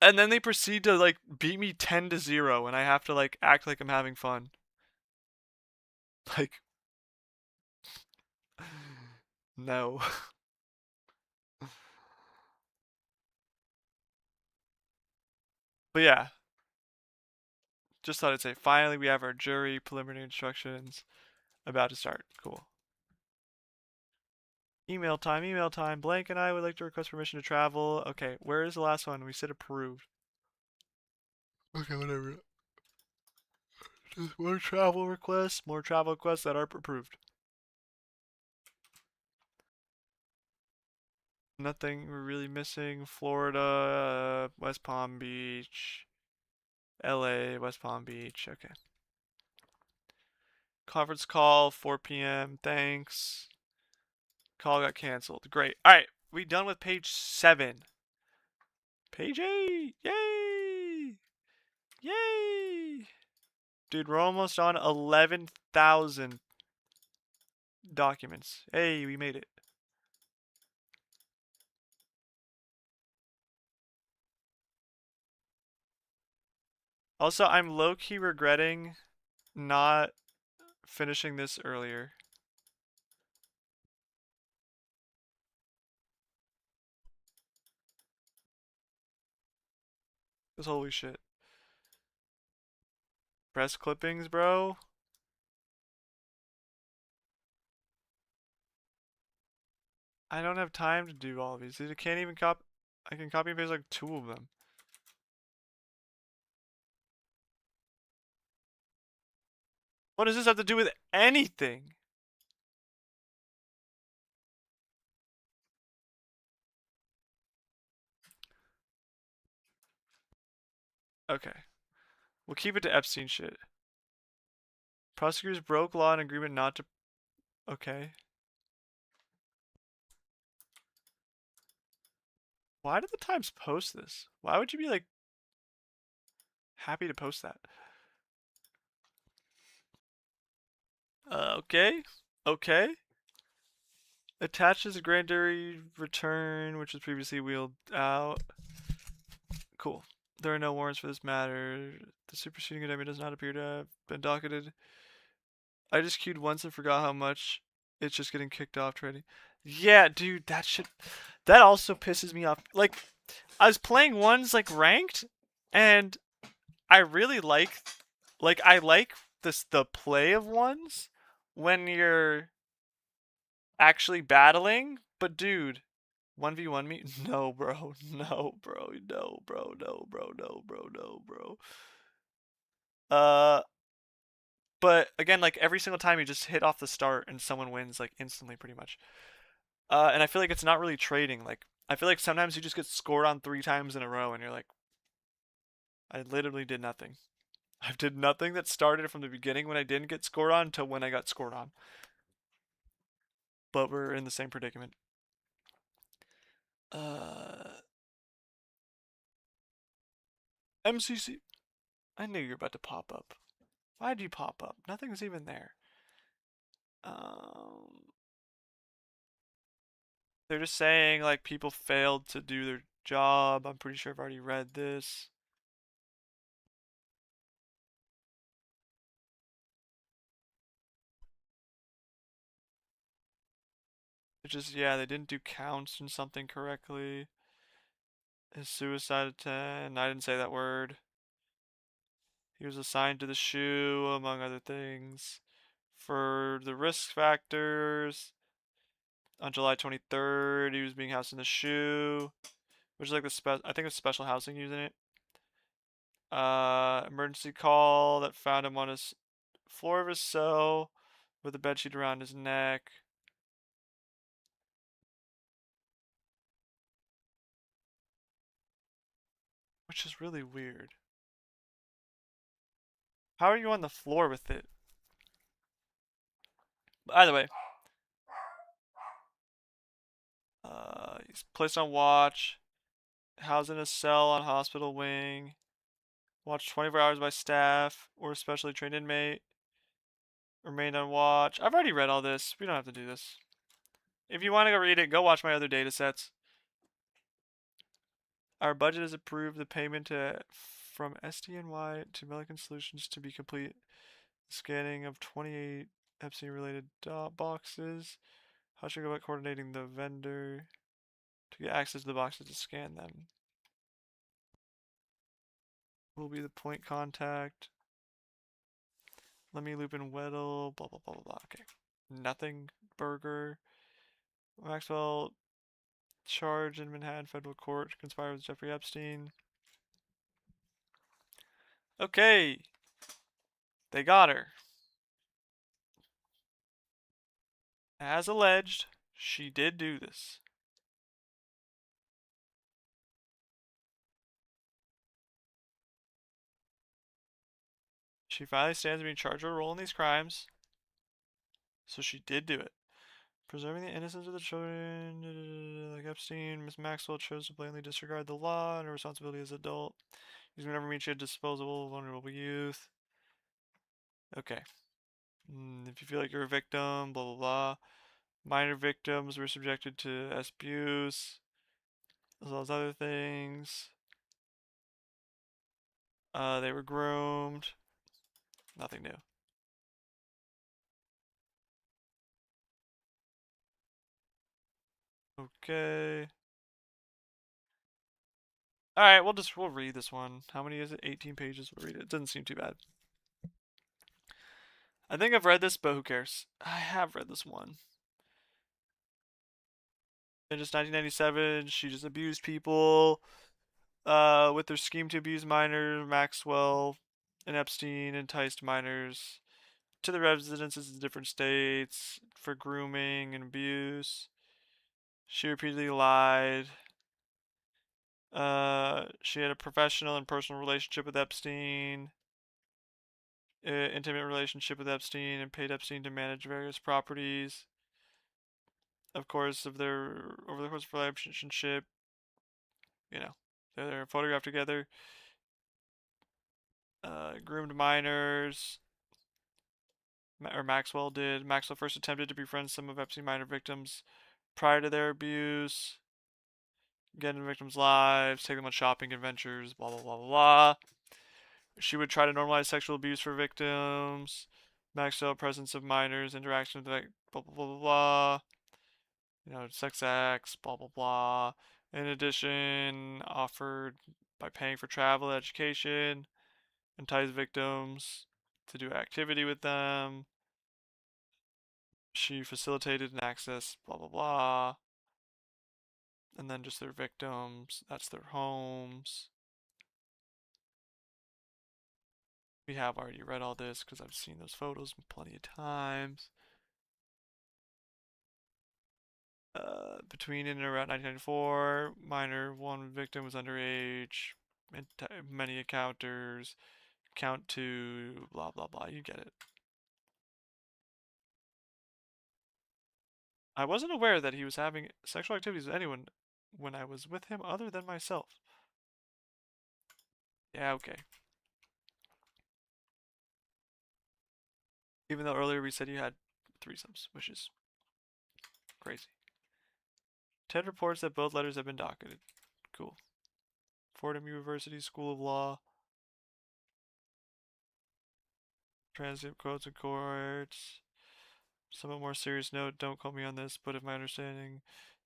And then they proceed to like beat me 10-0 and I have to like act like I'm having fun. Like no. But yeah, just thought I'd say finally we have our jury preliminary instructions about to start. Cool. Email time, email time. Blank and I would like to request permission to travel. Okay, where is the last one? We said approved. Okay, whatever. Just more travel requests that are approved. Nothing we're really missing. Florida, West Palm Beach, LA, West Palm Beach. Okay. Conference call, 4 p.m. Thanks. Call got canceled. Great. All right, we done with page 7. Page 8. Yay! Yay! Dude, we're almost on 11,000 documents. Hey, we made it. Also, I'm low-key regretting not finishing this earlier. Because holy shit. Press clippings, bro. I don't have time to do all of these. I can't even I can copy and paste like 2 of them. What does this have to do with anything? Okay. We'll keep it to Epstein shit. Prosecutors broke law in agreement not to... Okay. Why did the Times post this? Why would you be like happy to post that? Okay. Okay. Attaches a grand jury return, which was previously wheeled out. Cool. There are no warrants for this matter. The superseding indictment does not appear to have been docketed. I just queued once and forgot how much it's just getting kicked off trading. Yeah, dude, that also pisses me off. Like, I was playing ones like ranked, and I really I like the play of ones when you're actually battling, but dude, 1v1 me? No, bro. No, bro. No, bro. No, bro. No, bro. No, bro. Uh, but again, like every single time you just hit off the start and someone wins like instantly pretty much. And I feel like it's not really trading. Like I feel like sometimes you just get scored on 3 times in a row and you're like, I literally did nothing. I did nothing that started from the beginning when I didn't get scored on until when I got scored on. But we're in the same predicament. Uh, MCC. I knew you were about to pop up. Why'd you pop up? Nothing's even there. Um, they're just saying like people failed to do their job. I'm pretty sure I've already read this. It's just, yeah, they didn't do counts and something correctly. His suicide attempt. I didn't say that word. He was assigned to the shoe, among other things. For the risk factors, on July 23rd, he was being housed in the shoe, which is like I think it's special housing unit. Emergency call that found him on his floor of his cell with a bedsheet around his neck. Which is really weird. How are you on the floor with it? Either way, he's placed on watch, housed in a cell on hospital wing, watched 24 hours by staff or a specially trained inmate, remained on watch. I've already read all this. We don't have to do this. If you want to go read it, go watch my other data sets. Our budget has approved the payment from SDNY to Milliken Solutions to be complete. Scanning of 28 Epstein related boxes. How should I go about coordinating the vendor to get access to the boxes to scan them? Who will be the point contact? Let me loop in Weddle. Blah blah blah blah blah. Okay. Nothing. Burger. Maxwell charged in Manhattan federal court to conspire with Jeffrey Epstein. Okay. They got her. As alleged, she did do this. She finally stands to be charged with a role in these crimes. So she did do it. Preserving the innocence of the children, like Epstein, Miss Maxwell chose to blatantly disregard the law and her responsibility as an adult. These would never mean she had disposable, vulnerable youth. Okay. If you feel like you're a victim, blah blah blah. Minor victims were subjected to abuse, as well as other things. They were groomed. Nothing new. Okay. All right, we'll read this one. How many is it? 18 pages. We'll read it. It doesn't seem too bad. I think I've read this, but who cares? I have read this one. In just 1997, she just abused people. With their scheme to abuse minors, Maxwell and Epstein enticed minors to the residences in different states for grooming and abuse. She repeatedly lied. She had a professional and personal relationship with Epstein, intimate relationship with Epstein, and paid Epstein to manage various properties. Of course, of their over the course of their relationship, you know, they're photographed together. Groomed minors, or Maxwell did. Maxwell first attempted to befriend some of Epstein minor victims prior to their abuse, get into victims' lives, take them on shopping adventures, blah blah blah blah blah. She would try to normalize sexual abuse for victims. Maxwell presence of minors, interaction with blah blah blah blah blah. Sex acts, blah blah blah. In addition, offered by paying for travel, education, entice victims to do activity with them. She facilitated an access, blah blah blah. And then just their victims, that's their homes. We have already read all this because I've seen those photos plenty of times. Between and around 1994, minor, one victim was underage, many encounters, count two, blah blah blah. You get it. I wasn't aware that he was having sexual activities with anyone when I was with him other than myself. Yeah, okay. Even though earlier we said you had threesomes, which is crazy. Ted reports that both letters have been docketed. Cool. Fordham University School of Law. Transcript quotes and courts. Somewhat more serious note, don't quote me on this, but if my understanding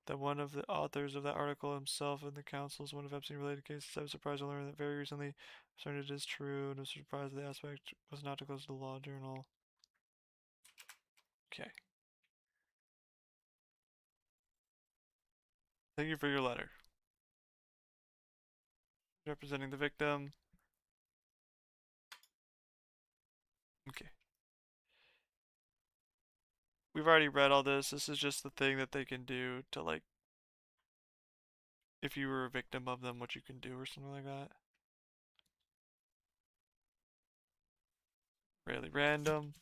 that one of the authors of that article himself and the counsel is one of Epstein related cases, I was surprised to learn that very recently. I learned it is true, and was surprised the aspect was not to close to the law journal. Okay. Thank you for your letter. Representing the victim. Okay. We've already read all this. This is just the thing that they can do to, like, if you were a victim of them, what you can do or something like that. Really random.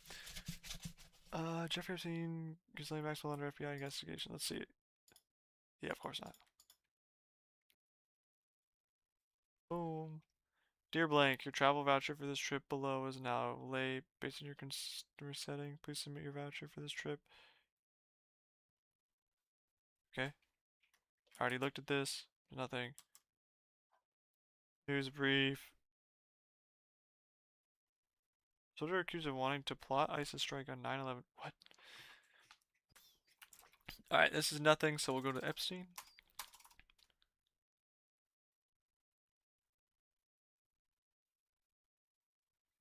Jeffrey Epstein, Ghislaine Maxwell under FBI investigation. Let's see. Yeah, of course not. Boom. Dear Blank, your travel voucher for this trip below is now late. Based on your customer setting, please submit your voucher for this trip. Okay. Already looked at this. Nothing. News brief. Soldier accused of wanting to plot ISIS strike on 9/11. What? Alright, this is nothing, so we'll go to Epstein.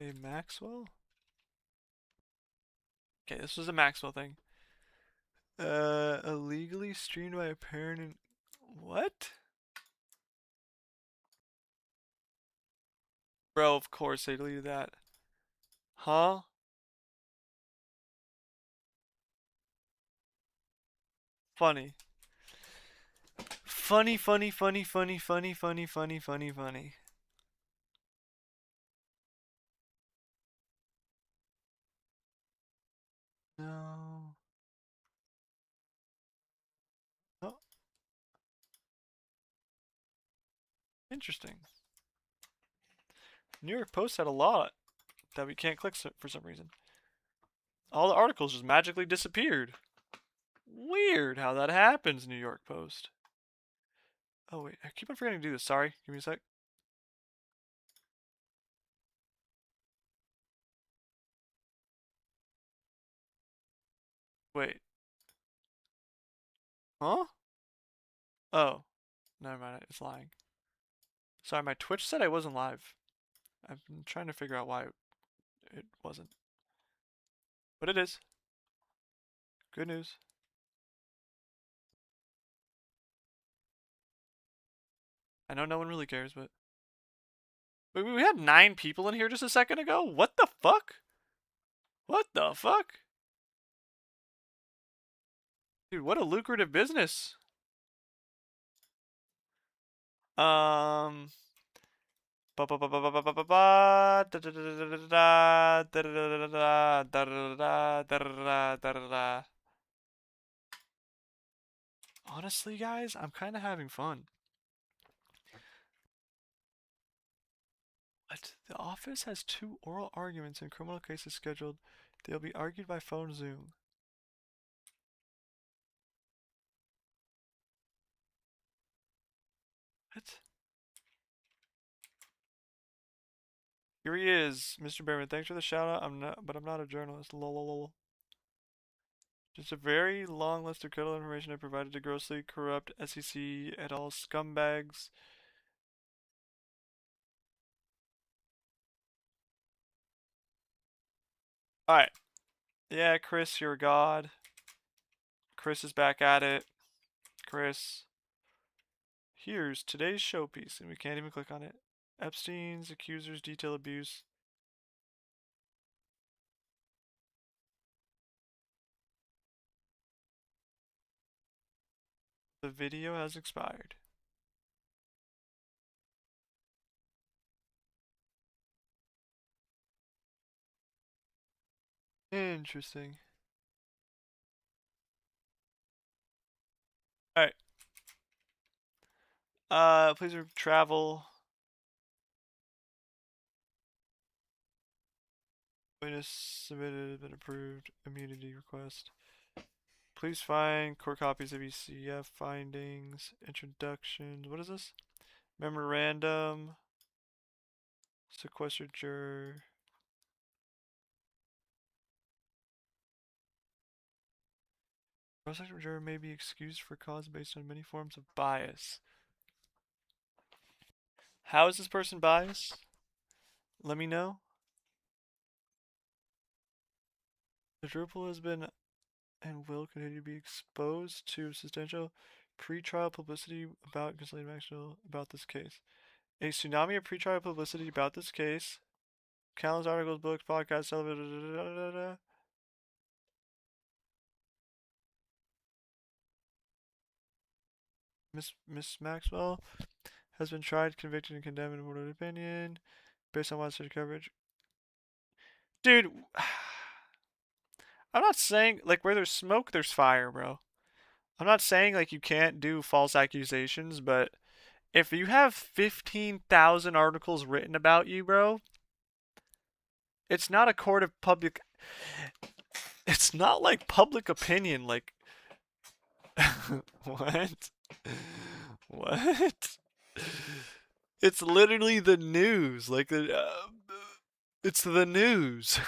Okay, Maxwell? Okay, this was a Maxwell thing. Illegally streamed by a parent and... What? Bro, of course they deleted that. Huh? Funny. Funny, funny, funny, funny, funny, funny, funny, funny, funny. No. Oh, interesting. New York Post had a lot that we can't click for some reason. All the articles just magically disappeared. Weird how that happens, New York Post. Oh wait, I keep on forgetting to do this. Sorry, give me a sec. Wait. Huh? Oh. Never mind, it's lying. Sorry, my Twitch said I wasn't live. I've been trying to figure out why it wasn't. But it is. Good news. I know no one really cares, but... Wait, we had 9 people in here just a second ago? What the fuck? What the fuck? Dude, what a lucrative business. Um... Honestly, guys, I'm kind of having fun. What? The office has 2 oral arguments in criminal cases scheduled. They'll be argued by phone Zoom. What? Here he is, Mr. Behrman. Thanks for the shout out. I'm not a journalist. Lol. Just a very long list of critical information I provided to grossly corrupt SEC et al. Scumbags. Alright. Yeah, Chris, you're a god. Chris is back at it. Chris. Here's today's showpiece, and we can't even click on it. Epstein's accusers detail abuse. The video has expired. Interesting. Alright. Please travel. Witness submitted, been approved. Immunity request. Please find core copies of ECF findings. Introductions. What is this? Memorandum. Sequestered juror. Prosecutor juror may be excused for cause based on many forms of bias. How is this person biased? Let me know. The Drupal has been and will continue to be exposed to substantial pre-trial publicity about Ghislaine Maxwell about this case. A tsunami of pre-trial publicity about this case. Countless articles, books, podcasts, television. Miss Maxwell has been tried, convicted, and condemned in a word of opinion based on widespread coverage. Dude, I'm not saying like where there's smoke, there's fire, bro. I'm not saying like you can't do false accusations, but if you have 15,000 articles written about you, bro, it's not a court of public. It's not like public opinion. Like, what? What? It's literally the news. Like, it's the news.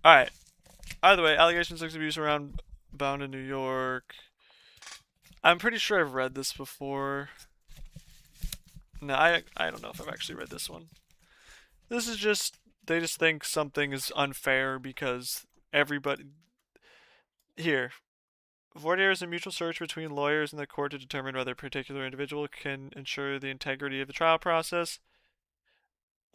Alright. Either way, allegations of abuse around bound in New York. I'm pretty sure I've read this before. No, I don't know if I've actually read this one. This is just, they just think something is unfair because everybody... Here. Voir dire is a mutual search between lawyers and the court to determine whether a particular individual can ensure the integrity of the trial process.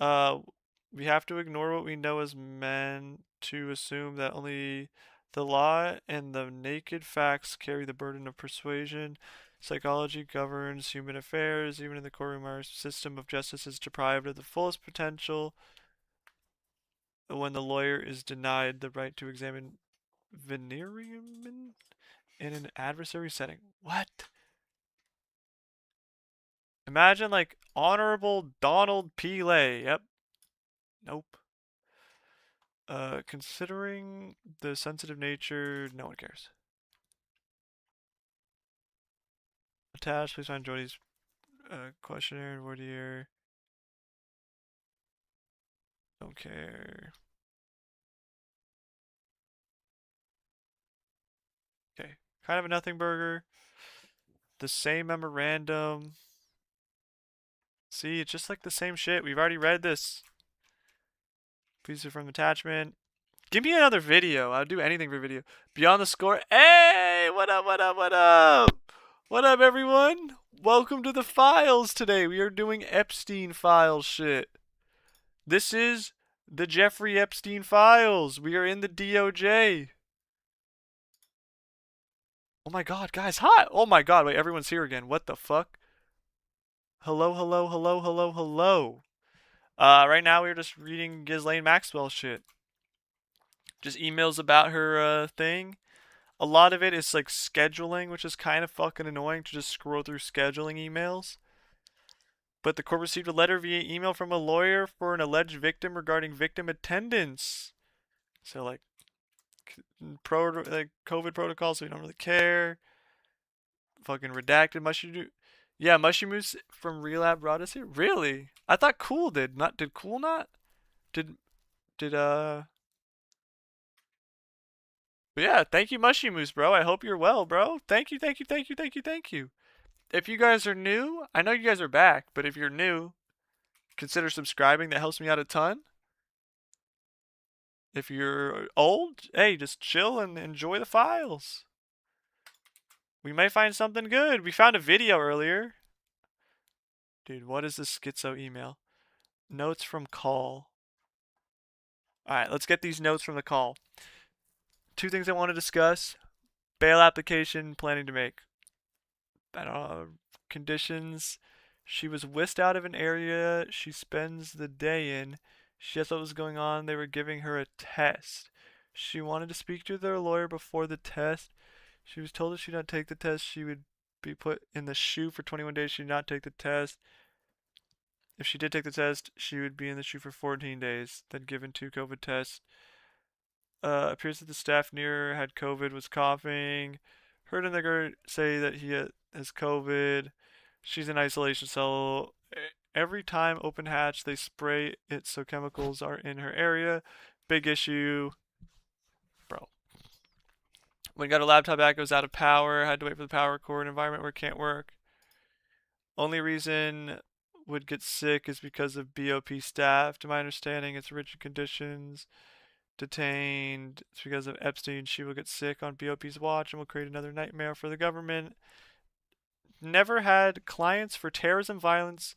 We have to ignore what we know as men to assume that only the law and the naked facts carry the burden of persuasion. Psychology governs human affairs. Even in the courtroom, our system of justice is deprived of the fullest potential when the lawyer is denied the right to examine venereum in an adversary setting. What? Imagine like Honorable Donald P. Lay. Yep. Nope. Considering the sensitive nature, no one cares. Attached, please find Jody's questionnaire and voir dire. Don't care. Okay. Kind of a nothing burger. The same memorandum. See, it's just like the same shit. We've already read this. Please from attachment. Give me another video. I'll do anything for video. Beyond the score. Hey! What up, what up, what up? What up, everyone? Welcome to the files today. We are doing Epstein files shit. This is the Jeffrey Epstein files. We are in the DOJ. Oh my god, guys. Hi! Oh my god, wait, everyone's here again. What the fuck? Hello, hello, hello, hello, hello. Right now we're just reading Ghislaine Maxwell shit. Just emails about her thing. A lot of it is like scheduling, which is kind of fucking annoying to just scroll through scheduling emails. But the court received a letter via email from a lawyer for an alleged victim regarding victim attendance. So like, COVID protocols, so we don't really care. Fucking redacted. Mushy Moose from Relab brought us here. Really? I thought Cool did. Not did Cool not? Did did But yeah, thank you, Mushy Moose, bro. I hope you're well, bro. Thank you, thank you, thank you, thank you, thank you. If you guys are new, I know you guys are back, but if you're new, consider subscribing. That helps me out a ton. If you're old, hey, just chill and enjoy the files. We may find something good. We found a video earlier. Dude, what is this schizo email? Notes from call. Alright, let's get these notes from the call. Two things I want to discuss. Bail application planning to make. Conditions. She was whisked out of an area she spends the day in. She asked what was going on. They were giving her a test. She wanted to speak to their lawyer before the test. She was told if she did not take the test, she would be put in the SHU for 21 days. She did not take the test. If she did take the test, she would be in the SHU for 14 days, then given two COVID tests. Appears that the staff near her had COVID, was coughing. Heard another say that he has COVID. She's in isolation cell. Every time open hatch, they spray it so chemicals are in her area. Big issue. Bro. When got her laptop back, it was out of power. Had to wait for the power cord. Environment where it can't work. Only reason would get sick is because of BOP staff. To my understanding, it's rigid conditions. Detained. It's because of Epstein. She will get sick on BOP's watch and will create another nightmare for the government. Never had clients for terrorism, violence,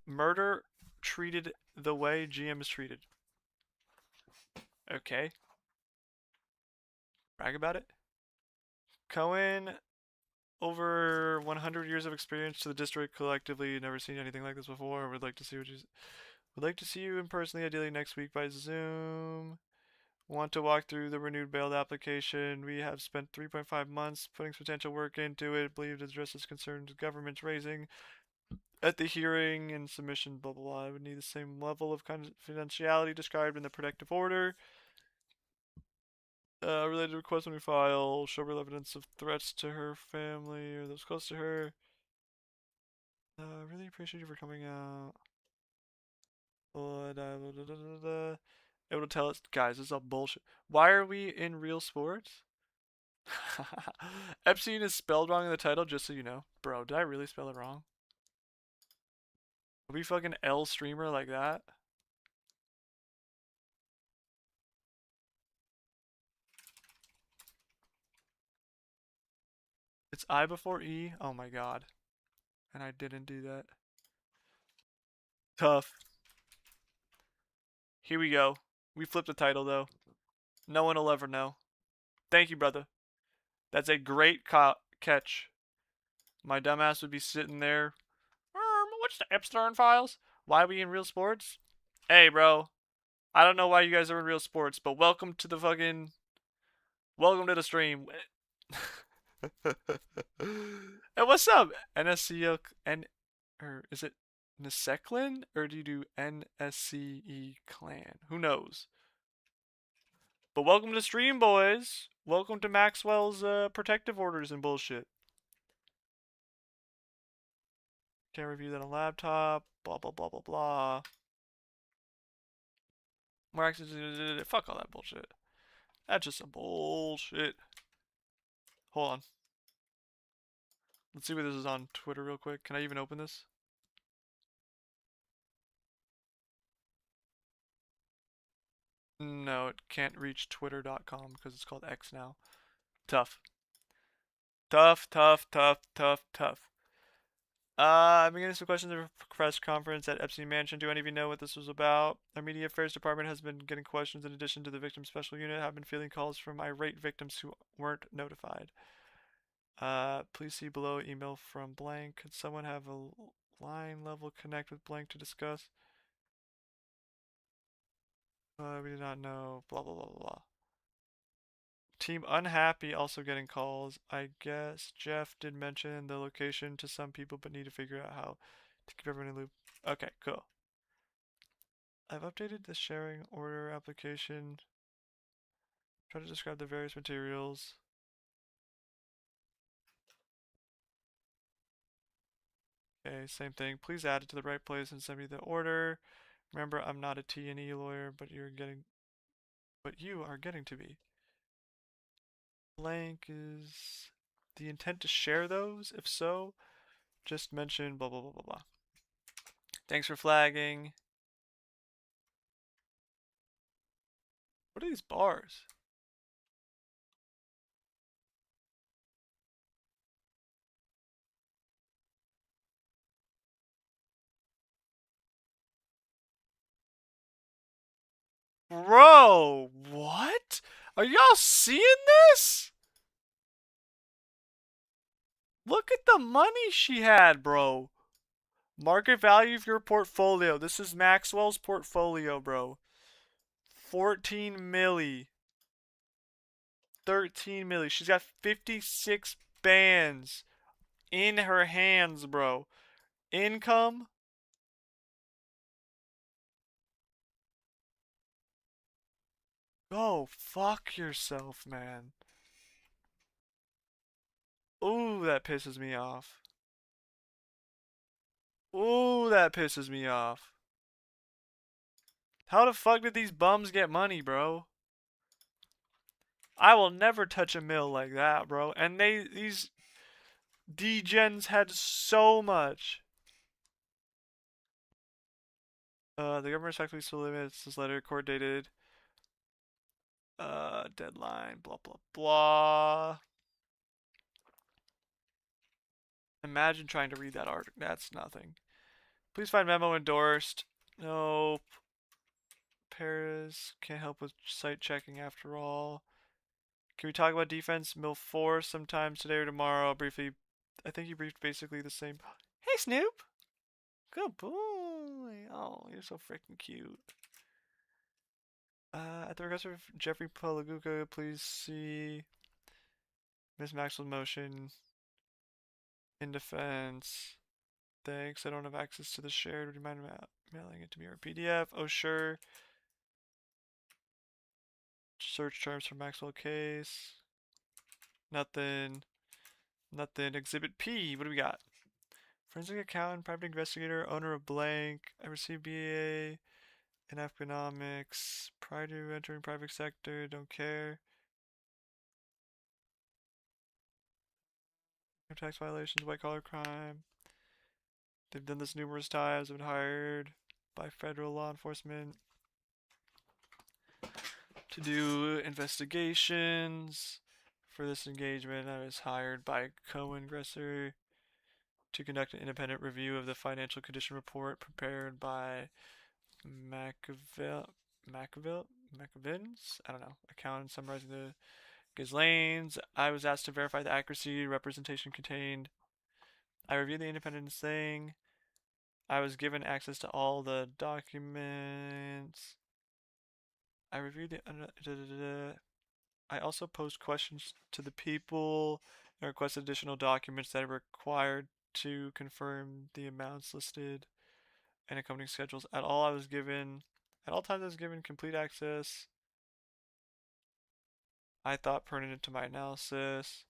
murder treated the way GM is treated. Okay. Brag about it. Cohen, over 100 years of experience to the district collectively. Never seen anything like this before. Would like to see would like to see you in person, ideally next week by Zoom. Want to walk through the renewed bail application. We have spent 3.5 months putting substantial work into it. Believe it addresses concerns government's raising at the hearing and submission, blah blah blah. I would need the same level of confidentiality described in the protective order. Related request when we file, show real evidence of threats to her family or those close to her. Really appreciate you for coming out. It will tell us, guys, this is all bullshit. Why are we in real sports? Epstein is spelled wrong in the title, just so you know. Bro, did I really spell it wrong? Are we fucking L streamer like that? It's I before E? Oh my god. And I didn't do that. Tough. Here we go. We flipped the title though. No one will ever know. Thank you, brother. That's a great catch. My dumbass would be sitting there. What's the Epstein files? Why are we in real sports? Hey, bro. I don't know why you guys are in real sports, but welcome to the fucking. Welcome to the stream. And what's up? NSCO. Or is it Niseklin? Or do you do NSCE clan? Who knows? But welcome to the stream, boys. Welcome to Maxwell's protective orders and bullshit. Can't review that on laptop. Blah blah blah blah blah. More access. Fuck all that bullshit. That's just some bullshit. Hold on. Let's see what this is on Twitter real quick. Can I even open this? No, it can't reach twitter.com because it's called X now. Tough. Tough, tough, tough, tough, tough. I've been getting some questions at a press conference at Epstein Mansion. Do any of you know what this was about? Our media affairs department has been getting questions in addition to the victim special unit. Have been fielding calls from irate victims who weren't notified. Please see below email from blank. Could someone have a line level connect with blank to discuss? We do not know. Blah blah blah blah blah. Team unhappy also getting calls. I guess Jeff did mention the location to some people, but need to figure out how to keep everyone in the loop. Okay, cool. I've updated the sharing order application. Try to describe the various materials. Okay, same thing. Please add it to the right place and send me the order. Remember, I'm not a T&E lawyer, but you are getting to be. Blank is the intent to share those? If so, just mention blah blah blah blah blah. Thanks for flagging. What are these bars? Bro, what? Are y'all seeing this? Look at the money she had, bro. Market value of your portfolio. This is Maxwell's portfolio, bro. 14 milli. 13 milli. She's got 56 bands in her hands, bro. Income. Go fuck yourself, man. Ooh, that pisses me off. Ooh, that pisses me off. How the fuck did these bums get money, bro? I will never touch a mill like that, bro. And these degens had so much. The government respectfully still limits this letter, court dated. Deadline, blah, blah, blah. Imagine trying to read that article. That's nothing. Please find memo endorsed. Nope. Paris can't help with site checking after all. Can we talk about defense? Mill 4 sometime today or tomorrow. Briefly, I think you briefed basically the same. Hey, Snoop. Good boy. Oh, you're so freaking cute. At the request of Jeffrey Palaguka, please see Miss Maxwell's motion in defense. Thanks. I don't have access to the shared. Would you mind mailing it to me or PDF? Oh, sure. Search terms for Maxwell case. Nothing. Nothing. Exhibit P. What do we got? Forensic accountant, private investigator, owner of blank. I received BA in economics. Prior to entering private sector, don't care. No tax violations, white collar crime. They've done this numerous times. Been hired by federal law enforcement to do investigations. For this engagement, I was hired by co-aggressor to conduct an independent review of the financial condition report prepared by McAvins? I don't know. Accountant summarizing the Ghislaines. I was asked to verify the accuracy representation contained. I reviewed the independence thing. I was given access to all the documents. I reviewed the. I also posed questions to the people and requested additional documents that are required to confirm the amounts listed and accompanying schedules. At all times I was given complete access. I thought pertinent to my analysis.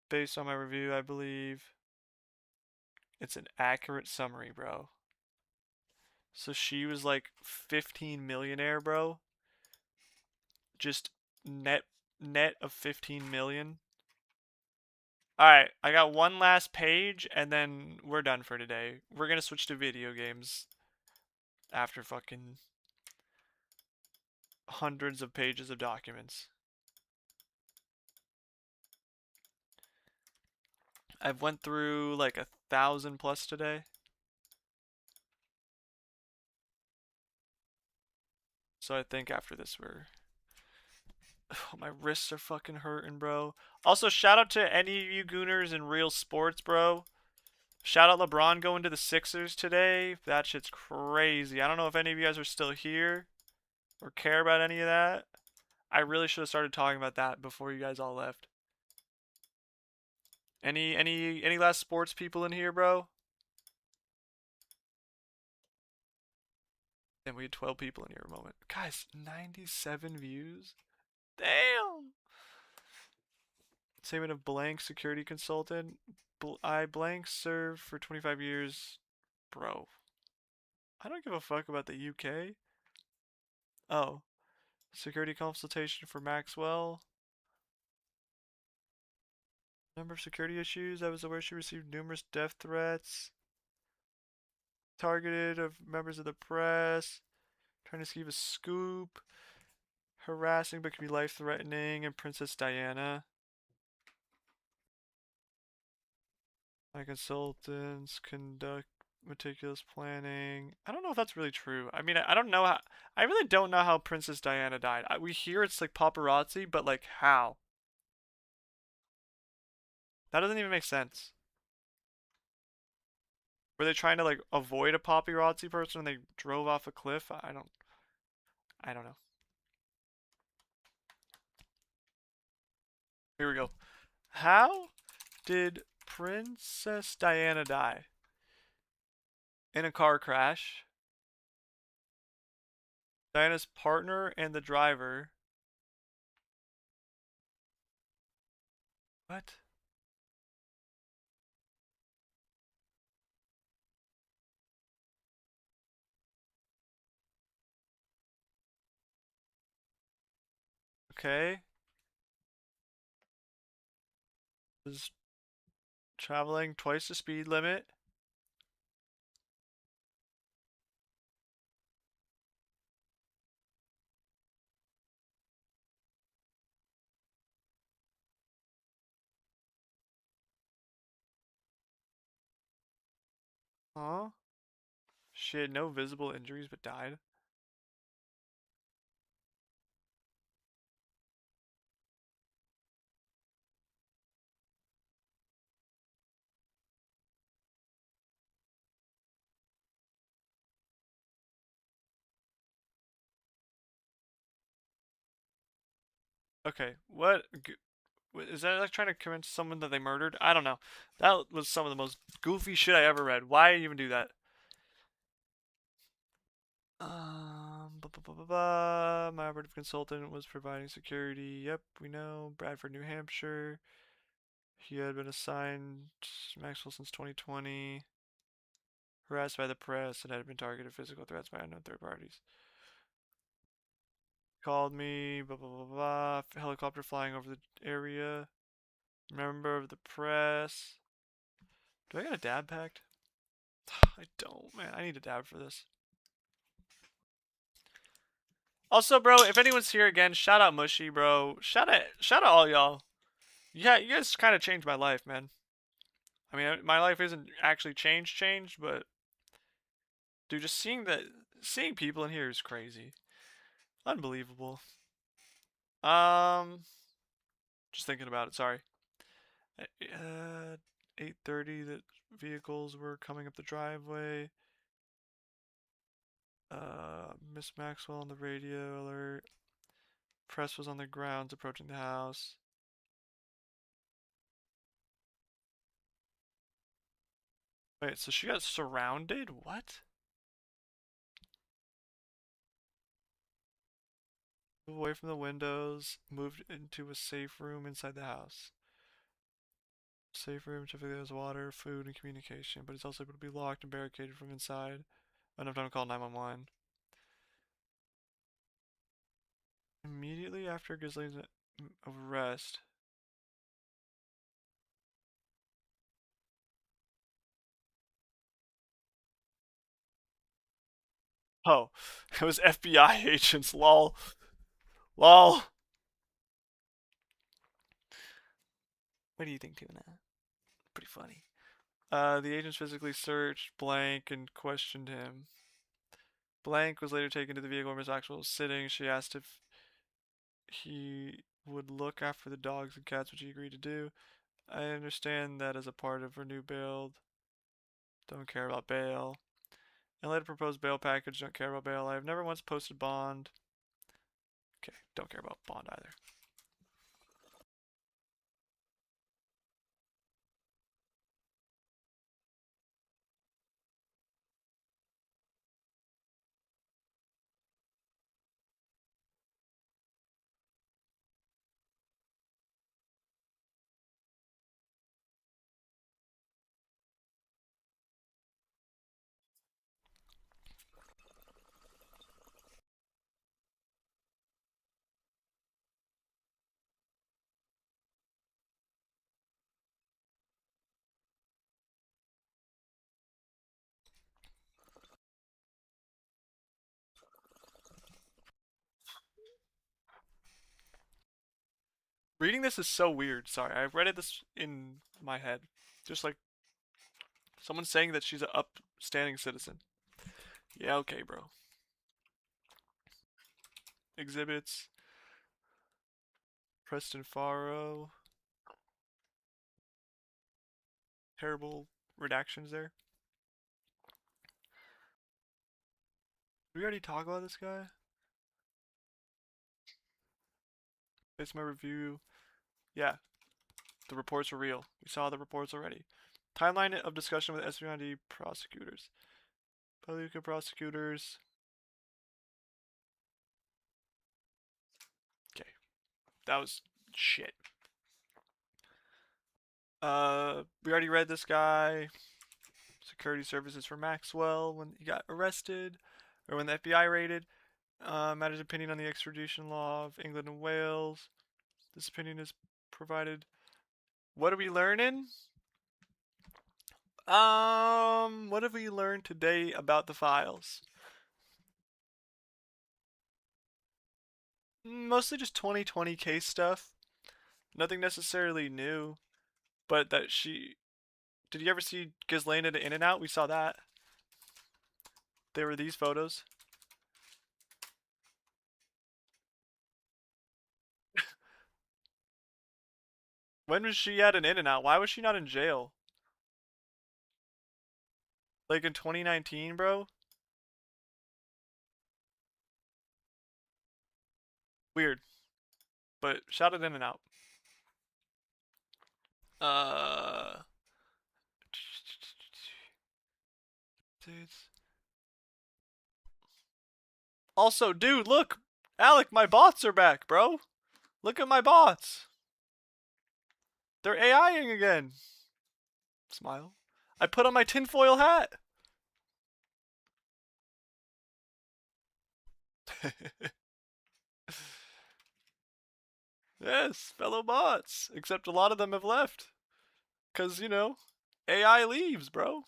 Based on my review, I believe it's an accurate summary, bro. So she was like 15 millionaire, bro. Just net of 15 million. Alright, I got one last page and then we're done for today. We're gonna switch to video games after fucking hundreds of pages of documents. I've went through like 1,000 plus today. So I think after this we're... Oh, my wrists are fucking hurting, bro. Also, shout out to any of you Gooners in real sports, bro. Shout out LeBron going to the Sixers today. That shit's crazy. I don't know if any of you guys are still here or care about any of that. I really should have started talking about that before you guys all left. Any last sports people in here, bro? And we had 12 people in here a moment. Guys, 97 views? Damn! Statement of blank security consultant. I blank served for 25 years. Bro. I don't give a fuck about the UK. Oh. Security consultation for Maxwell. Number of security issues. I was aware she received numerous death threats. Targeted of members of the press. Trying to give a scoop. Harassing but can be life-threatening. And Princess Diana. My consultants conduct meticulous planning. I don't know if that's really true. I mean, I don't know how. I really don't know how Princess Diana died. We hear it's like paparazzi, but like how? That doesn't even make sense. Were they trying to like avoid a paparazzi person when they drove off a cliff? I don't know. Here we go. How did Princess Diana die? In a car crash. Diana's partner and the driver. What? Okay. Was traveling twice the speed limit. Huh? She had no visible injuries but died. Okay, what is that like trying to convince someone that they murdered? I don't know. That was some of the most goofy shit I ever read. Why even do that? My operative consultant was providing security. Yep, we know. Bradford, New Hampshire. He had been assigned Maxwell since 2020. Harassed by the press and had been targeted physical threats by unknown third parties. Called me, blah blah blah blah. Helicopter flying over the area. Member of the press. Do I got a dab packed? I don't, man. I need a dab for this. Also, bro, if anyone's here again, shout out Mushy, bro. Shout out all y'all. Yeah, you guys kind of changed my life, man. I mean, my life isn't actually changed, but dude, just seeing people in here is crazy, unbelievable. Um, just thinking about it. Sorry. 8:30. That vehicles were coming up the driveway. Miss Maxwell on the radio alert. Press was on the grounds approaching the house. Wait, so she got surrounded? What? Move away from the windows, moved into a safe room inside the house. Safe room typically has water, food, and communication, but it's also able to be locked and barricaded from inside. Enough time to call 911. Immediately after Ghislaine's arrest. Oh, it was FBI agents, lol. Lol. What do you think, doing that? Pretty funny. The agents physically searched Blank and questioned him. Blank was later taken to the vehicle where Miss Maxwell was sitting. She asked if he would look after the dogs and cats, which he agreed to do. I understand that as a part of her new build. Don't care about bail. And later proposed bail package. Don't care about bail. I have never once posted bond. Okay, don't care about bond either. Reading this is so weird. Sorry, I've read this in my head. Just like someone saying that she's up standing citizen. Yeah, okay, bro. Exhibits. Preston Faro. Terrible redactions there. Did we already talk about this guy? It's my review. Yeah, the reports are real. We saw the reports already. Timeline of discussion with Espionage prosecutors. Paluca prosecutors. Okay, that was shit. We already read this guy. Security services for Maxwell when he got arrested, or when the FBI raided. Matters opinion on the extradition law of England and Wales. This opinion is provided. What are we learning? What have we learned today about the files? Mostly just 2020 case stuff. Nothing necessarily new, but that she. Did you ever see Ghislaine at In-N-Out? We saw that. There were these photos. When was she at an In-N-Out? Why was she not in jail? Like in 2019, bro? Weird. But shout it in and out. Uh. Also, dude, look! Alec, my bots are back, bro! Look at my bots! They're AIing again! Smile. I put on my tinfoil hat! Yes, fellow bots. Except a lot of them have left. Because, you know, AI leaves, bro.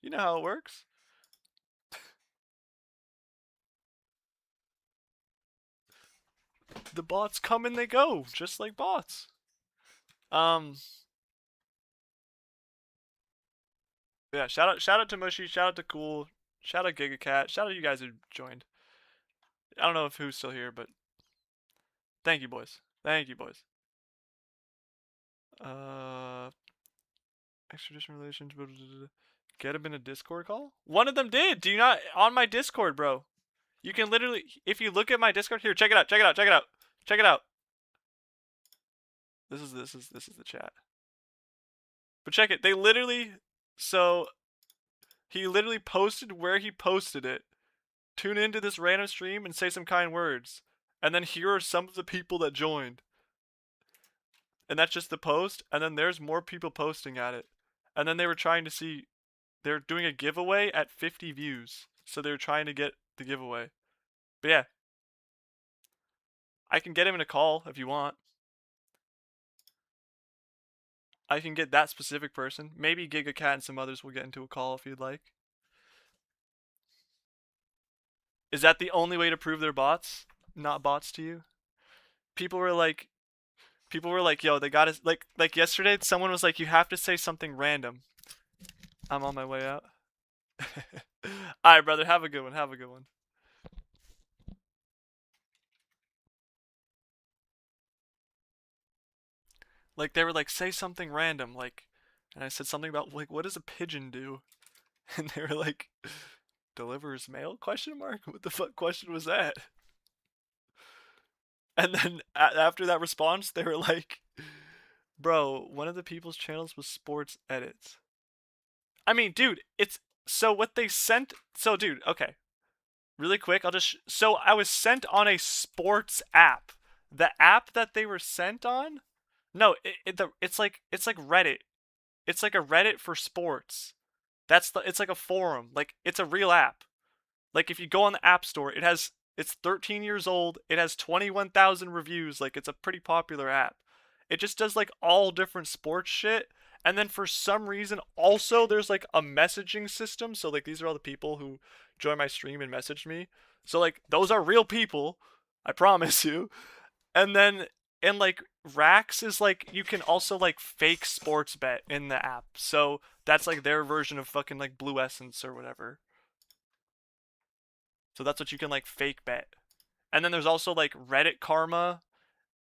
You know how it works. The bots come and they go, just like bots. Yeah, shout out to Mushy, shout out to Cool, shout out GigaCat, shout out you guys who joined. I don't know if who's still here, but thank you, boys. Thank you, boys. Extradition relations. Get him in a Discord call? One of them did. Do you not on my Discord, bro? You can literally, if you look at my Discord here, check it out. Check it out. Check it out. Check it out. This is the chat. But check it. They literally, so he literally posted where he posted it. Tune into this random stream and say some kind words. And then here are some of the people that joined. And that's just the post. And then there's more people posting at it. And then they were trying to see, they're doing a giveaway at 50 views. So they were trying to get the giveaway. But yeah. I can get him in a call if you want. I can get that specific person. Maybe GigaCat and some others will get into a call if you'd like. Is that the only way to prove they're bots? Not bots to you? People were like, yo, they got us. Like yesterday, someone was like, you have to say something random. I'm on my way out. Alright, brother, have a good one. Have a good one. Like, they were like, say something random, like, and I said something about, like, what does a pigeon do? And they were like, delivers mail? Question mark? What the fuck question was that? And then after that response, they were like, bro, one of the people's channels was sports edits. I mean, dude, it's, so what they sent, so dude, okay. Really quick, so I was sent on a sports app. The app that they were sent on? No, it's like Reddit. It's like a Reddit for sports. It's like a forum. Like, it's a real app. Like, if you go on the App Store, it's 13 years old. It has 21,000 reviews. Like, it's a pretty popular app. It just does like all different sports shit. And then for some reason, also there's like a messaging system. So like these are all the people who join my stream and message me. So like those are real people, I promise you. And then and like Racks is like you can also like fake sports bet in the app. So that's like their version of fucking like Blue Essence or whatever. So that's what you can like fake bet. And then there's also like Reddit Karma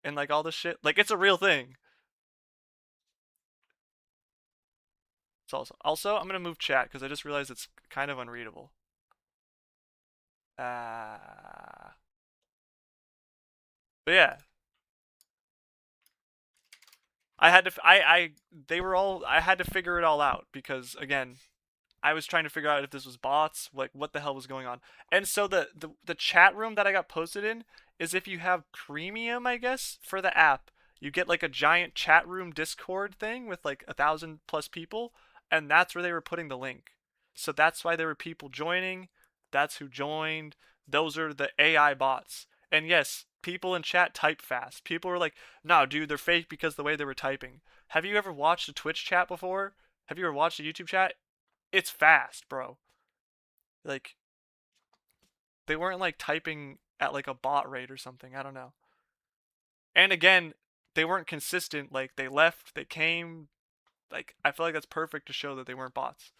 and like all this shit. Like it's a real thing. It's also I'm gonna move chat because I just realized it's kind of unreadable. Uh, but yeah, I had to. They were all. I had to figure it all out because again, I was trying to figure out if this was bots, like what the hell was going on. And so the chat room that I got posted in is if you have premium, I guess, for the app, you get like a giant chat room Discord thing with like 1,000 plus people, and that's where they were putting the link. So that's why there were people joining. That's who joined. Those are the AI bots. And yes, people in chat type fast. People were like, "No, dude, they're fake because the way they were typing." Have you ever watched a Twitch chat before? Have you ever watched a YouTube chat? It's fast, bro. Like they weren't like typing at like a bot rate or something. I don't know. And again, they weren't consistent. Like they left, they came. Like I feel like that's perfect to show that they weren't bots.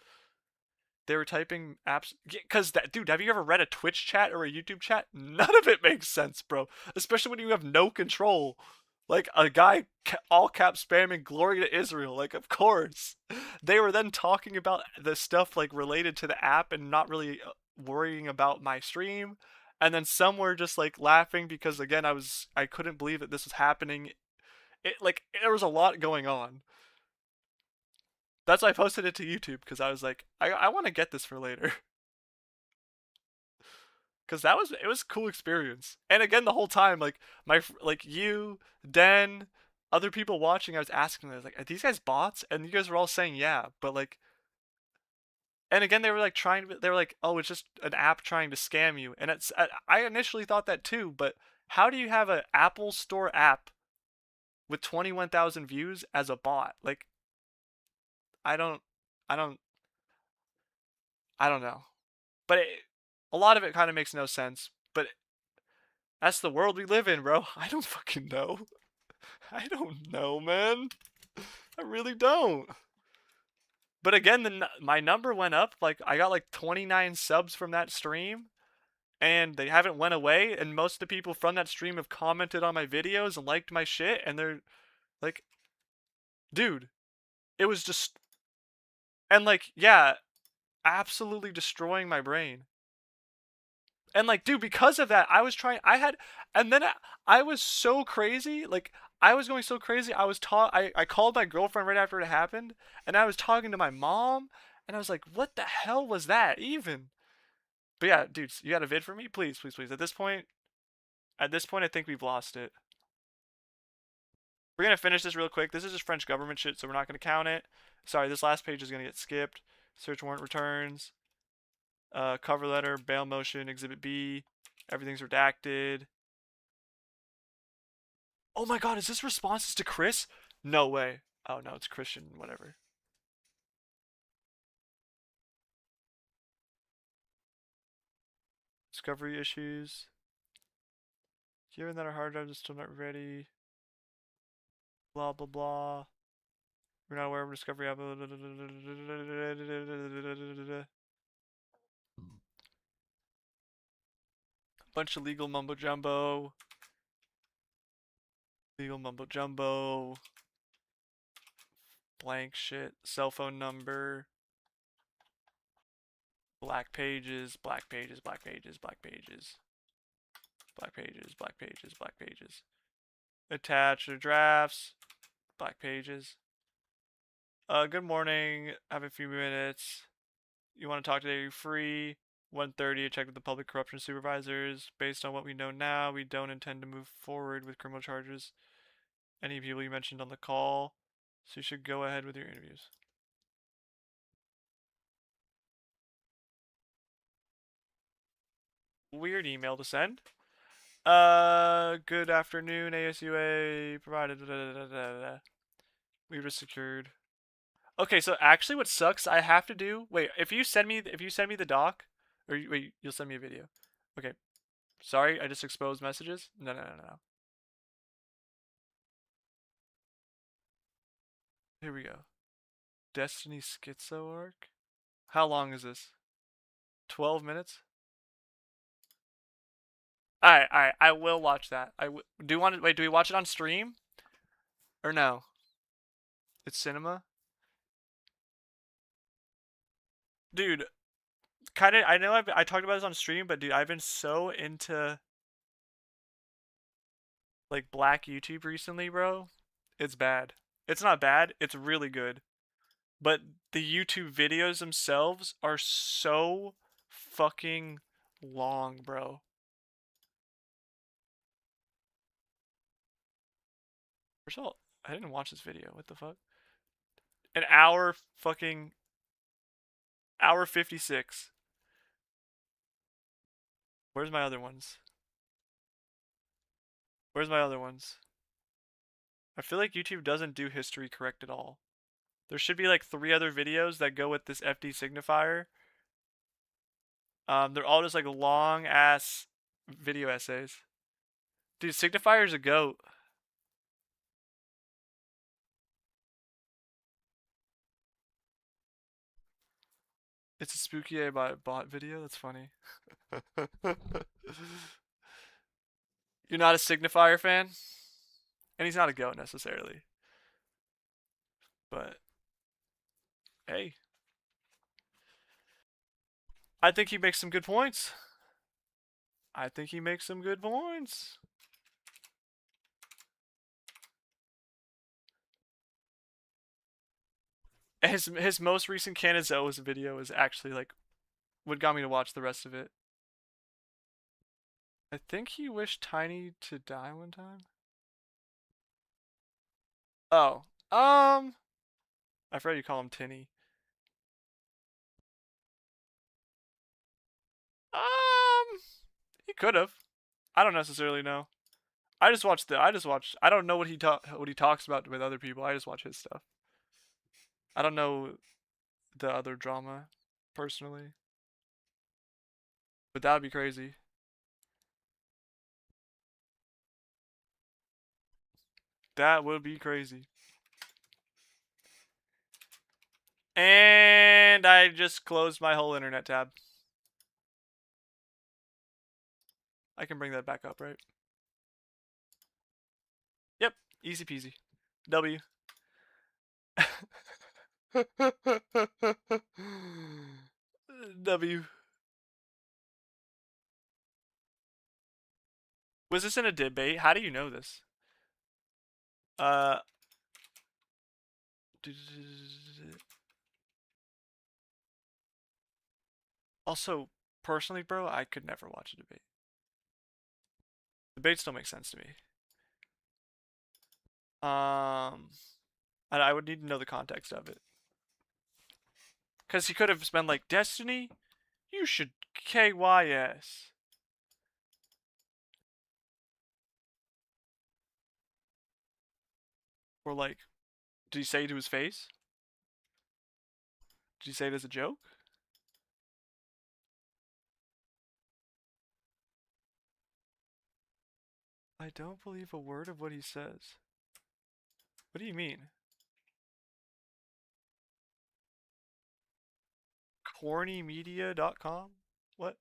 They were typing apps because that dude. Have you ever read a Twitch chat or a YouTube chat? None of it makes sense, bro. Especially when you have no control. Like a guy all cap spamming "Glory to Israel." Like of course, they were then talking about the stuff like related to the app and not really worrying about my stream. And then some were just like laughing because again I couldn't believe that this was happening. It like there was a lot going on. That's why I posted it to YouTube because I was like I want to get this for later. Because that was it was a cool experience. And again, the whole time, like like you, Den, other people watching, I was asking them, I was like, are these guys bots? And you guys were all saying yeah, but like, and again, they were like they were like, oh, it's just an app trying to scam you. And I initially thought that too, but how do you have an Apple Store app with 21,000 views as a bot? Like, I don't, I don't, I don't know. But a lot of it kind of makes no sense. But that's the world we live in, bro. I don't fucking know. I don't know, man. I really don't. But again, my number went up. Like I got like 29 subs from that stream, and they haven't went away. And most of the people from that stream have commented on my videos and liked my shit. And they're like, dude, it was just and like yeah, absolutely destroying my brain. And like, dude, because of that, I was trying. I had, and then I was so crazy. Like, I was going so crazy. I called my girlfriend right after it happened, and I was talking to my mom, and I was like, "What the hell was that even?" But yeah, dudes, you got a vid for me, please, please, please. At this point, I think we've lost it. We're gonna finish this real quick. This is just French government shit, so we're not gonna count it. Sorry, this last page is gonna get skipped. Search warrant returns. Cover letter, bail motion, exhibit B. Everything's redacted. Oh my god, is this responses to Chris? No way. Oh no, it's Christian, whatever. Discovery issues. Given that our hard drive is still not ready. Blah blah blah. We're not aware of discovery. Bunch of legal mumbo jumbo. Legal mumbo jumbo. Blank shit. Cell phone number. Black pages. Black pages. Black pages. Black pages. Black pages. Black pages. Black pages. Attach the drafts. Black pages. Good morning. Have a few minutes. You want to talk today? Are you free? 1:30. Check with the public corruption supervisors. Based on what we know now, we don't intend to move forward with criminal charges. Any people you mentioned on the call, so you should go ahead with your interviews. Weird email to send. Good afternoon, ASUA provided. We were secured. Okay, so actually, what sucks, I have to do. Wait, if you send me the doc, or wait, you'll send me a video. Okay, sorry, I just exposed messages. No, no, no, no. Here we go. Destiny Schizo arc. How long is this? 12 minutes? Alright. I will watch that. Do you want to wait? Do we watch it on stream or no? It's cinema, dude. Kind of. I know I talked about this on stream, but dude, I've been so into like black YouTube recently, bro. It's bad. It's not bad. It's really good. But the YouTube videos themselves are so fucking long, bro. First of all, I didn't watch this video. What the fuck? An hour fucking hour 56. Where's my other ones? Where's my other ones? I feel like YouTube doesn't do history correct at all. There should be like 3 other videos that go with this FD signifier. They're all just like long ass video essays. Dude, signifier's a goat. It's a spooky A bot video. That's funny. You're not a signifier fan, and he's not a goat necessarily. But hey, I think he makes some good points. I think he makes some good points. His most recent Canazoas video is actually like what got me to watch the rest of it. I think he wished Tiny to die one time. Oh, I forgot you call him Tinny. He could have. I don't necessarily know. I just watched. I don't know what he talks about with other people. I just watch his stuff. I don't know the other drama personally, but that would be crazy. That would be crazy. And I just closed my whole internet tab. I can bring that back up, right? Yep, easy peasy. W. W. Was this in a debate? How do you know this? Uh. Also, personally, bro, I could never watch a debate. Debates don't make sense to me. And I would need to know the context of it. Because he could have been like, Destiny, you should KYS. Or like, did he say it to his face? Did he say it as a joke? I don't believe a word of what he says. What do you mean? Cornymedia.com? What?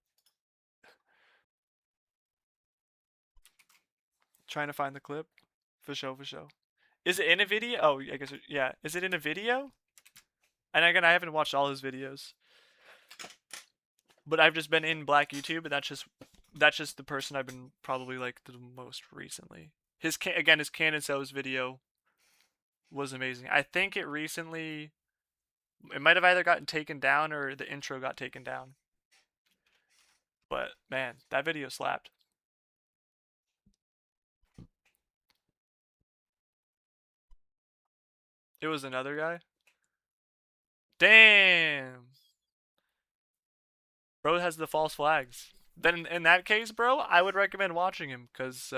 Trying to find the clip? For show, for show. Is it in a video? Oh, I guess, yeah. Is it in a video? And again, I haven't watched all his videos. But I've just been in Black YouTube, and that's just the person I've been probably like the most recently. His Canon So's video was amazing. I think it might have either gotten taken down or the intro got taken down. But man, that video slapped. It was another guy. Damn. Bro has the false flags. Then in that case, bro, I would recommend watching him because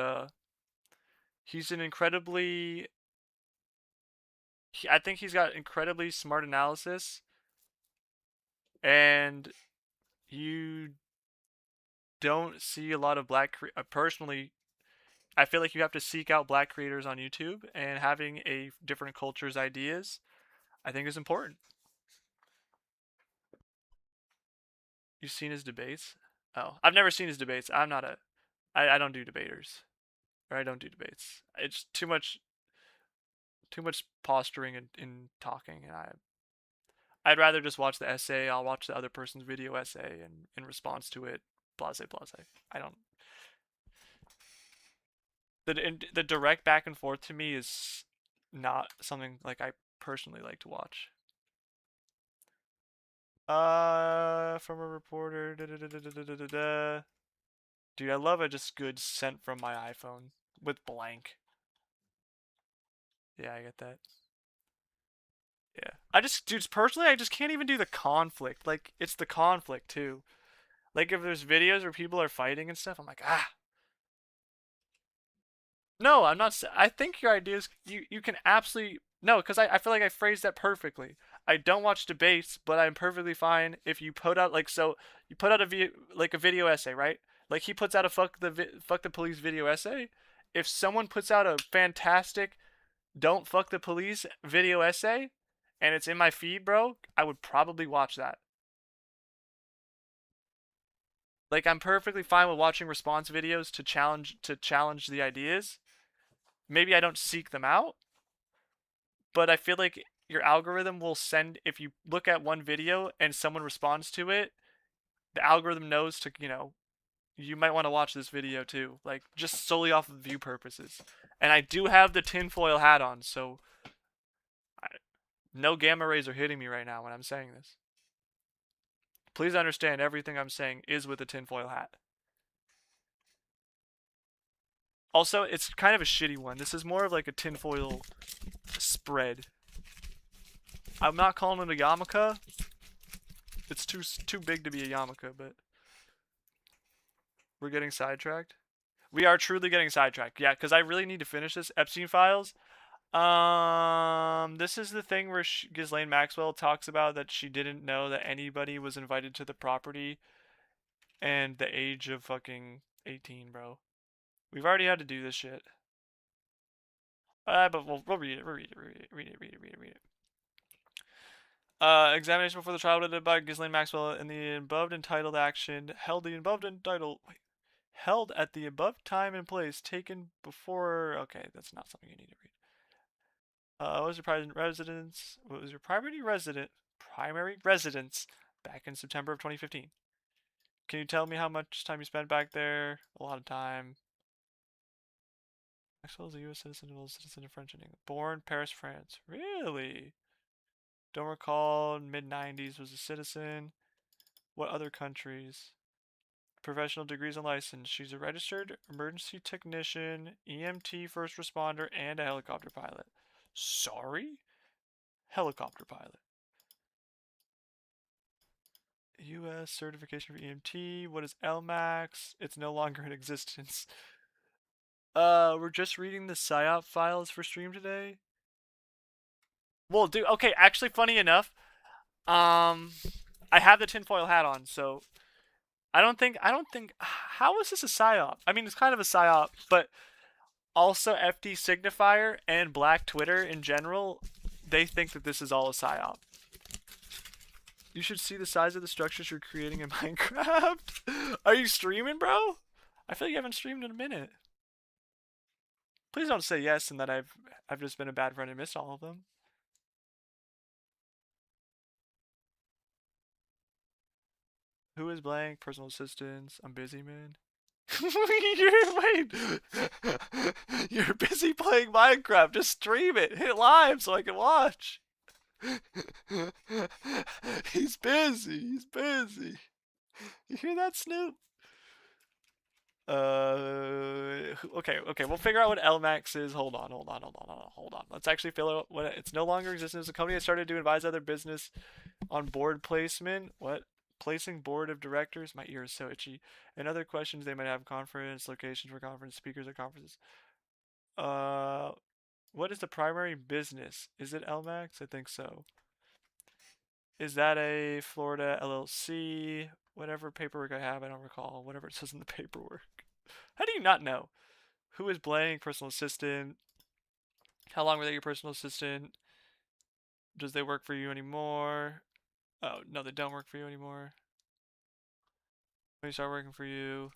he's an incredibly. I think he's got incredibly smart analysis, and you don't see a lot of personally. I feel like you have to seek out black creators on YouTube, and having a different culture's ideas I think is important. You've seen his debates? Oh, I've never seen his debates. I'm not a. I don't do debaters, or I don't do debates. It's too much posturing and talking, and I'd rather just watch the essay. I'll watch the other person's video essay and in response to it, blase blase. I don't. The direct back and forth to me is not something like I personally like to watch. From a reporter. Da, da, da, da, da, da, da, da. Dude, I love a just good sent from my iPhone with blank. Yeah, I get that. Yeah. Dude, personally, I just can't even do the conflict. Like, it's the conflict, too. Like, if there's videos where people are fighting and stuff, I'm like, ah. No, I'm not. I think your ideas, you can absolutely. No, because I feel like I phrased that perfectly. I don't watch debates, but I'm perfectly fine if you put out, like, so you put out like a video essay, right? Like, he puts out a fuck the police video essay. If someone puts out a fantastic don't fuck the police video essay and it's in my feed, bro, I would probably watch that. Like, I'm perfectly fine with watching response videos to challenge the ideas. Maybe I don't seek them out, but I feel like your algorithm will send, if you look at one video and someone responds to it, the algorithm knows to, you might want to watch this video too, like just solely off of view purposes. And I do have the tinfoil hat on, so I, no gamma rays are hitting me right now when I'm saying this. Please understand everything I'm saying is with a tinfoil hat. Also, it's kind of a shitty one. This is more of like a tinfoil spread. I'm not calling it a yarmulke. It's too big to be a yarmulke, but we're getting sidetracked. We are truly getting sidetracked. Yeah, because I really need to finish this Epstein files. This is the thing where Ghislaine Maxwell talks about that she didn't know that anybody was invited to the property and the age of fucking 18, bro. We've already had to do this shit. But we'll read it. We'll read it. Read it. Examination before the trial led by Ghislaine Maxwell in the above entitled action held at the above time and place taken before. Okay, that's not something you need to read. What was your primary residence back in September of 2015? Can you tell me how much time you spent back there? A lot of time. Maxwell is a U.S. citizen, citizen of French and England. Born Paris, France. Really? Don't recall. Mid 90s was a citizen. What other countries? Professional degrees and license. She's a registered emergency technician, EMT first responder, and a helicopter pilot. Sorry? Helicopter pilot. U.S. certification for EMT. What is LMAX? It's no longer in existence. We're just reading the PSYOP files for stream today. Well, dude, okay, actually, funny enough, I have the tinfoil hat on, so how is this a PSYOP? I mean, it's kind of a PSYOP, but also FD Signifier and Black Twitter in general, they think that this is all a PSYOP. You should see the size of the structures you're creating in Minecraft. Are you streaming, bro? I feel like you haven't streamed in a minute. Please don't say yes and that I've just been a bad friend and missed all of them. Who is blank? Personal assistants. I'm busy, man. Wait. You're busy playing Minecraft. Just stream it. Hit live so I can watch. He's busy. He's busy. You hear that, Snoop? Okay. We'll figure out what LMAX is. Hold on. Let's actually fill out what it's no longer existing as a company that started to advise other business on board placement. What? Placing board of directors? My ear is so itchy. And other questions they might have conference, locations for conference, speakers at conferences. What is the primary business? Is it LMAX? I think so. Is that a Florida LLC? Whatever paperwork I have, I don't recall. Whatever it says in the paperwork. How do you not know? Who is blank? Personal assistant. How long were they your personal assistant? Does they work for you anymore? Oh, no, they don't work for you anymore. When you start working for you,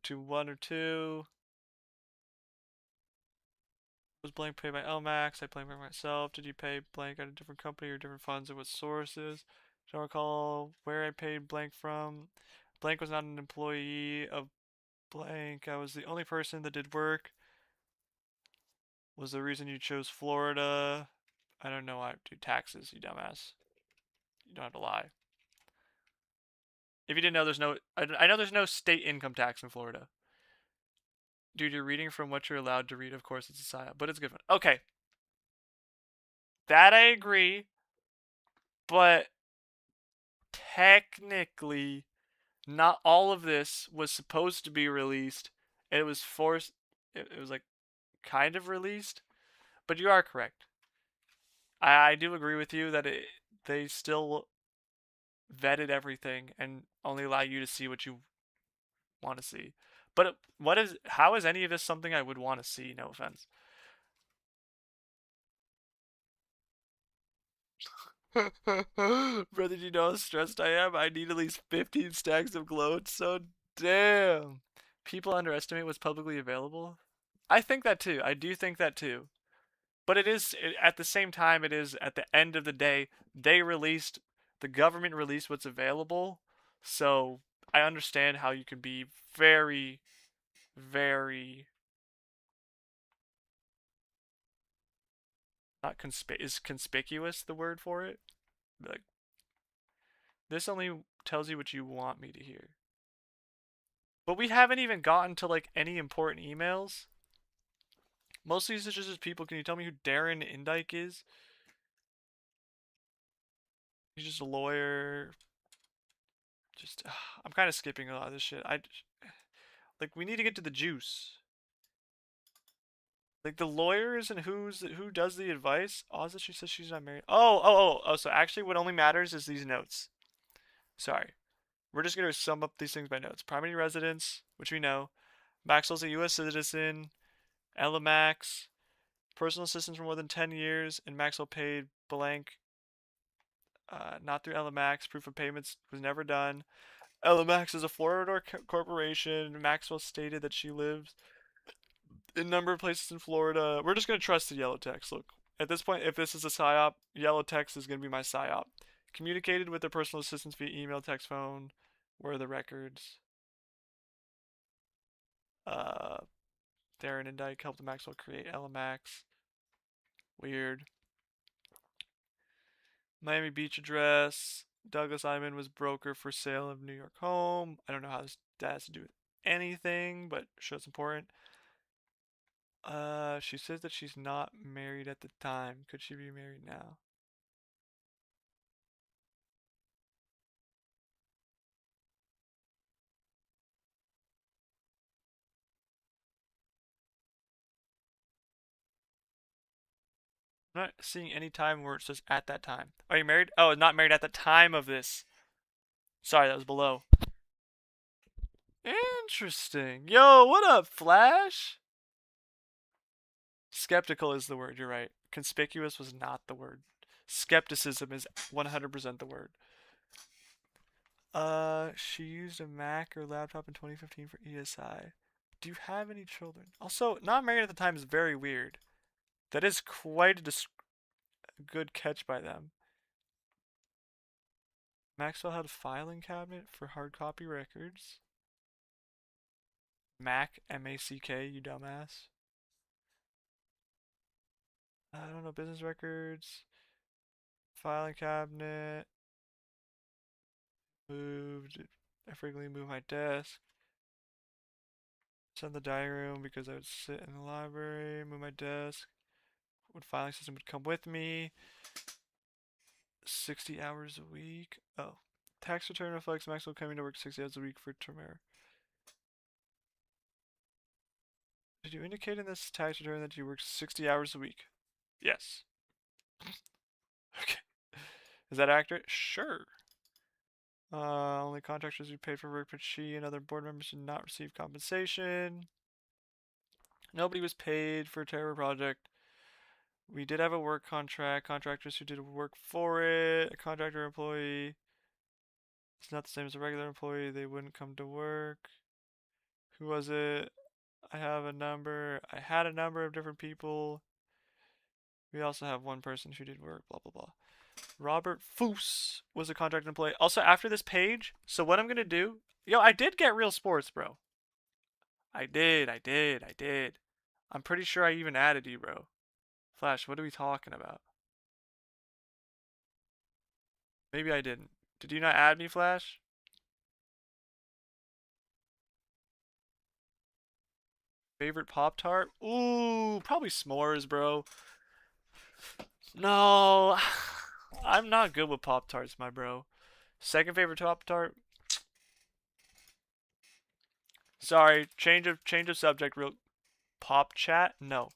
to 1 or 2. Was blank paid by LMAX? I blank by myself. Did you pay blank at a different company or different funds or what sources? Don't recall where I paid blank from. Blank was not an employee of blank. I was the only person that did work. Was the reason you chose Florida? I don't know why I do taxes, you dumbass. You don't have to lie. If you didn't know, there's no. I know there's no state income tax in Florida. Dude, you're reading from what you're allowed to read. Of course, it's a psyop, but it's a good one. Okay, that I agree, but technically, not all of this was supposed to be released. It was forced. It was like kind of released, but you are correct. I do agree with you that they still vetted everything and only allow you to see what you want to see. But how is any of this something I would want to see? No offense. Brother, do you know how stressed I am? I need at least 15 stacks of glow. It's so damn. People underestimate what's publicly available. I think that too. I do think that too. But at the same time, it is at the end of the day, the government released what's available. So I understand how you can be very, very not is conspicuous the word for it? Like, this only tells you what you want me to hear. But we haven't even gotten to like any important emails. Most of these are just people. Can you tell me who Darren Indike is? He's just a lawyer. Just I'm kind of skipping a lot of this shit. Like we need to get to the juice. Like the lawyers and who does the advice. Oh, she says she's not married. Oh. So actually, what only matters is these notes. Sorry, we're just gonna sum up these things by notes. Primary residence, which we know. Maxwell's a U.S. citizen. Ella Max, personal assistance for more than 10 years, and Maxwell paid blank. Not through Ella Max. Proof of payments was never done. Ella Max is a Florida corporation. Maxwell stated that she lives in a number of places in Florida. We're just going to trust the yellow text. Look, at this point, if this is a PSYOP, yellow text is going to be my PSYOP. Communicated with their personal assistants via email, text, phone. Where are the records? Uh, Darren and Dyke helped Maxwell create Ella Max. Weird. Miami Beach address. Douglas Iman was broker for sale of New York home. I don't know how that has to do with anything, but sure it's important. She says that she's not married at the time. Could she be married now? I'm not seeing any time where it says at that time. Are you married? Oh, not married at the time of this. Sorry, that was below. Interesting. Yo, what up, Flash? Skeptical is the word, you're right. Conspicuous was not the word. Skepticism is 100% the word. She used a Mac or laptop in 2015 for ESI. Do you have any children? Also, not married at the time is very weird. That is quite a good catch by them. Maxwell had a filing cabinet for hard copy records. Mac, M-A-C-K, you dumbass. I don't know, business records. Filing cabinet. Moved. I frequently move my desk. Send the dining room because I would sit in the library, move my desk. What filing system would come with me? 60 hours a week. Oh. Tax return reflects Maxwell coming to work 60 hours a week for Tremere. Did you indicate in this tax return that you work 60 hours a week? Yes. Okay. Is that accurate? Sure. Only contractors who paid for work, but she and other board members did not receive compensation. Nobody was paid for a terror project. We did have a work contract. Contractors who did work for it. A contractor employee. It's not the same as a regular employee. They wouldn't come to work. Who was it? I have a number. I had a number of different people. We also have one person who did work. Blah, blah, blah. Robert Foos was a contract employee. Also, after this page, so what I'm going to do. Yo, I did get real sports, bro. I did. I'm pretty sure I even added you, bro. Flash, what are we talking about? Maybe I didn't. Did you not add me, Flash? Favorite Pop Tart? Ooh, probably s'mores, bro. No, I'm not good with Pop Tarts, my bro. Second favorite Pop Tart? Sorry, change of subject real. Pop chat? No.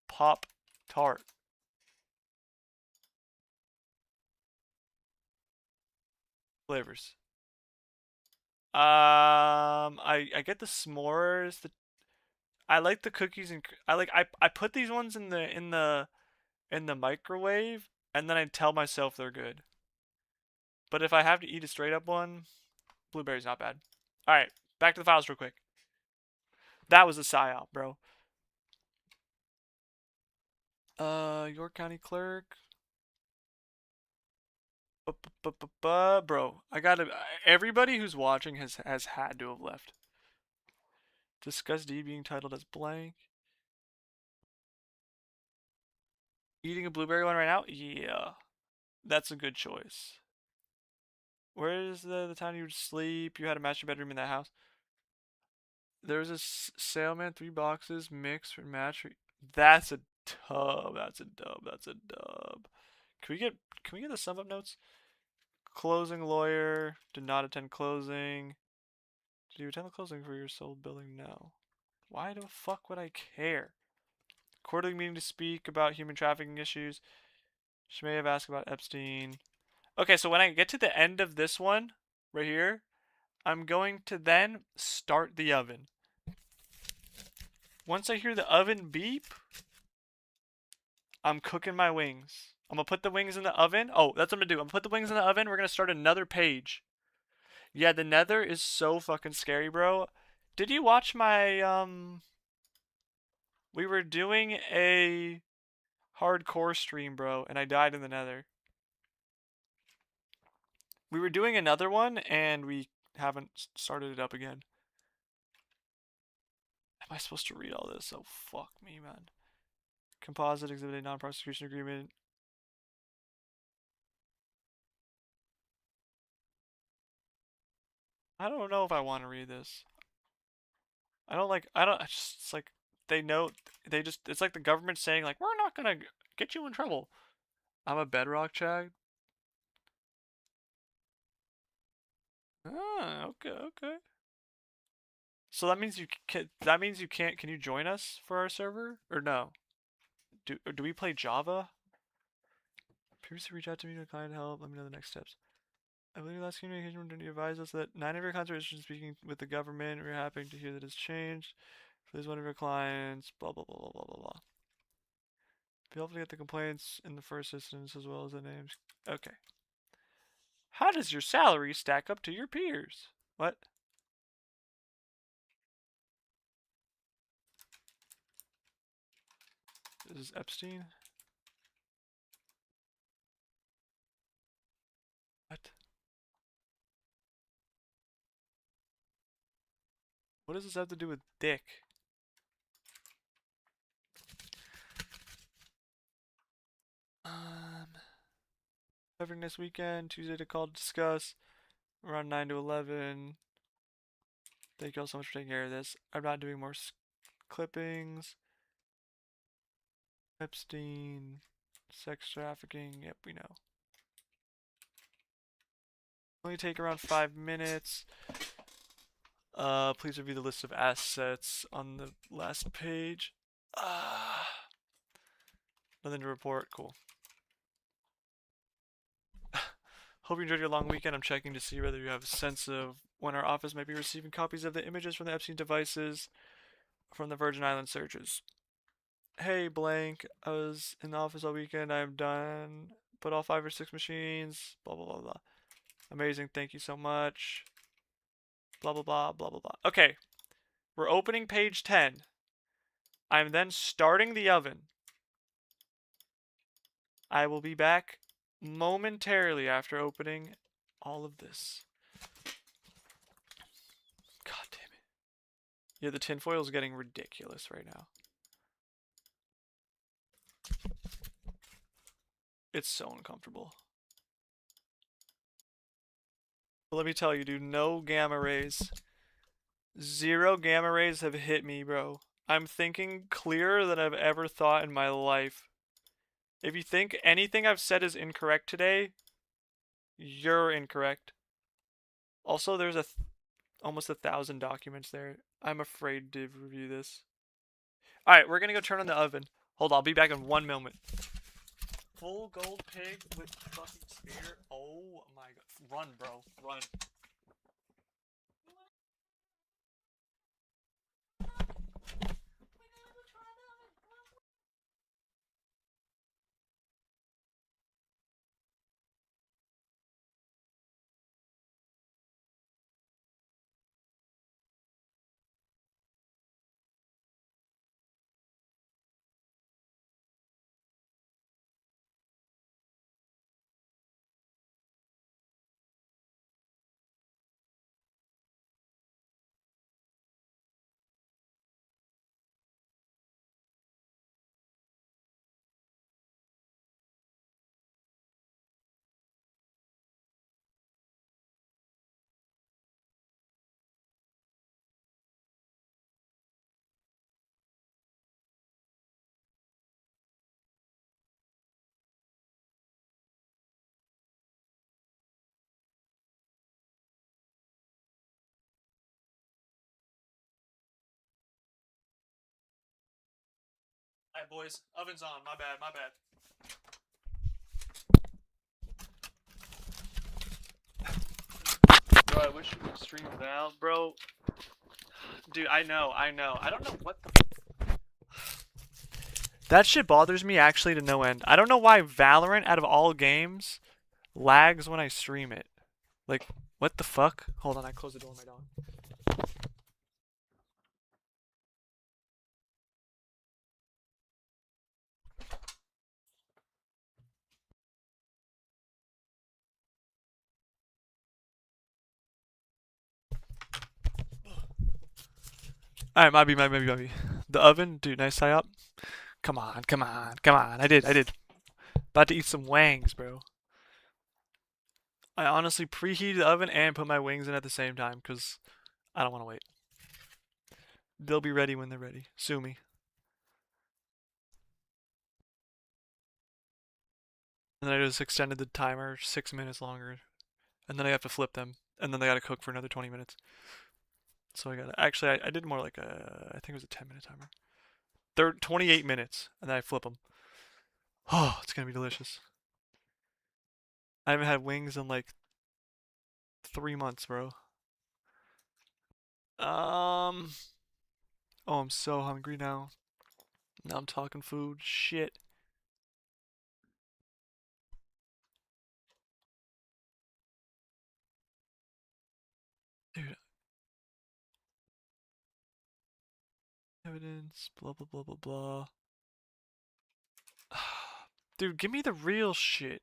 Pop Tart. Flavors. I get the s'mores. I like the cookies and I put these ones in the microwave and then I tell myself they're good. But if I have to eat a straight up one, blueberry's not bad. All right, back to the files real quick. That was a psyop, bro. York County Clerk. Bro, I gotta. Everybody who's watching has had to have left. Discuss D being titled as blank. Eating a blueberry one right now? Yeah, that's a good choice. Where is the time you would sleep? You had a master bedroom in that house. There was a salesman, 3 boxes, mix for match. That's a dub. That's a dub. That's a dub. Can we get the sum up notes? Closing lawyer did not attend closing. Did you attend the closing for your sold building? No. Why the fuck would I care? Quarterly meeting to speak about human trafficking issues. She may have asked about Epstein. Okay, so when I get to the end of this one, right here, I'm going to then start the oven. Once I hear the oven beep, I'm cooking my wings. I'm gonna put the wings in the oven. Oh, that's what I'm gonna do. I'm gonna put the wings in the oven. We're gonna start another page. Yeah, the Nether is so fucking scary, bro. Did you watch my we were doing a hardcore stream, bro, and I died in the Nether. We were doing another one and we haven't started it up again. Am I supposed to read all this? Oh, fuck me, man. Composite exhibit a non-prosecution agreement. I don't know if I want to read this. It's like, they know, it's like the government saying, like, we're not gonna get you in trouble. I'm a bedrock chag. Ah, okay. So that means you can't, can you join us for our server? Or no? Do we play Java? Previously reach out to me to client help, let me know the next steps. I believe last communication when you advised us that 9 of your clients are interested in speaking with the government. We're happy to hear that it's changed. Please one of your clients, blah blah blah blah blah blah blah. Be able to get the complaints in the first instance as well as the names. Okay. How does your salary stack up to your peers? What? This is Epstein? What? What does this have to do with dick? Covering this weekend, Tuesday to call to discuss. Around 9 to 11. Thank you all so much for taking care of this. I'm not doing more clippings. Epstein, sex trafficking. Yep, we know. Only take around 5 minutes. Please review the list of assets on the last page. Nothing to report. Cool. Hope you enjoyed your long weekend. I'm checking to see whether you have a sense of when our office might be receiving copies of the images from the Epstein devices from the Virgin Island searches. Hey blank, I was in the office all weekend. I am done. Put all 5 or 6 machines. Blah blah blah blah. Amazing. Thank you so much. Blah blah blah blah blah blah. Okay, we're opening page 10. I'm then starting the oven. I will be back momentarily after opening all of this. God damn it. Yeah, the tinfoil is getting ridiculous right now. It's so uncomfortable. But let me tell you, dude, no gamma rays. 0 gamma rays have hit me, bro. I'm thinking clearer than I've ever thought in my life. If you think anything I've said is incorrect today, you're incorrect. Also, there's almost 1,000 documents there. I'm afraid to review this. Alright, we're gonna go turn on the oven. Hold on, I'll be back in 1 moment. Full gold pig with fucking spear. Oh my god. Run, bro. Run. Alright, boys. Oven's on. My bad, my bad. Bro, I wish you could stream now, bro. Dude, I know. I don't know what the. That shit bothers me actually to no end. I don't know why Valorant, out of all games, lags when I stream it. Like, what the fuck? Hold on, I closed the door on my dog. Alright, might be. The oven, dude, nice tie up. Come on, come on, come on. I did. About to eat some wangs, bro. I honestly preheated the oven and put my wings in at the same time because I don't want to wait. They'll be ready when they're ready. Sue me. And then I just extended the timer 6 minutes longer. And then I have to flip them. And then they gotta cook for another 20 minutes. So I gotta. Actually, I did more like a. I think it was a 10-minute timer. They're 28 minutes. And then I flip them. Oh, it's gonna be delicious. I haven't had wings in like 3 months, bro. Um. Oh, I'm so hungry now. Now I'm talking food. Shit. Dude, evidence. Blah, blah, blah, blah, blah. Dude, give me the real shit.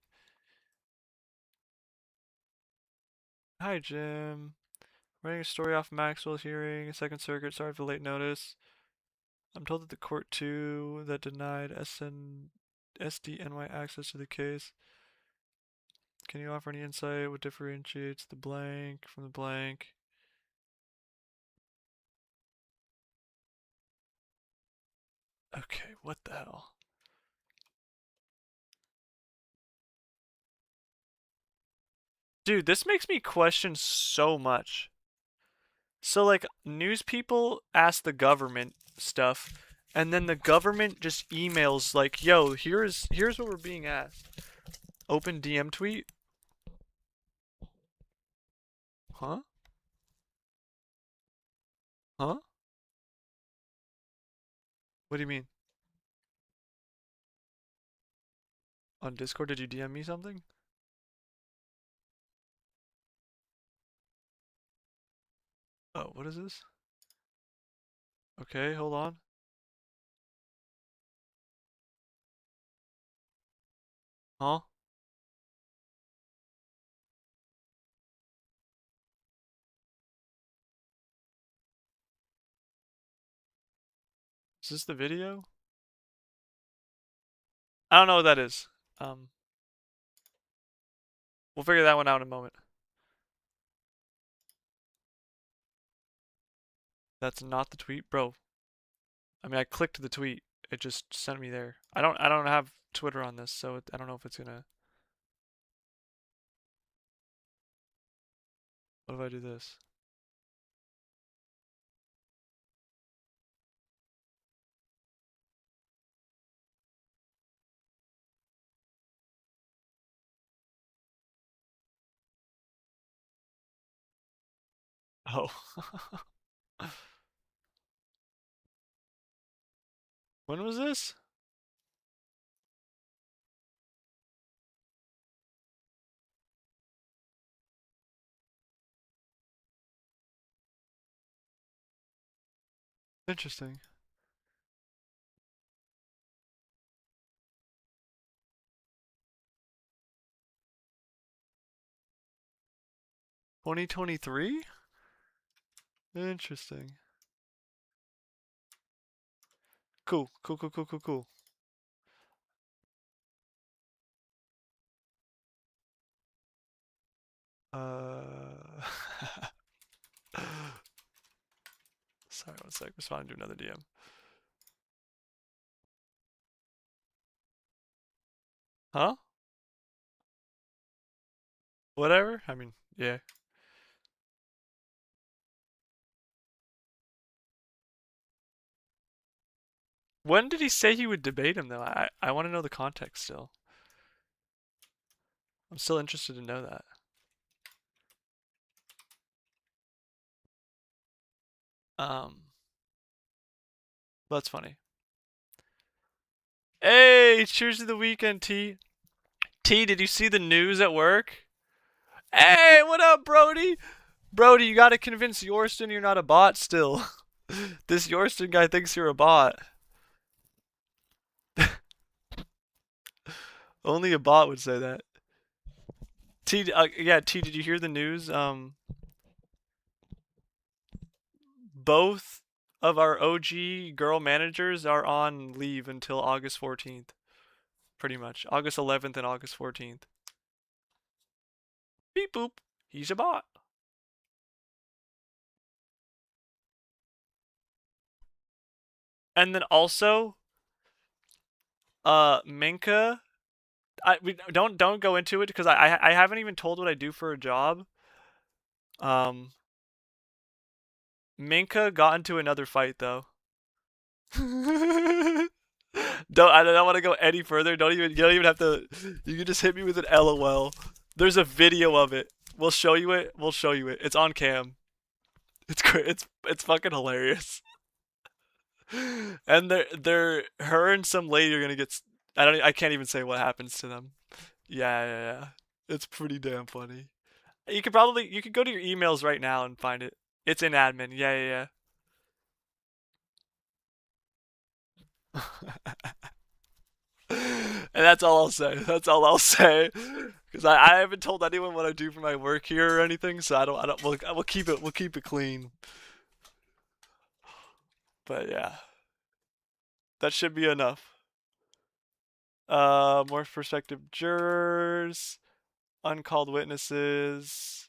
Hi, Jim. Writing a story off Maxwell's hearing. Second Circuit. Sorry for the late notice. I'm told that the court 2 that denied SDNY access to the case. Can you offer any insight? What differentiates the blank from the blank? Okay, what the hell? Dude, this makes me question so much. So, like, news people ask the government stuff, and then the government just emails like, "Yo, here's what we're being asked." Open DM tweet? Huh? Huh? What do you mean? On Discord, did you DM me something? Oh, what is this? Okay, hold on. Huh? Is this the video? I don't know what that is. Um, we'll figure that one out in a moment. That's not the tweet, bro. I mean, I clicked the tweet. It just sent me there. I don't have Twitter on this, so I don't know if it's gonna. What if I do this? Oh. When was this? Interesting. 2023? Interesting. Cool. Cool, cool, cool, cool, cool. Uh Sorry, one sec. Responding to another DM. Huh? Whatever? I mean, yeah. When did he say he would debate him, though? I want to know the context still. I'm still interested to know that. Um, that's funny. Hey, cheers to the weekend, T. T, did you see the news at work? Hey, what up, Brody? Brody, you gotta convince Yorston you're not a bot still. This Yorston guy thinks you're a bot. Only a bot would say that. T, yeah, T, did you hear the news? Both of our OG girl managers are on leave until August 14th. Pretty much. August 11th and August 14th. Beep boop. He's a bot. And then also, Minka. We don't go into it because I haven't even told what I do for a job. Minka got into another fight though. I don't want to go any further. You don't even have to. You can just hit me with an LOL. There's a video of it. We'll show you it. We'll show you it. It's on cam. It's great. It's fucking hilarious. And her and some lady are gonna get. I can't even say what happens to them. Yeah, yeah, yeah. It's pretty damn funny. You could go to your emails right now and find it. It's in admin. Yeah, yeah, yeah. And that's all I'll say. That's all I'll say. Because I haven't told anyone what I do for my work here or anything, so I don't. We'll keep it clean. But yeah, that should be enough. More prospective jurors, uncalled witnesses,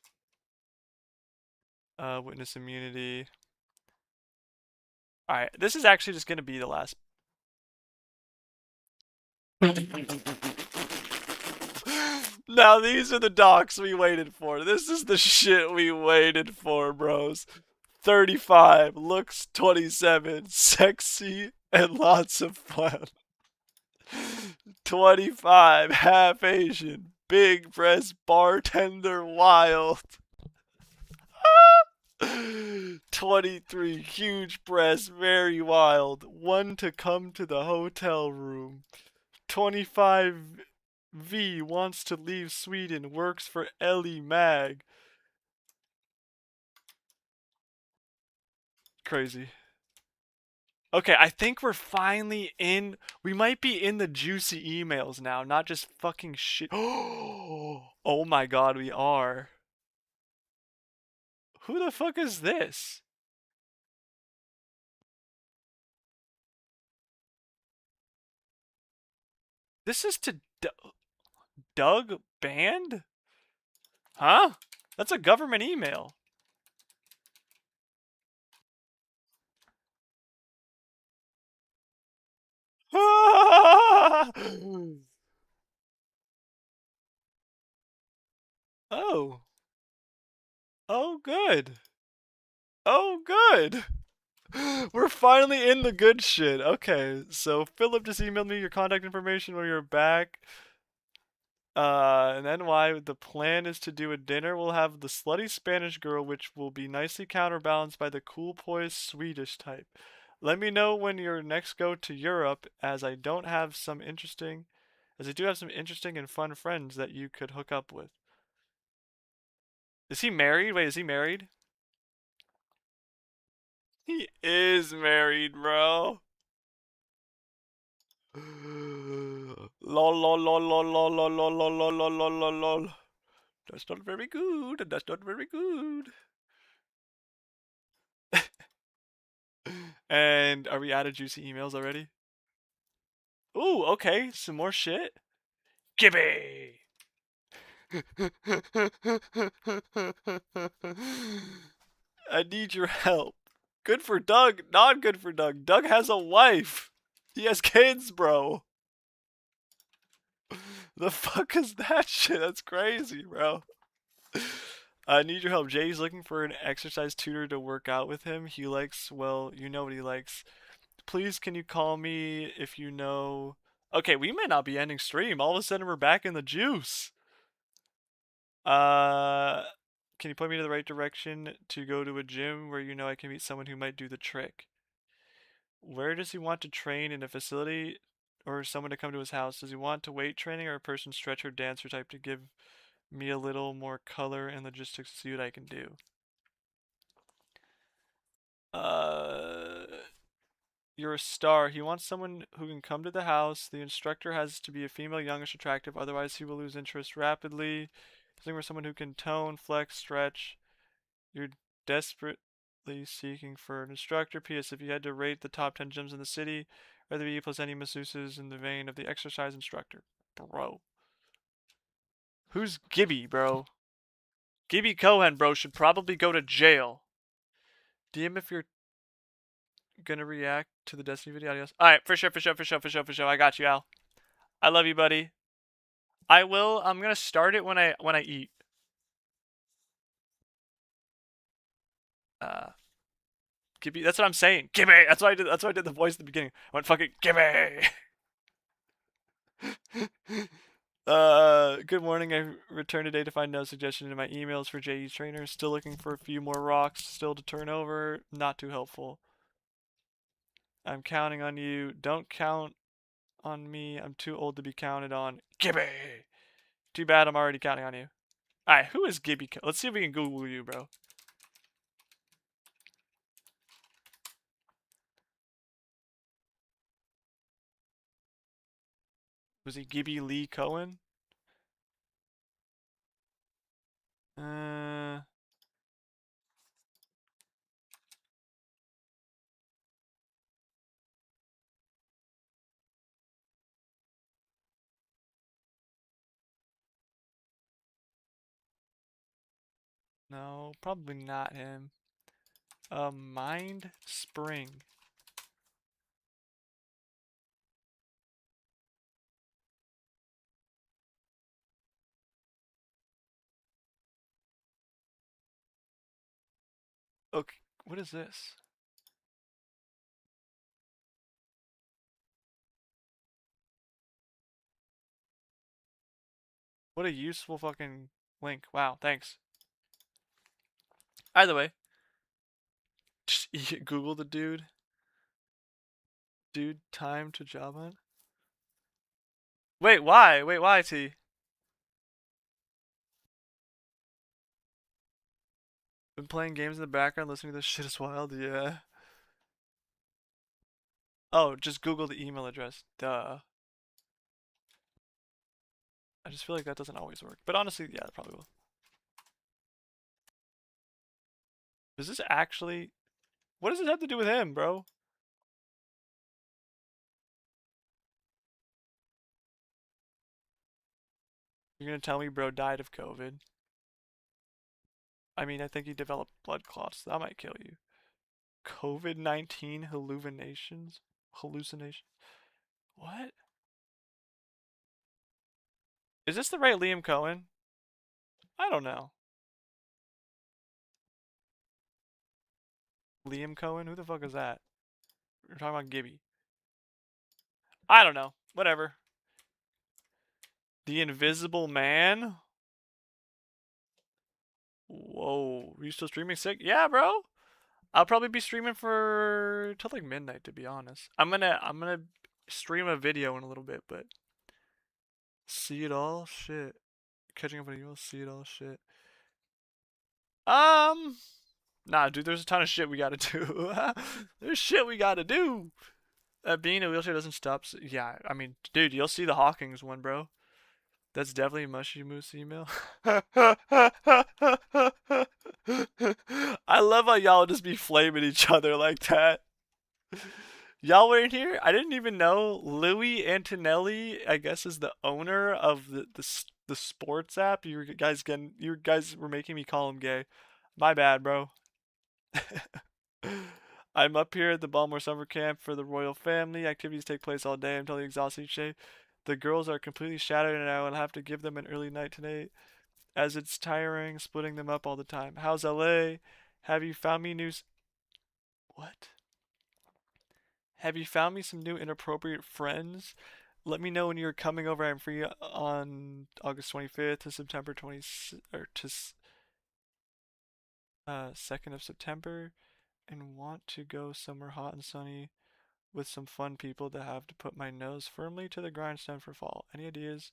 witness immunity. All right, this is actually just gonna be the last. Now these are the docs we waited for. This is the shit we waited for, bros. 35, looks 27, sexy, and lots of fun. 25, half Asian, big breast bartender wild. 23, huge breast, very wild. One to come to the hotel room. 25, V wants to leave Sweden, works for Ellie Mag. Crazy. Okay, I think we're finally in. We might be in the juicy emails now, not just fucking shit. Oh my god, we are. Who the fuck is this? This is to Doug Band? Huh? That's a government email. Oh. Oh, good. Oh, good. We're finally in the good shit. Okay, so Philip just emailed me your contact information when you're back. And then why the plan is to do a dinner. We'll have the slutty Spanish girl, which will be nicely counterbalanced by the cool poised Swedish type. Let me know when you next go to Europe, as I do have some interesting and fun friends that you could hook up with. Is he married? Wait, is he married? He is married, bro. Lol lol lol lol lol lol lol lol lol lol lol lol lol. That's not very good. That's not very good. And are we out of juicy emails already? Ooh, okay, some more shit. Gibby! I need your help. Good for Doug, not good for Doug. Doug has a wife. He has kids, bro. The fuck is that shit? That's crazy, bro. I need your help. Jay's looking for an exercise tutor to work out with him. He likes, well, you know what he likes. Please, can you call me if you know? Okay, we may not be ending stream. All of a sudden, we're back in the juice. Uh, can you point me to the right direction to go to a gym where you know I can meet someone who might do the trick? Where does he want to train, in a facility or someone to come to his house? Does he want to weight training or a person stretcher dancer type to give me a little more color and logistics to see what I can do? Uh, you're a star. He wants someone who can come to the house. The instructor has to be a female, youngish, attractive. Otherwise, he will lose interest rapidly. He's looking for someone who can tone, flex, stretch. You're desperately seeking for an instructor. P.S. If you had to rate the top 10 gyms in the city, rather be plus any masseuses in the vein of the exercise instructor. Bro. Who's Gibby, bro? Gibby Cohen, bro, should probably go to jail. DM if you're gonna react to the Destiny video. Adios. Alright, for sure, for sure, for sure, for sure, for sure. I got you, Al. I love you, buddy. I will. I'm gonna start it when I eat. Gibby. That's what I'm saying. Gibby. That's why I did. That's why I did the voice at the beginning. I went fucking Gibby. Good morning. I returned today to find no suggestion in my emails for JE's trainer. Still looking for a few more rocks still to turn over. Not too helpful. I'm counting on you. Don't count on me. I'm too old to be counted on. Gibby! Too bad I'm already counting on you. Alright, who is Gibby? Let's see if we can Google you, bro. Was he Gibby Lee Cohen? Uh... No, probably not him. Mind Spring. Okay, what is this? What a useful fucking link. Wow, thanks. Either way, just Google the dude. Dude, time to job hunt. Wait, why? Wait, why, T? Been playing games in the background, listening to this shit is wild. Yeah. Oh, just Google the email address. Duh. I just feel like that doesn't always work. But honestly, yeah, it probably will. Does this actually... What does this have to do with him, bro? You're gonna tell me bro died of COVID? I mean, I think he developed blood clots. That might kill you. COVID-19 hallucinations? Hallucination? What? Is this the right Liam Cohen? I don't know. Liam Cohen? Who the fuck is that? We're talking about Gibby. I don't know. Whatever. The Invisible Man? Whoa. Are you still streaming sick? Yeah, bro. I'll probably be streaming for till like midnight, to be honest. I'm gonna stream a video in a little bit, but see it all shit. Catching up on you, see it all shit. Um, nah, dude. There's a ton of shit we gotta do. There's shit we gotta do. Being in a wheelchair doesn't stop. Yeah, I mean, dude, you'll see the Hawkins one, bro. That's definitely a Mushy Moose email. I love how y'all just be flaming each other like that. Y'all were in here? I didn't even know Louis Antonelli, I guess, is the owner of the sports app. You guys were making me call him gay. My bad, bro. I'm up here at the Baltimore summer camp for the royal family. Activities take place all day. I'm totally exhausted each day. The girls are completely shattered and I will have to give them an early night tonight as it's tiring splitting them up all the time. How's LA? Have you found me new What? Have you found me some new inappropriate friends? Let me know when you're coming over. I'm free on August 25th to September 20 or to 2nd of September and want to go somewhere hot and sunny with some fun people to have to put my nose firmly to the grindstone for fall. Any ideas?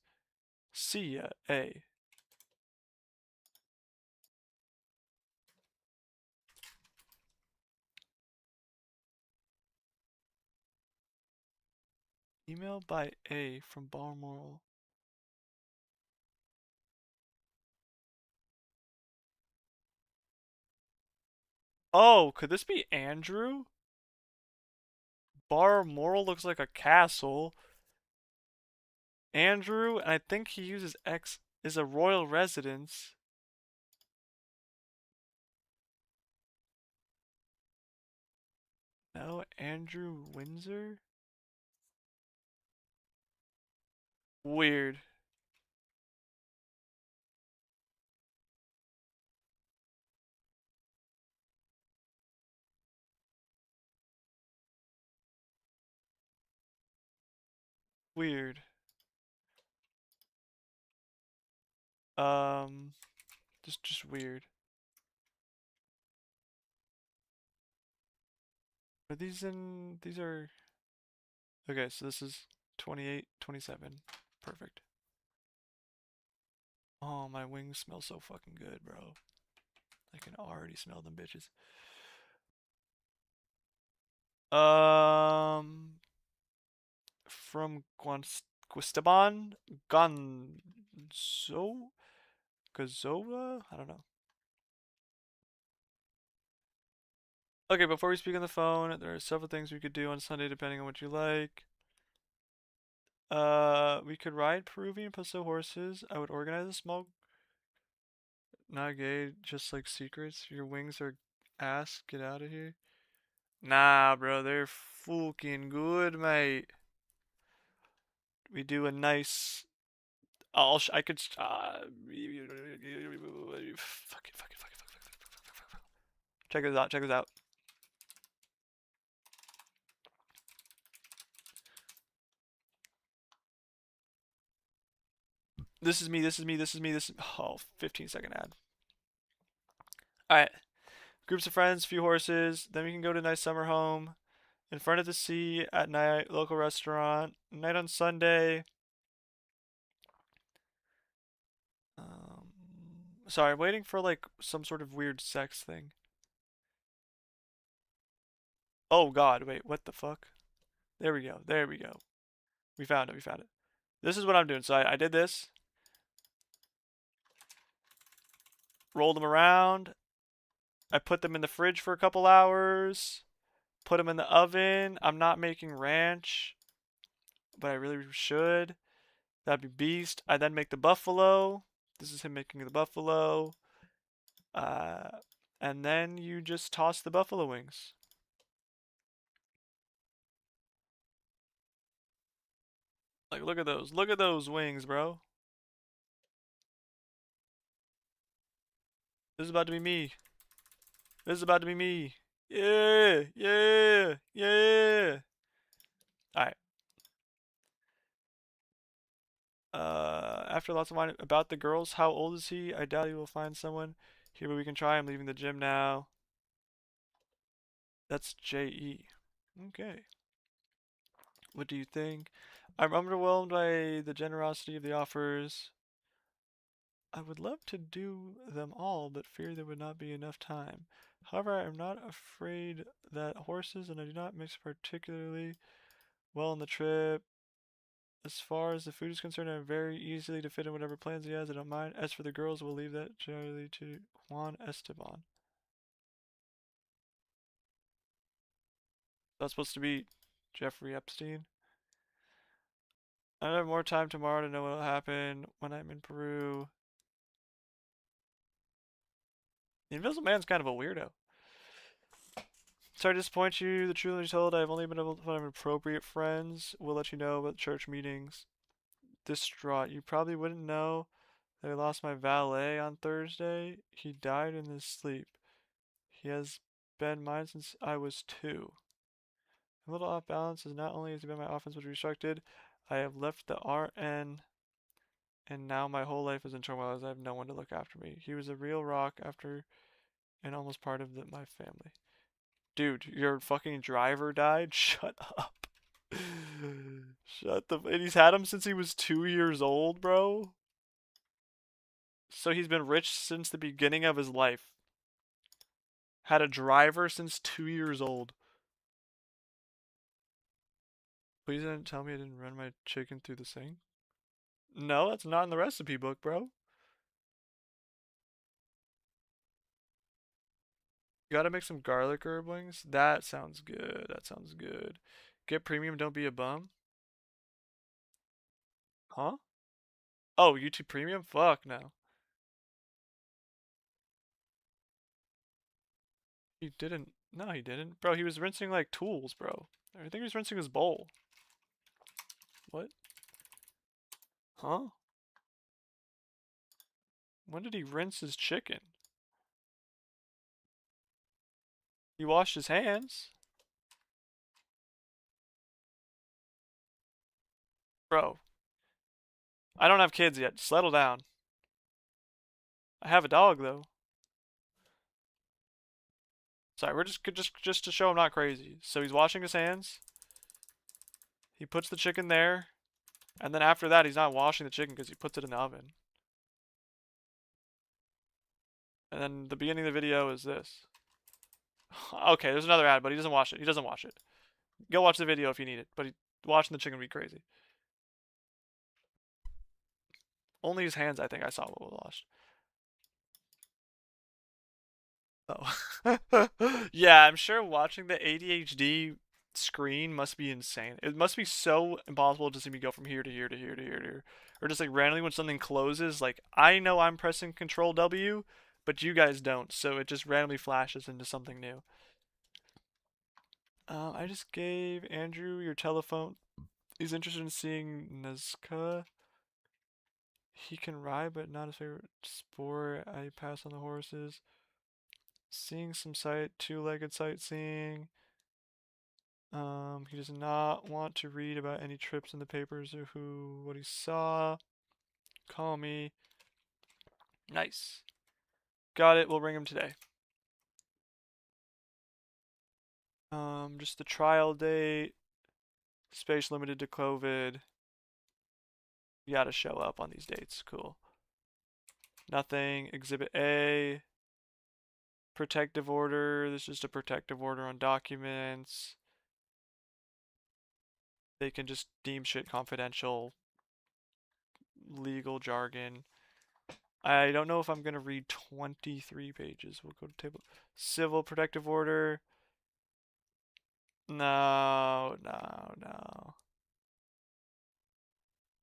See ya, A. Email by A from Balmoral. Oh, could this be Andrew? Balmoral looks like a castle. Andrew, and I think he uses X, is a royal residence. No, Andrew Windsor? Weird. Weird. Um, just weird. Are these are, okay, so this is 28, 27. Perfect. Oh, my wings smell so fucking good, bro. I can already smell them bitches. Um, from Guistaban Gonzo Gazova? I don't know. Okay, before we speak on the phone, there are several things we could do on Sunday depending on what you like. We could ride Peruvian Paso horses. I would organize a small, not gay, just like secrets. Your wings are ass. Get out of here. Nah, bro, they're fucking good, mate. We do a nice. I could. Fuck it. Check this out. Check this out. This is me. This is me. This is me. This is. Oh, 15-second ad. All right. Groups of friends, few horses. Then we can go to a nice summer home in front of the sea at night, local restaurant. Night on Sunday. Sorry, I'm waiting for like some sort of weird sex thing. Oh God, wait, what the fuck? There we go. There we go. We found it. We found it. This is what I'm doing. So I did this. Rolled them around. I put them in the fridge for a couple hours. Put them in the oven. I'm not making ranch, but I really should. That'd be beast. I then make the buffalo. This is him making the buffalo. Uh, and then you just toss the buffalo wings. Like, look at those. Look at those wings, bro. This is about to be me. This is about to be me. Yeah, yeah, yeah. Alright. After lots of wine about the girls, how old is he? I doubt he will find someone here, but we can try. I'm leaving the gym now. That's J.E. Okay. What do you think? I'm underwhelmed by the generosity of the offers. I would love to do them all, but fear there would not be enough time. However, I am not afraid that horses, and I do not mix particularly well on the trip. As far as the food is concerned, I'm very easily to fit in whatever plans he has. I don't mind. As for the girls, we'll leave that generally to Juan Esteban. That's supposed to be Jeffrey Epstein. I have more time tomorrow to know what will happen when I'm in Peru. The Invisible Man's kind of a weirdo. Sorry to disappoint you. The truth is told, I've only been able to find appropriate friends. We'll let you know about church meetings. Distraught. You probably wouldn't know that I lost my valet on Thursday. He died in his sleep. He has been mine since I was 2. A little off balance is not only has he been my offense was restricted, I have left the RN and now my whole life is in turmoil as I have no one to look after me. He was a real rock after and almost part of my family. Dude, your fucking driver died? Shut up. Shut the. And he's had him since he was 2 years old, bro. So he's been rich since the beginning of his life. Had a driver since 2 years old. Please didn't tell me I didn't run my chicken through the sink. No, that's not in the recipe book, bro. You gotta make some garlic herb wings. That sounds good. That sounds good. Get premium, don't be a bum. Huh? Oh, YouTube Premium? Fuck no. He didn't. No, he didn't. Bro, he was rinsing like tools, bro. I think he was rinsing his bowl. What? Huh? When did he rinse his chicken? He washed his hands. Bro, I don't have kids yet. Settle down. I have a dog though. Sorry, we're just to show I'm not crazy. So he's washing his hands. He puts the chicken there. And then after that, he's not washing the chicken because he puts it in the oven. And then the beginning of the video is this. Okay, there's another ad, but he doesn't watch it. He doesn't watch it. Go watch the video if you need it, but watching the chicken would be crazy. Only his hands, I think I saw what was washed. Oh. Yeah, I'm sure watching the ADHD screen must be insane. It must be so impossible to see me go from here to here to here to here to here. Or just like randomly when something closes, like I know I'm pressing Control W, but you guys don't, so it just randomly flashes into something new. I just gave Andrew your telephone. He's interested in seeing Nazca. He can ride, but not his favorite sport. I pass on the horses. Seeing some two-legged sightseeing. He does not want to read about any trips in the papers or what he saw. Call me. Nice. Got it. We'll bring him today. Just the trial date. Space limited to COVID. You gotta show up on these dates. Cool. Nothing. Exhibit A. Protective order. This is just a protective order on documents. They can just deem shit confidential. Legal jargon. I don't know if I'm going to read 23 pages. We'll go to table. Civil protective order. No, no, no.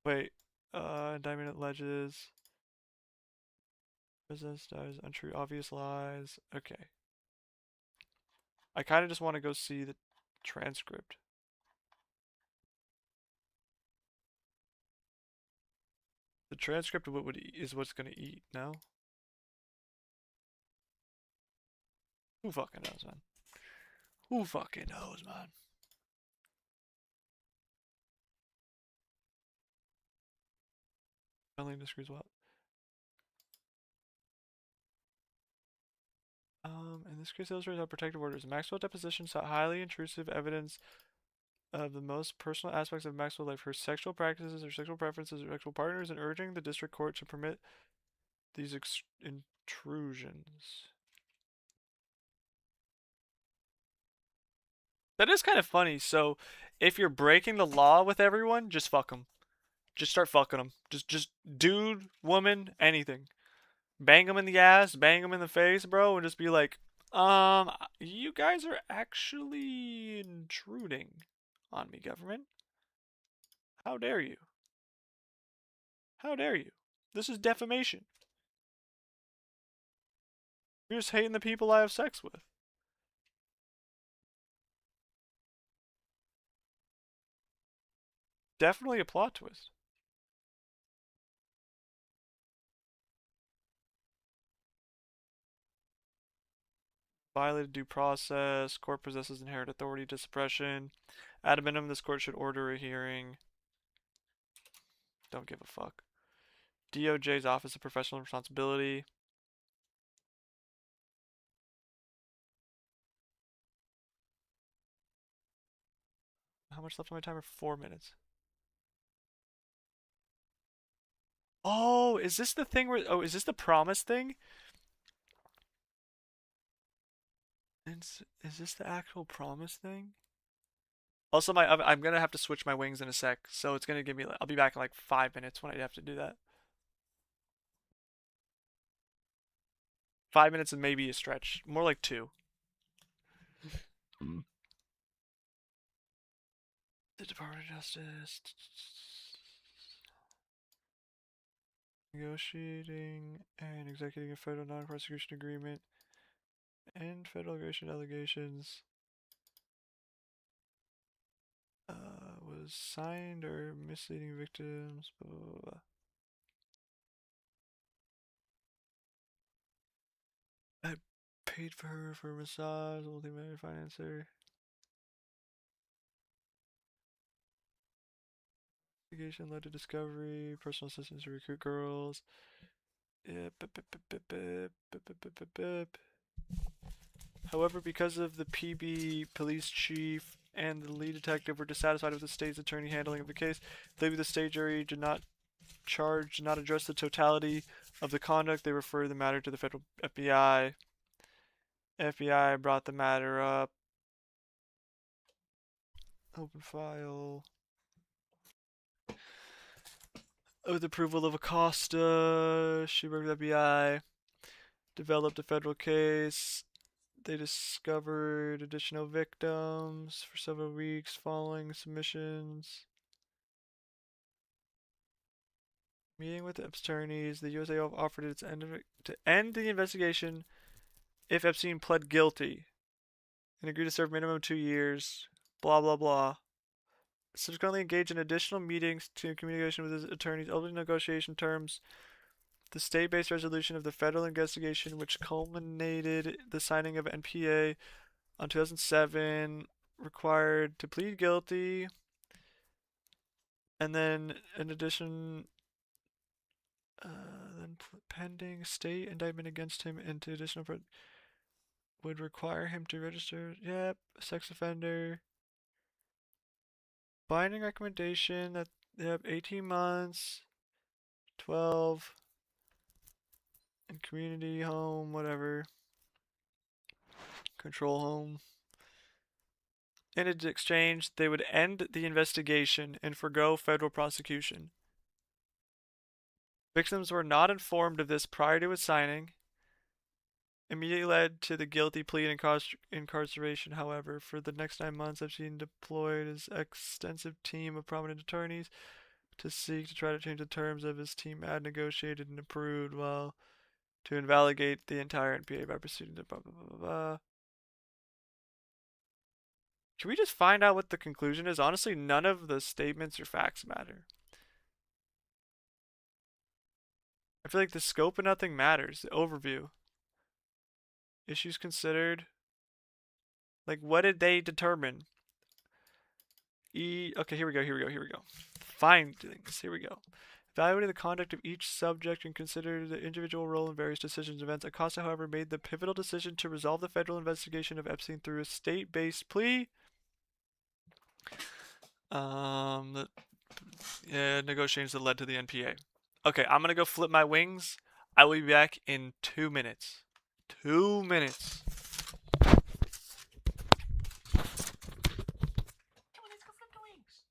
Wait. Indictment alleges. Business does untrue, obvious lies. Okay. I kind of just want to go see the transcript. The transcript of what is what's going to eat, no? Who fucking knows, man? Who fucking knows, man? Only disagrees what? In this case, illustrates how protective orders. Maxwell deposition sought highly intrusive evidence of the most personal aspects of Maxwell's life, her sexual practices, her sexual preferences, her sexual partners, and urging the district court to permit these intrusions. That is kind of funny. So, if you're breaking the law with everyone, just fuck them. Just start fucking them. Just dude, woman, anything. Bang them in the ass, bang them in the face, bro, and just be like, you guys are actually intruding on me, government. How dare you? How dare you? This is defamation. You're just hating the people I have sex with. Definitely a plot twist. Violated due process. Court possesses inherent authority to suppression. At a minimum, this court should order a hearing. Don't give a fuck. DOJ's Office of Professional Responsibility. How much left on my timer? 4 minutes. Oh, is this the thing where... Oh, is this the promise thing? Is this the actual promise thing? Also, I'm gonna have to switch my wings in a sec, so it's gonna give me... I'll be back in like 5 minutes when I have to do that. 5 minutes and maybe a stretch. More like 2. The Department of Justice. Negotiating and executing a federal non-prosecution agreement and federal immigration allegations was signed or misleading victims. Blah, blah, blah. I paid for her for a massage, multi-million financer. Investigation led to discovery, personal assistance to recruit girls. However, because of the PB police chief and the lead detective were dissatisfied with the state's attorney handling of the case, they believe the state jury did not address the totality of the conduct. They referred the matter to the federal FBI. FBI brought the matter up. Open file. With approval of Acosta, she worked with FBI. Developed a federal case. They discovered additional victims for several weeks following submissions. Meeting with the attorneys, the USA offered its to end the investigation if Epstein pled guilty and agreed to serve minimum 2 years. Blah blah blah. Subsequently engaged in additional meetings to communication with his attorneys, ultimately negotiation terms. The state-based resolution of the federal investigation, which culminated the signing of NPA on 2007, required to plead guilty, and then in addition, then pending state indictment against him into additional would require him to register. Yep, sex offender. Binding recommendation that 18 months, 12. And community home, whatever. Control home. In exchange, they would end the investigation and forgo federal prosecution. Victims were not informed of this prior to his signing. Immediately led to the guilty plea and incarceration, however. For the next 9 months, Epstein deployed his extensive team of prominent attorneys to seek to try to change the terms of his team had negotiated and approved, while to invalidate the entire NPA by proceeding to blah blah blah blah blah. Can we just find out what the conclusion is? Honestly, none of the statements or facts matter. I feel like the scope of nothing matters. The overview. Issues considered. Like, what did they determine? Okay, here we go. Findings. Here we go. Evaluating the conduct of each subject and consider the individual role in various decisions and events. Acosta, however, made the pivotal decision to resolve the federal investigation of Epstein through a state-based plea. Negotiations that led to the NPA. Okay, I'm gonna go flip my wings. I will be back in 2 minutes. 2 minutes. Come on, let's go flip the wings.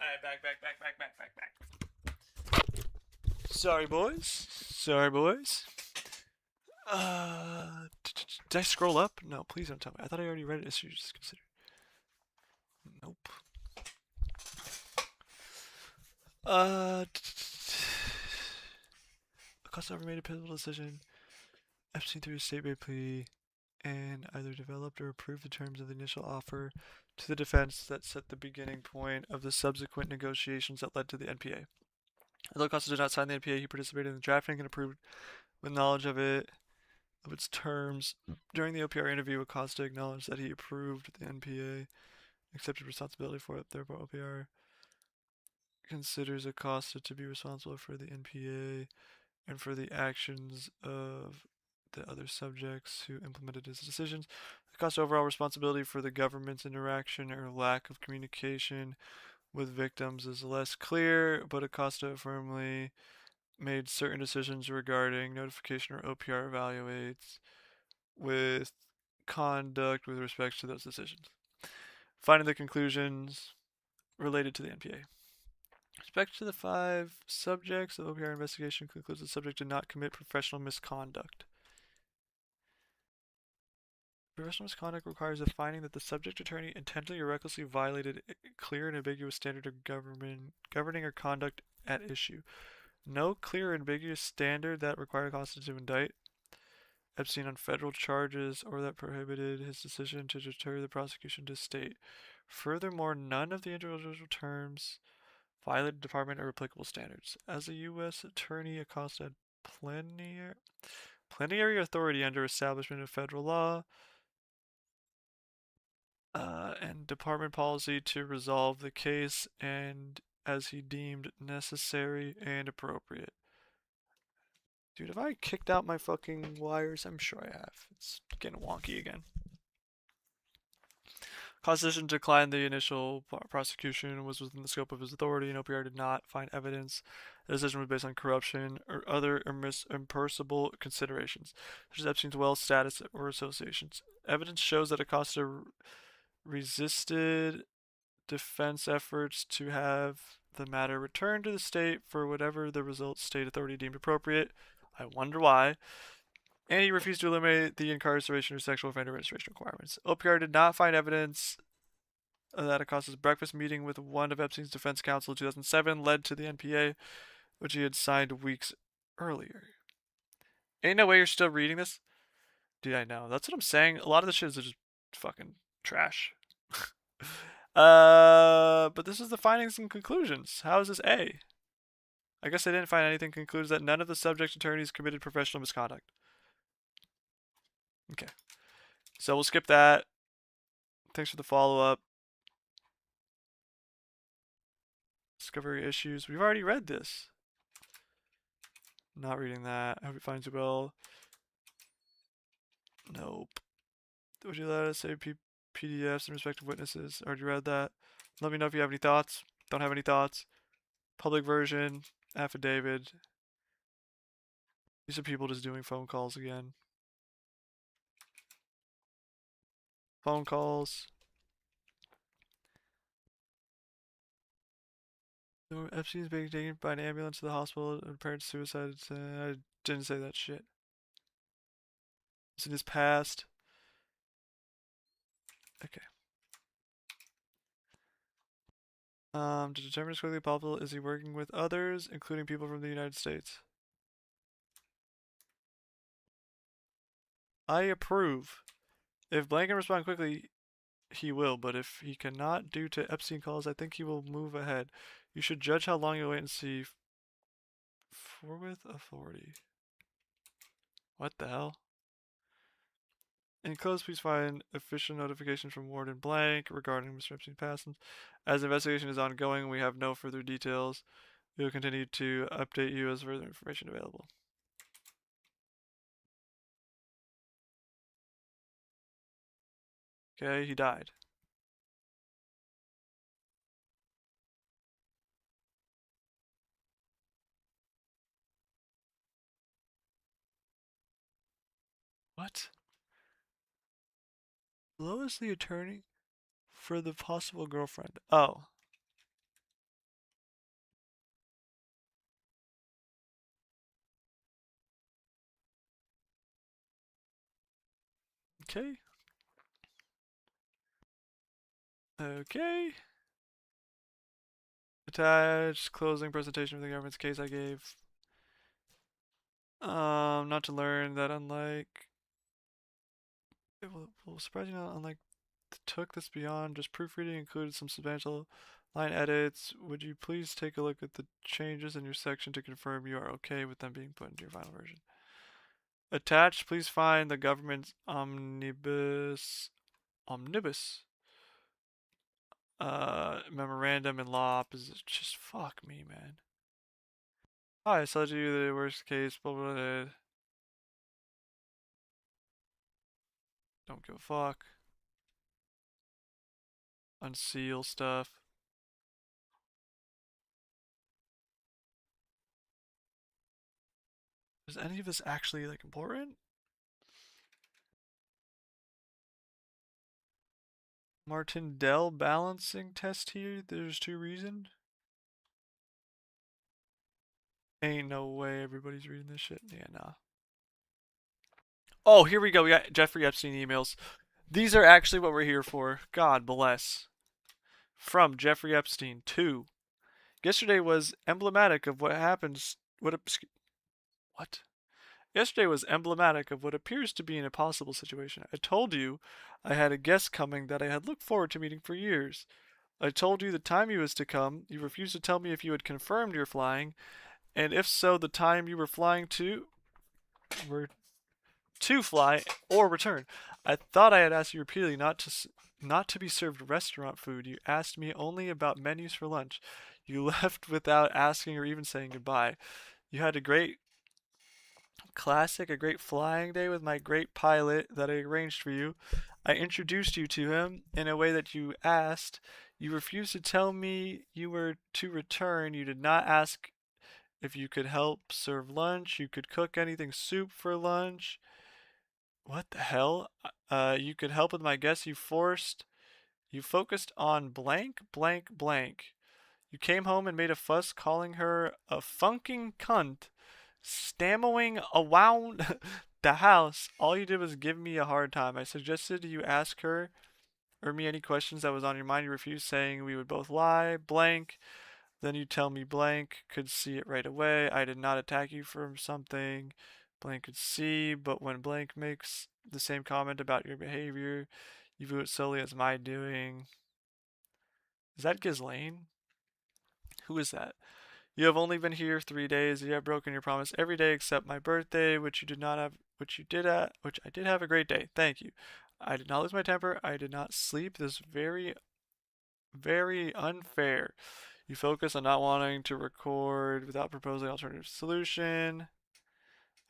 Alright, back. Sorry, boys. Did I scroll up? No, please don't tell me. I thought I already read it. As you just consider. Nope. Acosta never made a pivotal decision. Epstein through a state-based plea and either developed or approved the terms of the initial offer to the defense that set the beginning point of the subsequent negotiations that led to the NPA. Although Acosta did not sign the NPA, he participated in the drafting and approved with knowledge of its terms. During the OPR interview, Acosta acknowledged that he approved the NPA, accepted responsibility for it. Therefore, OPR considers Acosta to be responsible for the NPA and for the actions of the other subjects who implemented his decisions. Acosta's overall responsibility for the government's interaction or lack of communication with victims is less clear, but Acosta firmly made certain decisions regarding notification or OPR evaluates with conduct with respect to those decisions. Finding the conclusions related to the NPA. With respect to the 5 subjects, the OPR investigation concludes the subject did not commit professional misconduct. Professional misconduct requires a finding that the subject attorney intentionally or recklessly violated a clear and ambiguous standard of governing or conduct at issue. No clear or ambiguous standard that required Acosta to indict Epstein on federal charges or that prohibited his decision to deter the prosecution to state. Furthermore, none of the individual terms violated department or applicable standards. As a U.S. attorney, Acosta had plenary authority under establishment of federal law and department policy to resolve the case, and as he deemed necessary and appropriate. Dude, have I kicked out my fucking wires? I'm sure I have. It's getting wonky again. Caused decision to decline the initial prosecution was within the scope of his authority, and OPR did not find evidence. The decision was based on corruption or other impersonal considerations, such as Epstein's wealth, status, or associations. Evidence shows that Acosta resisted defense efforts to have the matter returned to the state for whatever the results state authority deemed appropriate. I wonder why. And he refused to eliminate the incarceration or sexual offender registration requirements. OPR did not find evidence that Acosta's breakfast meeting with one of Epstein's defense counsel in 2007 led to the NPA, which he had signed weeks earlier. Ain't no way you're still reading this? Dude, I know. That's what I'm saying. A lot of the shit is just fucking trash. But this is the findings and conclusions. How is this A? I guess I didn't find anything concludes that none of the subject attorneys committed professional misconduct. Okay. So we'll skip that. Thanks for the follow-up. Discovery issues. We've already read this. Not reading that. I hope it finds you well. Nope. Would you let us say PDFs and respective witnesses? Already read that. Let me know if you have any thoughts. Don't have any thoughts. Public version. Affidavit. These are people just doing phone calls again. Phone calls. Epstein's being taken by an ambulance to the hospital and apparent suicide. I didn't say that shit. It's in his past. Okay. To determine as quickly as possible, is he working with others, including people from the United States? I approve. If Blank can respond quickly, he will, but if he cannot due to Epstein calls, I think he will move ahead. You should judge how long you wait and see. Forthwith authority. What the hell? Enclosed, please find official notification from Warden Blank regarding Mr. Epstein's passing. As the investigation is ongoing, we have no further details. We will continue to update you as further information available. Okay, he died. What? Lois the attorney for the possible girlfriend. Oh. Okay. Okay. Attached closing presentation of the government's case I gave. Not to learn that unlike it will surprise you not unlike took this beyond just proofreading, included some substantial line edits. Would you please take a look at the changes in your section to confirm you are okay with them being put into your final version? Attached, please find the government's omnibus memorandum and law opposition. Just fuck me, man. Hi, I told you the worst case, blah, blah, blah. Don't give a fuck. Unseal stuff. Is any of this actually like important? Martindale balancing test here. There's 2 reasons. Ain't no way everybody's reading this shit. Yeah, nah. Oh, here we go. We got Jeffrey Epstein emails. These are actually what we're here for. God bless. From Jeffrey Epstein to yesterday was emblematic of what happens. What? Yesterday was emblematic of what appears to be an impossible situation. I told you I had a guest coming that I had looked forward to meeting for years. I told you the time he was to come. You refused to tell me if you had confirmed your flying, and if so, the time you were flying to fly or return. I thought I had asked you repeatedly not to be served restaurant food. You asked me only about menus for lunch. You left without asking or even saying goodbye. You had a great a great flying day with my great pilot that I arranged for you. I introduced you to him in a way that you asked. You refused to tell me you were to return. You did not ask if you could help serve lunch. You could cook anything soup for lunch. What the hell? You could help with my guess. You focused on blank, blank, blank. You came home and made a fuss calling her a funking cunt, stammering around the house. All you did was give me a hard time. I suggested you ask her or me any questions that was on your mind. You refused, saying we would both lie. Blank. Then you tell me blank could see it right away. I did not attack you for something blank could see, but when blank makes the same comment about your behavior, you view it solely as my doing. Is that Ghislaine? Who is that? You have only been here 3 days. You have broken your promise every day except my birthday, which you did not have, which I did have a great day. Thank you. I did not lose my temper. I did not sleep. This very, very unfair. You focus on not wanting to record without proposing alternative solution.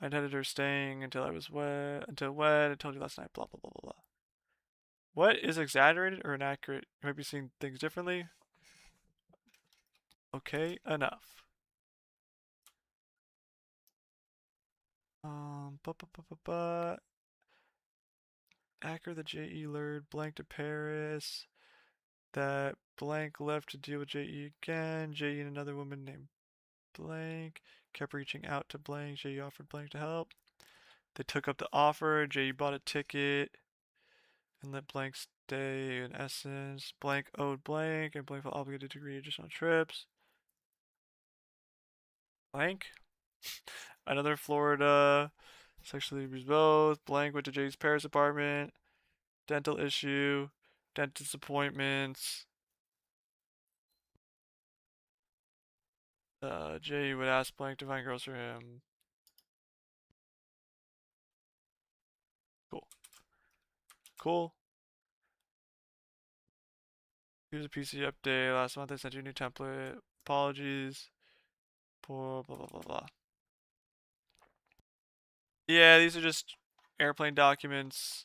I intended her staying until I was wet, until wet. I told you last night. Blah blah blah blah blah. What is exaggerated or inaccurate? You might be seeing things differently. Okay, enough. Ba ba ba ba ba. Acker the J.E. lured blank to Paris. That blank left to deal with J.E. again. J.E. and another woman named blank kept reaching out to blank. J.E. offered blank to help. They took up the offer. J.E. bought a ticket and let blank stay. In essence, blank owed blank, and blank felt obligated to agree to additional trips. Blank. Another Florida. Sexually abused both. Blank went to J.E.'s Paris apartment. Dental issue. Dentist appointments. Jay would ask blank to find girls for him. Cool. Cool. Here's a PC update. Last month I sent you a new template. Apologies. Poor blah blah blah blah. Yeah, these are just airplane documents.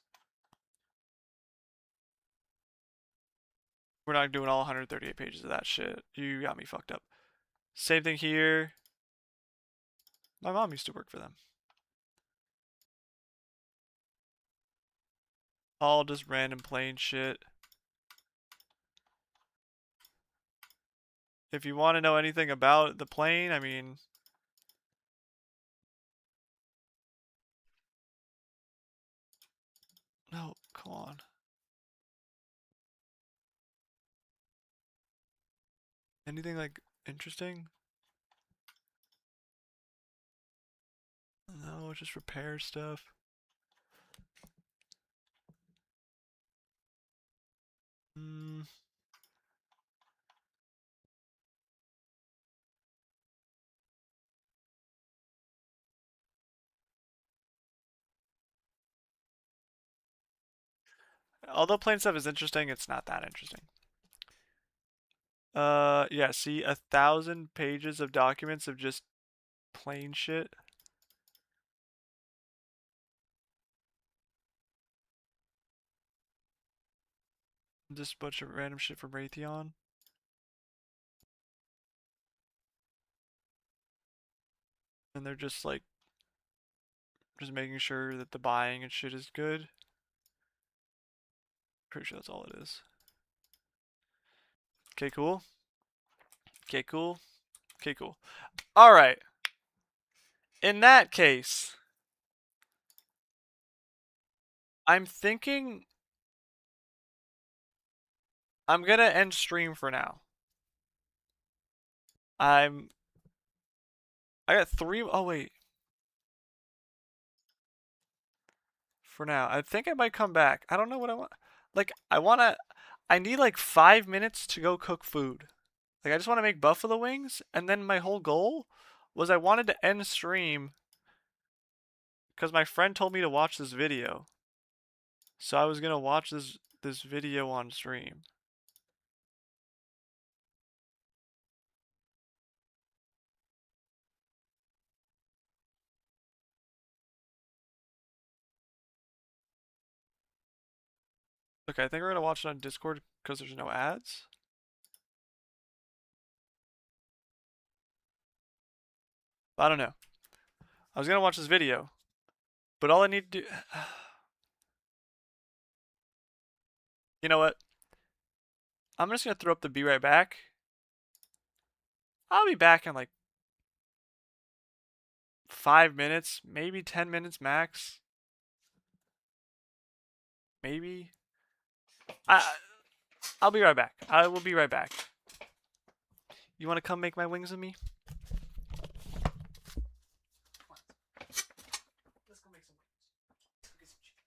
We're not doing all 138 pages of that shit. You got me fucked up. Same thing here. My mom used to work for them. All just random plane shit. If you want to know anything about the plane, I mean, no, come on. Anything like interesting? No, just repair stuff. Hmm. Although plane stuff is interesting, it's not that interesting. Yeah, see, 1,000 pages of documents of just plain shit. Just a bunch of random shit from Raytheon. And they're just like, just making sure that the buying and shit is good. Pretty sure that's all it is. Okay, cool. Okay, cool. Okay, cool. Alright. In that case, I'm thinking I'm gonna end stream for now. I got three. Oh, wait. For now. I think I might come back. I don't know what I want. Like, I need like 5 minutes to go cook food. Like, I just want to make buffalo wings, and then my whole goal was I wanted to end stream because my friend told me to watch this video. So I was gonna watch this video on stream. Okay, I think we're gonna watch it on Discord because there's no ads. I don't know. I was gonna watch this video, but all I need to do. You know what? I'm just gonna throw up the be right back. I'll be back in like 5 minutes, maybe 10 minutes max. Maybe. I I'll be right back. I will be right back. You want to come make my wings with me? Let's go make some wings. Let's go get some chicken.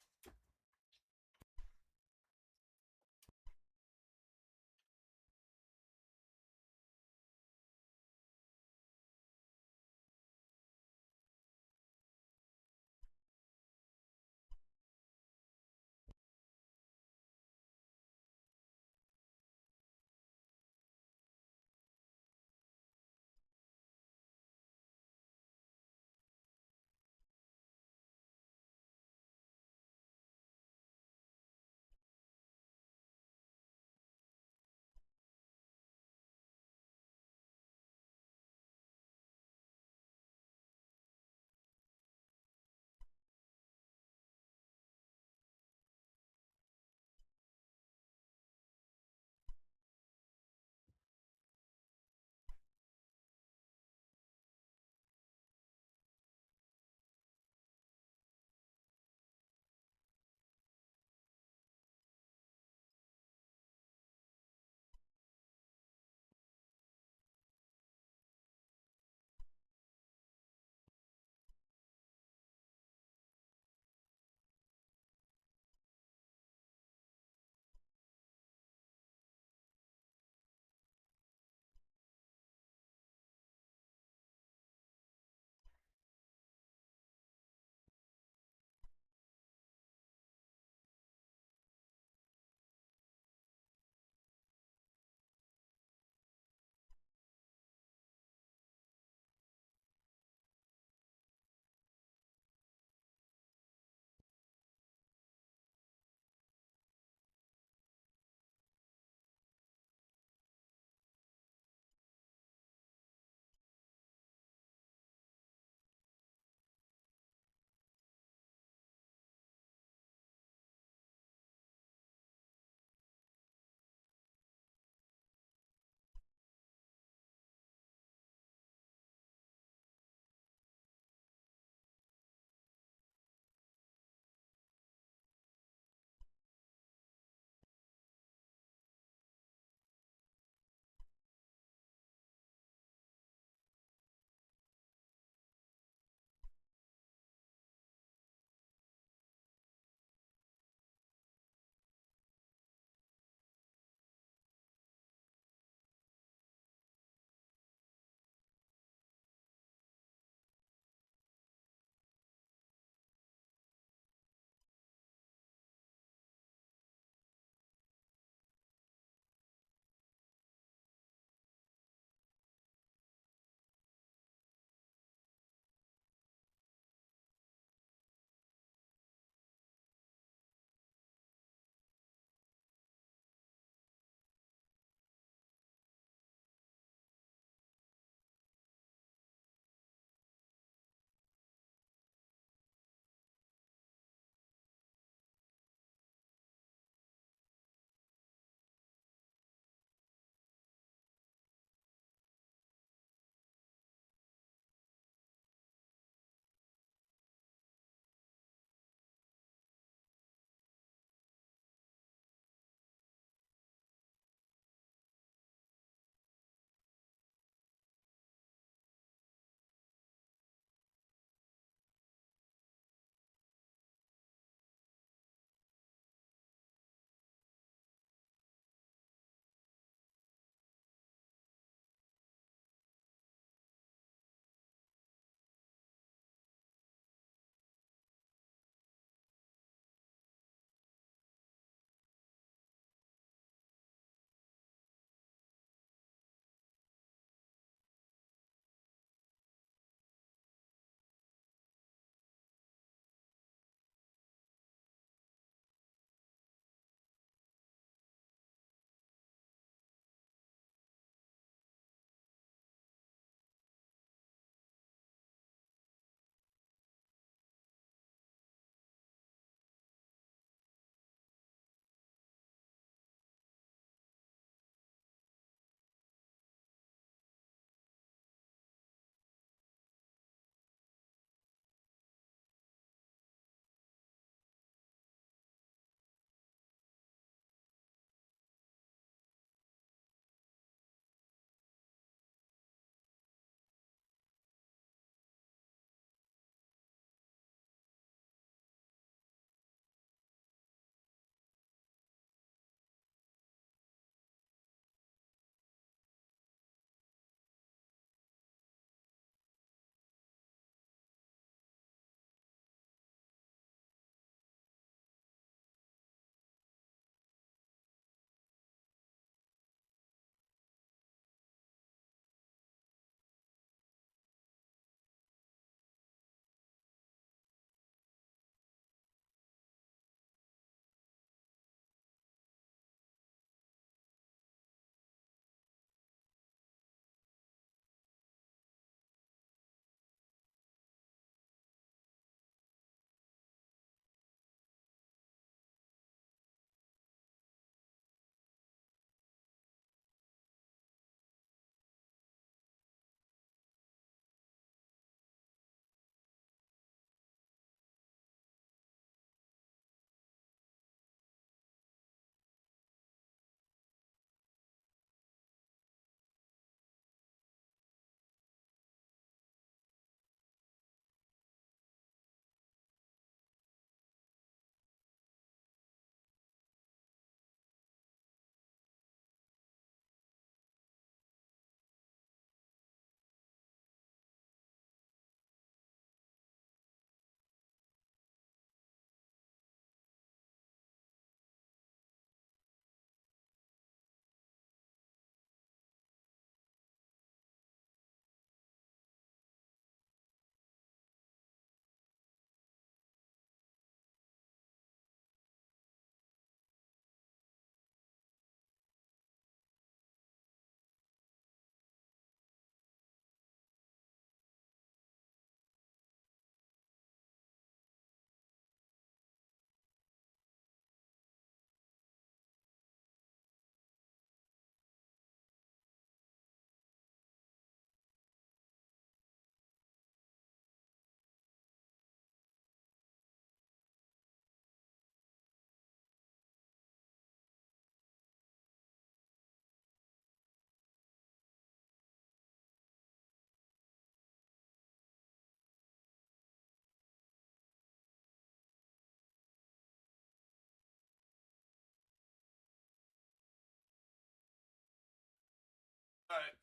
Alright.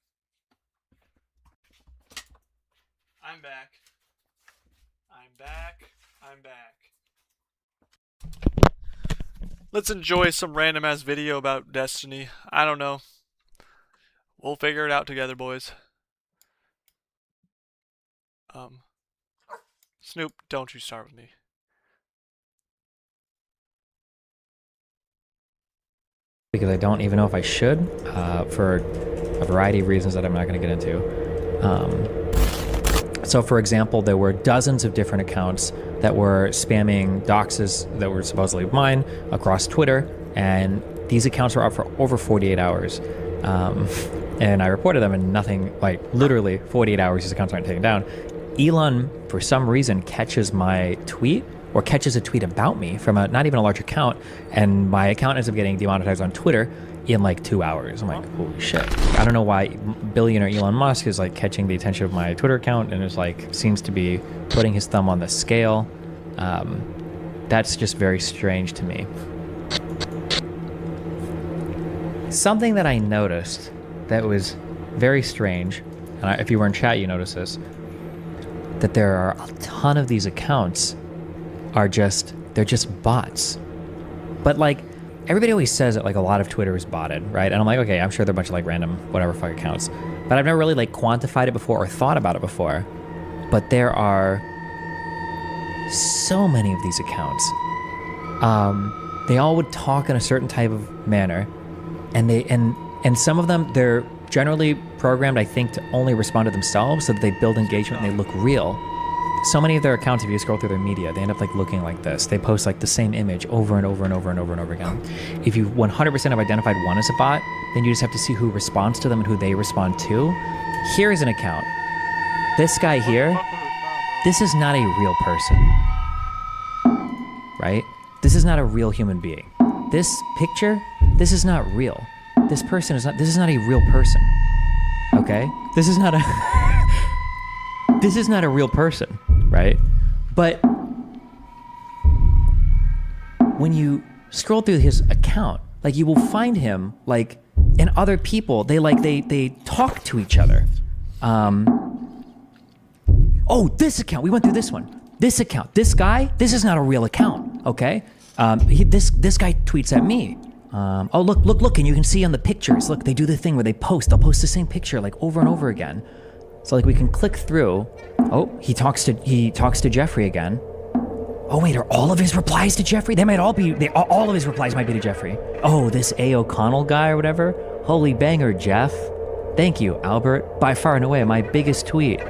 I'm back. I'm back. Let's enjoy some random ass video about Destiny. I don't know. We'll figure it out together, boys. Snoop, don't you start with me. Because I don't even know if I should, for a variety of reasons that I'm not going to get into. So for example, there were dozens of different accounts that were spamming doxes that were supposedly mine across Twitter, and these accounts were up for over 48 hours. And I reported them, and nothing, like literally 48 hours, these accounts aren't taken down. Elon, for some reason, catches my tweet, or catches a tweet about me from a not even a large account, and my account ends up getting demonetized on Twitter in like 2 hours. I'm like, holy shit. I don't know why billionaire Elon Musk is like catching the attention of my Twitter account and is like, seems to be putting his thumb on the scale. That's just very strange to me. Something that I noticed that was very strange, and if you were in chat, you noticed this, that there are a ton of these accounts they're just bots. But like, everybody always says that like a lot of Twitter is botted, right? And I'm like, okay, I'm sure they're a bunch of like random whatever fuck accounts. But I've never really like quantified it before or thought about it before. But there are so many of these accounts. They all would talk in a certain type of manner. And some of them, they're generally programmed, I think, to only respond to themselves so that they build engagement and they look real. So many of their accounts, if you scroll through their media, they end up like looking like this. They post like the same image over and over and over and over and over again. If you 100% have identified one as a bot, then you just have to see who responds to them and who they respond to. Here's an account. This guy here, this is not a real person, right? This is not a real human being. This picture, this is not real. This is not a real person, okay? This is not a real person, right? But when you scroll through his account, like you will find him like, and other people, they talk to each other. Oh, this account, we went through this one. This account, this guy, this is not a real account, okay? This guy tweets at me. Oh, look, and you can see on the pictures, look, they do the thing where they'll post the same picture like over and over again. So like we can click through. Oh, he talks to Jeffrey again. Oh wait, are all of his replies to Jeffrey? They might all be, all of his replies might be to Jeffrey. Oh, this A. O'Connell guy or whatever. Holy banger, Jeff. Thank you, Albert. By far and away, my biggest tweet. Yeah.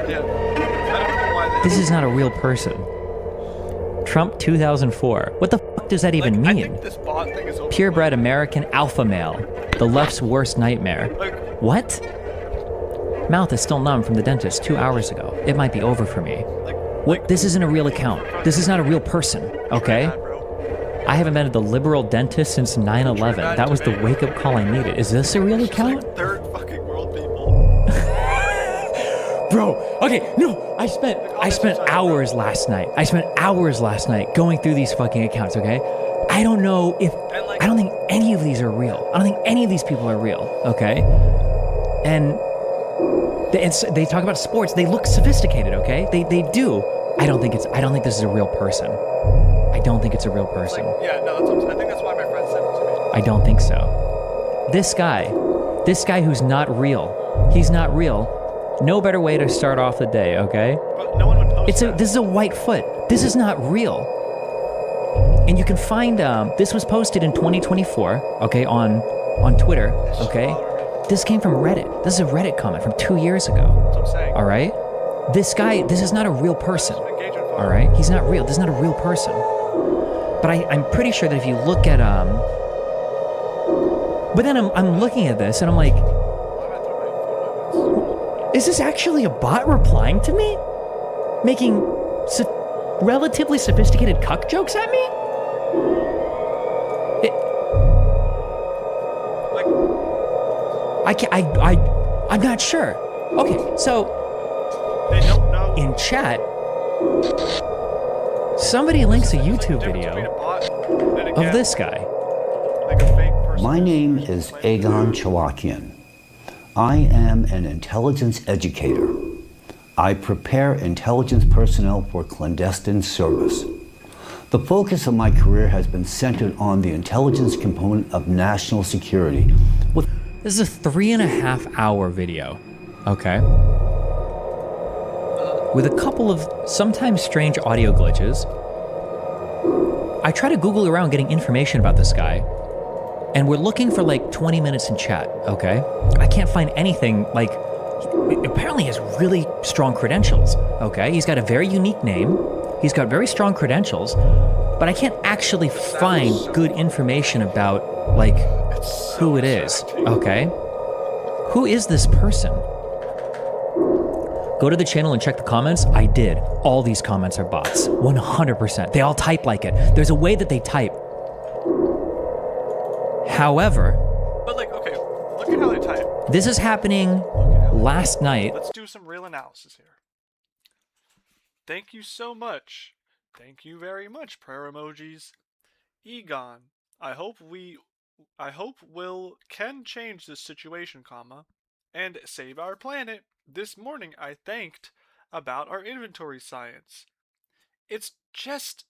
I don't know why This is not a real person. Trump 2004. What the fuck does that even mean? I think this bot thing is Purebred American alpha male. The left's worst nightmare. What? Mouth is still numb from the dentist 2 hours ago. It might be over for me. What? This isn't a real account. This is not a real person, okay? I haven't been to the liberal dentist since 9/11. That was the wake-up call I needed. Is this a real account? Like third fucking world people. Bro, okay, no, I spent hours last night. Going through these fucking accounts, okay? I don't know if, I don't think any of these are real. I don't think any of these people are real, okay? And they talk about sports. They look sophisticated, okay? They do. I don't think this is a real person. I don't think it's a real person. Yeah, no, that's what I'm saying. I think that's why my friend sent it to me. I don't think so. This guy who's not real. He's not real. No better way to start off the day, okay? But no one would post that. This is a white foot. This is not real. And you can find, this was posted in 2024, okay, on Twitter, okay? This came from Reddit. This is a Reddit comment from 2 years ago. That's what I'm saying. All right? This guy, this is not a real person. All right? He's not real. This is not a real person. But I'm pretty sure that if you look at, but then I'm looking at this and I'm like, is this actually a bot replying to me? Making relatively sophisticated cuck jokes at me? I'm not sure. Okay, so they don't know. In chat, somebody links a YouTube video And again, of this guy. Like a fake person. My name is Egon Chalakian. I am an intelligence educator. I prepare intelligence personnel for clandestine service. The focus of my career has been centered on the intelligence component of national security. This is a 3.5 hour video, okay? With a couple of sometimes strange audio glitches. I try to Google around getting information about this guy, and we're looking for like 20 minutes in chat, okay? I can't find anything. Like, apparently he has really strong credentials, okay? He's got a very unique name. He's got very strong credentials, but I can't actually find good information about, like, who it is, okay? Who is this person? Go to the channel and check the comments. I did. All these comments are bots. 100%. They all type like it. There's a way that they type. However... But like, okay, look at how they type. This is happening last night. Let's do some real analysis here. Thank you so much. Thank you very much, prayer emojis. Egon, I hope can change this situation, comma, and save our planet. This morning I thanked about our inventory science. It's just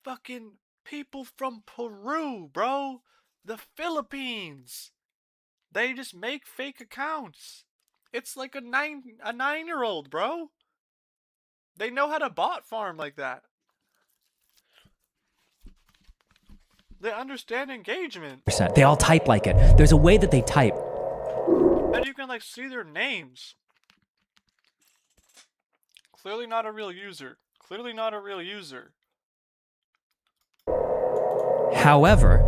fucking people from Peru, bro. The Philippines. They just make fake accounts. It's like a 9-year-old, bro. They know how to bot farm like that. They understand engagement. They all type like it. There's a way that they type. And you can like see their names. Clearly not a real user. Clearly not a real user. However,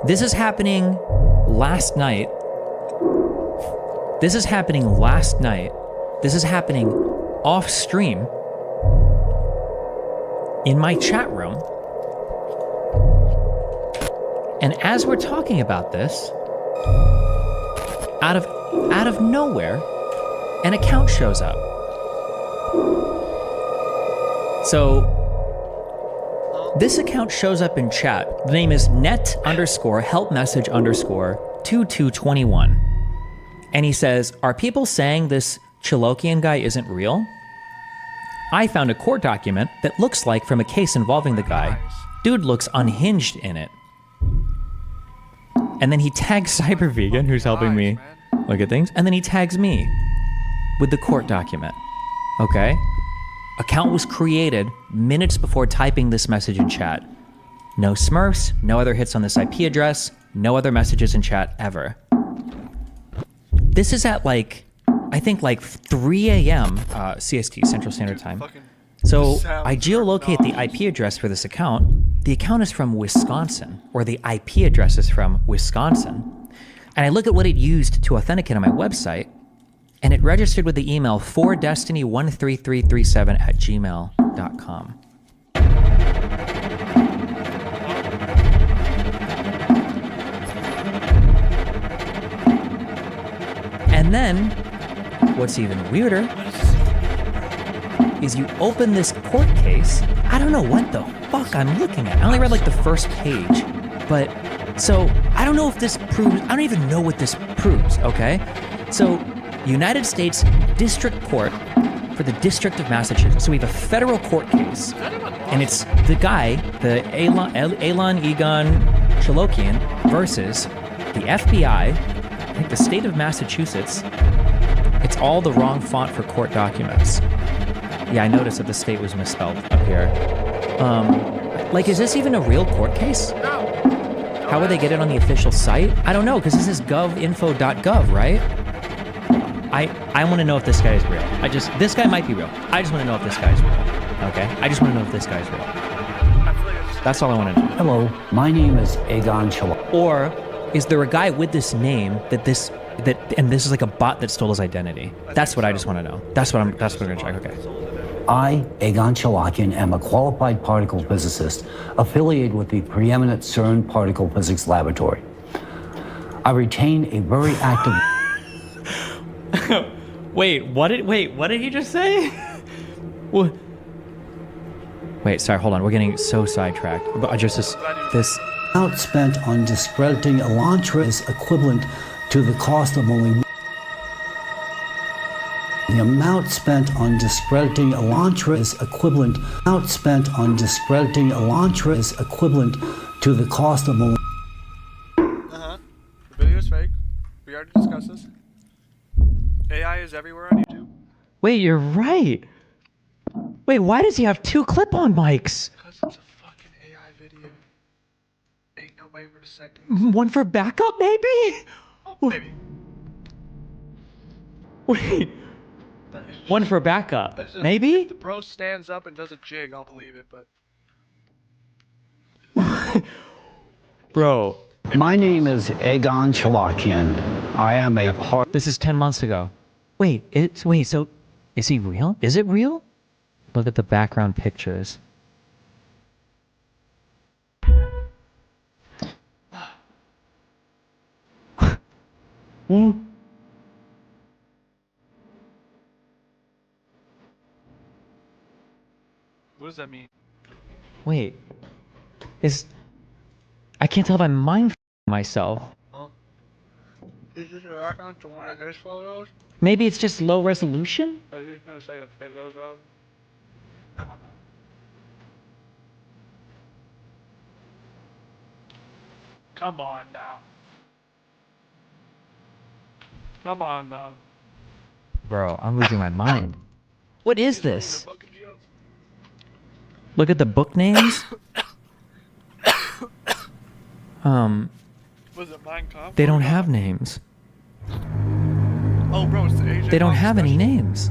this is happening last night. This is happening last night. This is happening off stream in my chat room. And as we're talking about this, out of nowhere, an account shows up. So this account shows up in chat. The name is net_help_message_2221. And he says, are people saying this Chalakian guy isn't real? I found a court document that looks like from a case involving the guy. Dude looks unhinged in it. And then he tags Cyber Vegan, who's helping me look at things, and then he tags me with the court document. Okay? Account was created minutes before typing this message in chat. No smurfs, no other hits on this IP address, no other messages in chat ever. This is at like, I think like 3 a.m. CST, Central Standard Time. So I geolocate the IP address for this account. The account is from Wisconsin, or the IP address is from Wisconsin. And I look at what it used to authenticate on my website, and it registered with the email 4destiny13337@gmail.com. And then, what's even weirder is you open this court case. I don't know what the fuck I'm looking at. I only read like the first page. But, so, I don't know if this proves, I don't even know what this proves, okay? So, United States District Court for the District of Massachusetts. So we have a federal court case. And it's the guy, the Egon Chalakian versus the FBI, I think the state of Massachusetts. It's all the wrong font for court documents. Yeah, I noticed that the state was misspelled up here. Like, is this even a real court case? No. How would they get it on the official site? I don't know, because this is govinfo.gov, right? I want to know if this guy is real. This guy might be real. I just want to know if this guy is real. Okay? I just want to know if this guy is real. That's all I want to know. Hello, my name is Egon Chalakian. Or is there a guy with this name and this is like a bot that stole his identity? That's what I just want to know. That's what we're going to check. Okay. I, Egon Chalakian, am a qualified particle physicist affiliated with the preeminent CERN Particle Physics Laboratory. I retain a very active... Wait, what did he just say? Wait, sorry, hold on. We're getting so sidetracked. But just this amount spent on discrediting Elantra is equivalent to the cost of only. The amount spent on discrediting Elantra is equivalent. Amount spent on discrediting Elantra is equivalent to the cost of only. The video is fake. We already discussed this. AI is everywhere on YouTube. Wait, you're right. Wait, why does he have two clip-on mics? Because it's a fucking AI video. Ain't no way we're dissecting. One for backup, maybe? Maybe. Wait. One for backup, maybe? If the bro stands up and does a jig, I'll believe it, but. Bro. My name is Egon Chalakian. I am a part. This is 10 months ago. Wait, so is he real? Is it real? Look at the background pictures. What does that mean? Wait. I can't tell if I'm mind myself. Huh? Is this a background to one of his photos? Maybe it's just low resolution? I was just gonna say a photos of. Come on now. Come on now. Bro, I'm losing my mind. What is this? Look at the book names. Was it Mein Kampf? They don't have names. Oh, bro, it's the AJ. They don't have any names.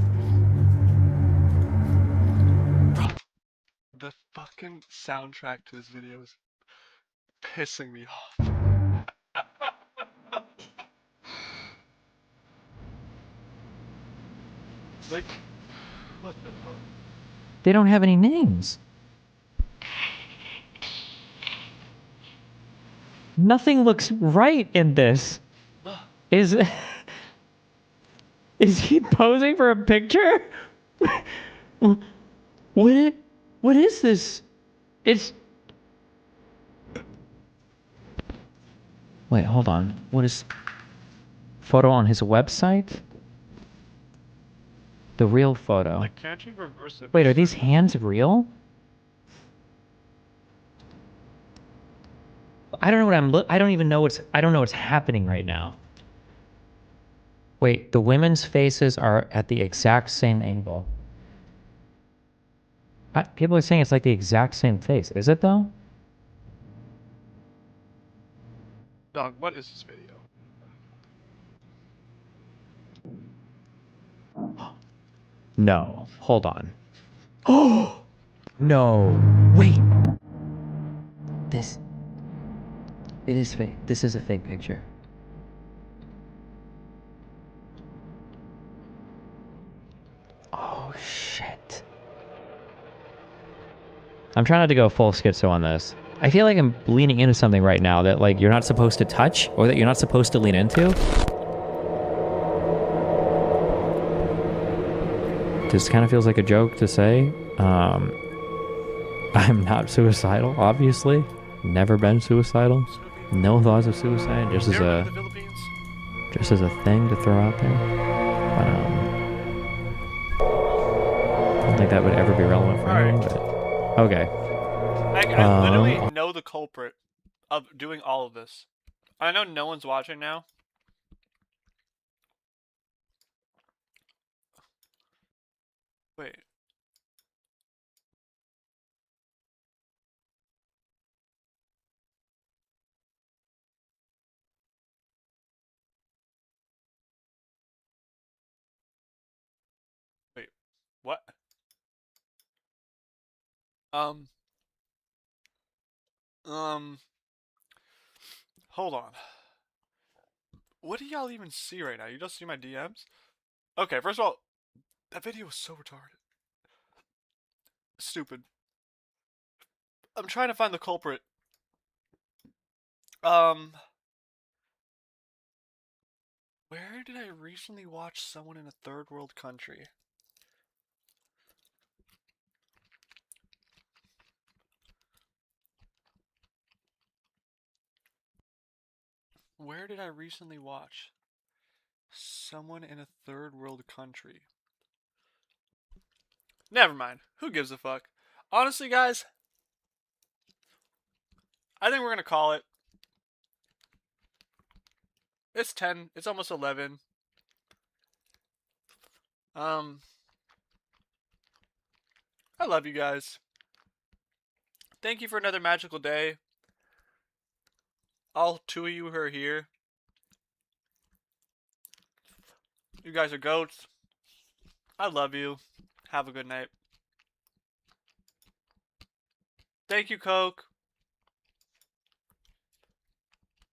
Bro, the fucking soundtrack to this video is pissing me off. Like, what the fuck? They don't have any names. Nothing looks right in this. Is he posing for a picture? What is this? Wait, hold on. What is photo on his website? The real photo. Like, can't you reverse it? Wait, are these hands real? I don't know what I don't even know I don't know what's happening right now. Wait, the women's faces are at the exact same angle. People are saying it's like the exact same face. Is it though? Dog, what is this video? No. Hold on. Oh! No. Wait. It is fake. This is a fake picture. Oh, shit. I'm trying not to go full schizo on this. I feel like I'm leaning into something right now that, like, you're not supposed to touch or that you're not supposed to lean into. This kind of feels like a joke to say. I'm not suicidal, obviously. Never been suicidal. No thoughts of suicide. Just as a thing to throw out there. I don't think that would ever be relevant for anyone. But okay. I literally know the culprit of doing all of this. I know no one's watching now. Wait. Wait. What? Hold on. What do y'all even see right now? You just see my DMs? Okay, first of all, that video was so retarded. Stupid. I'm trying to find the culprit. Where did I recently watch someone in a third world country? Where did I recently watch? Someone in a third world country. Never mind. Who gives a fuck? Honestly, guys, I think we're gonna call it. It's 10. It's almost 11. I love you guys. Thank you for another magical day. All two of you who are here. You guys are goats. I love you. Have a good night. Thank you, Coke.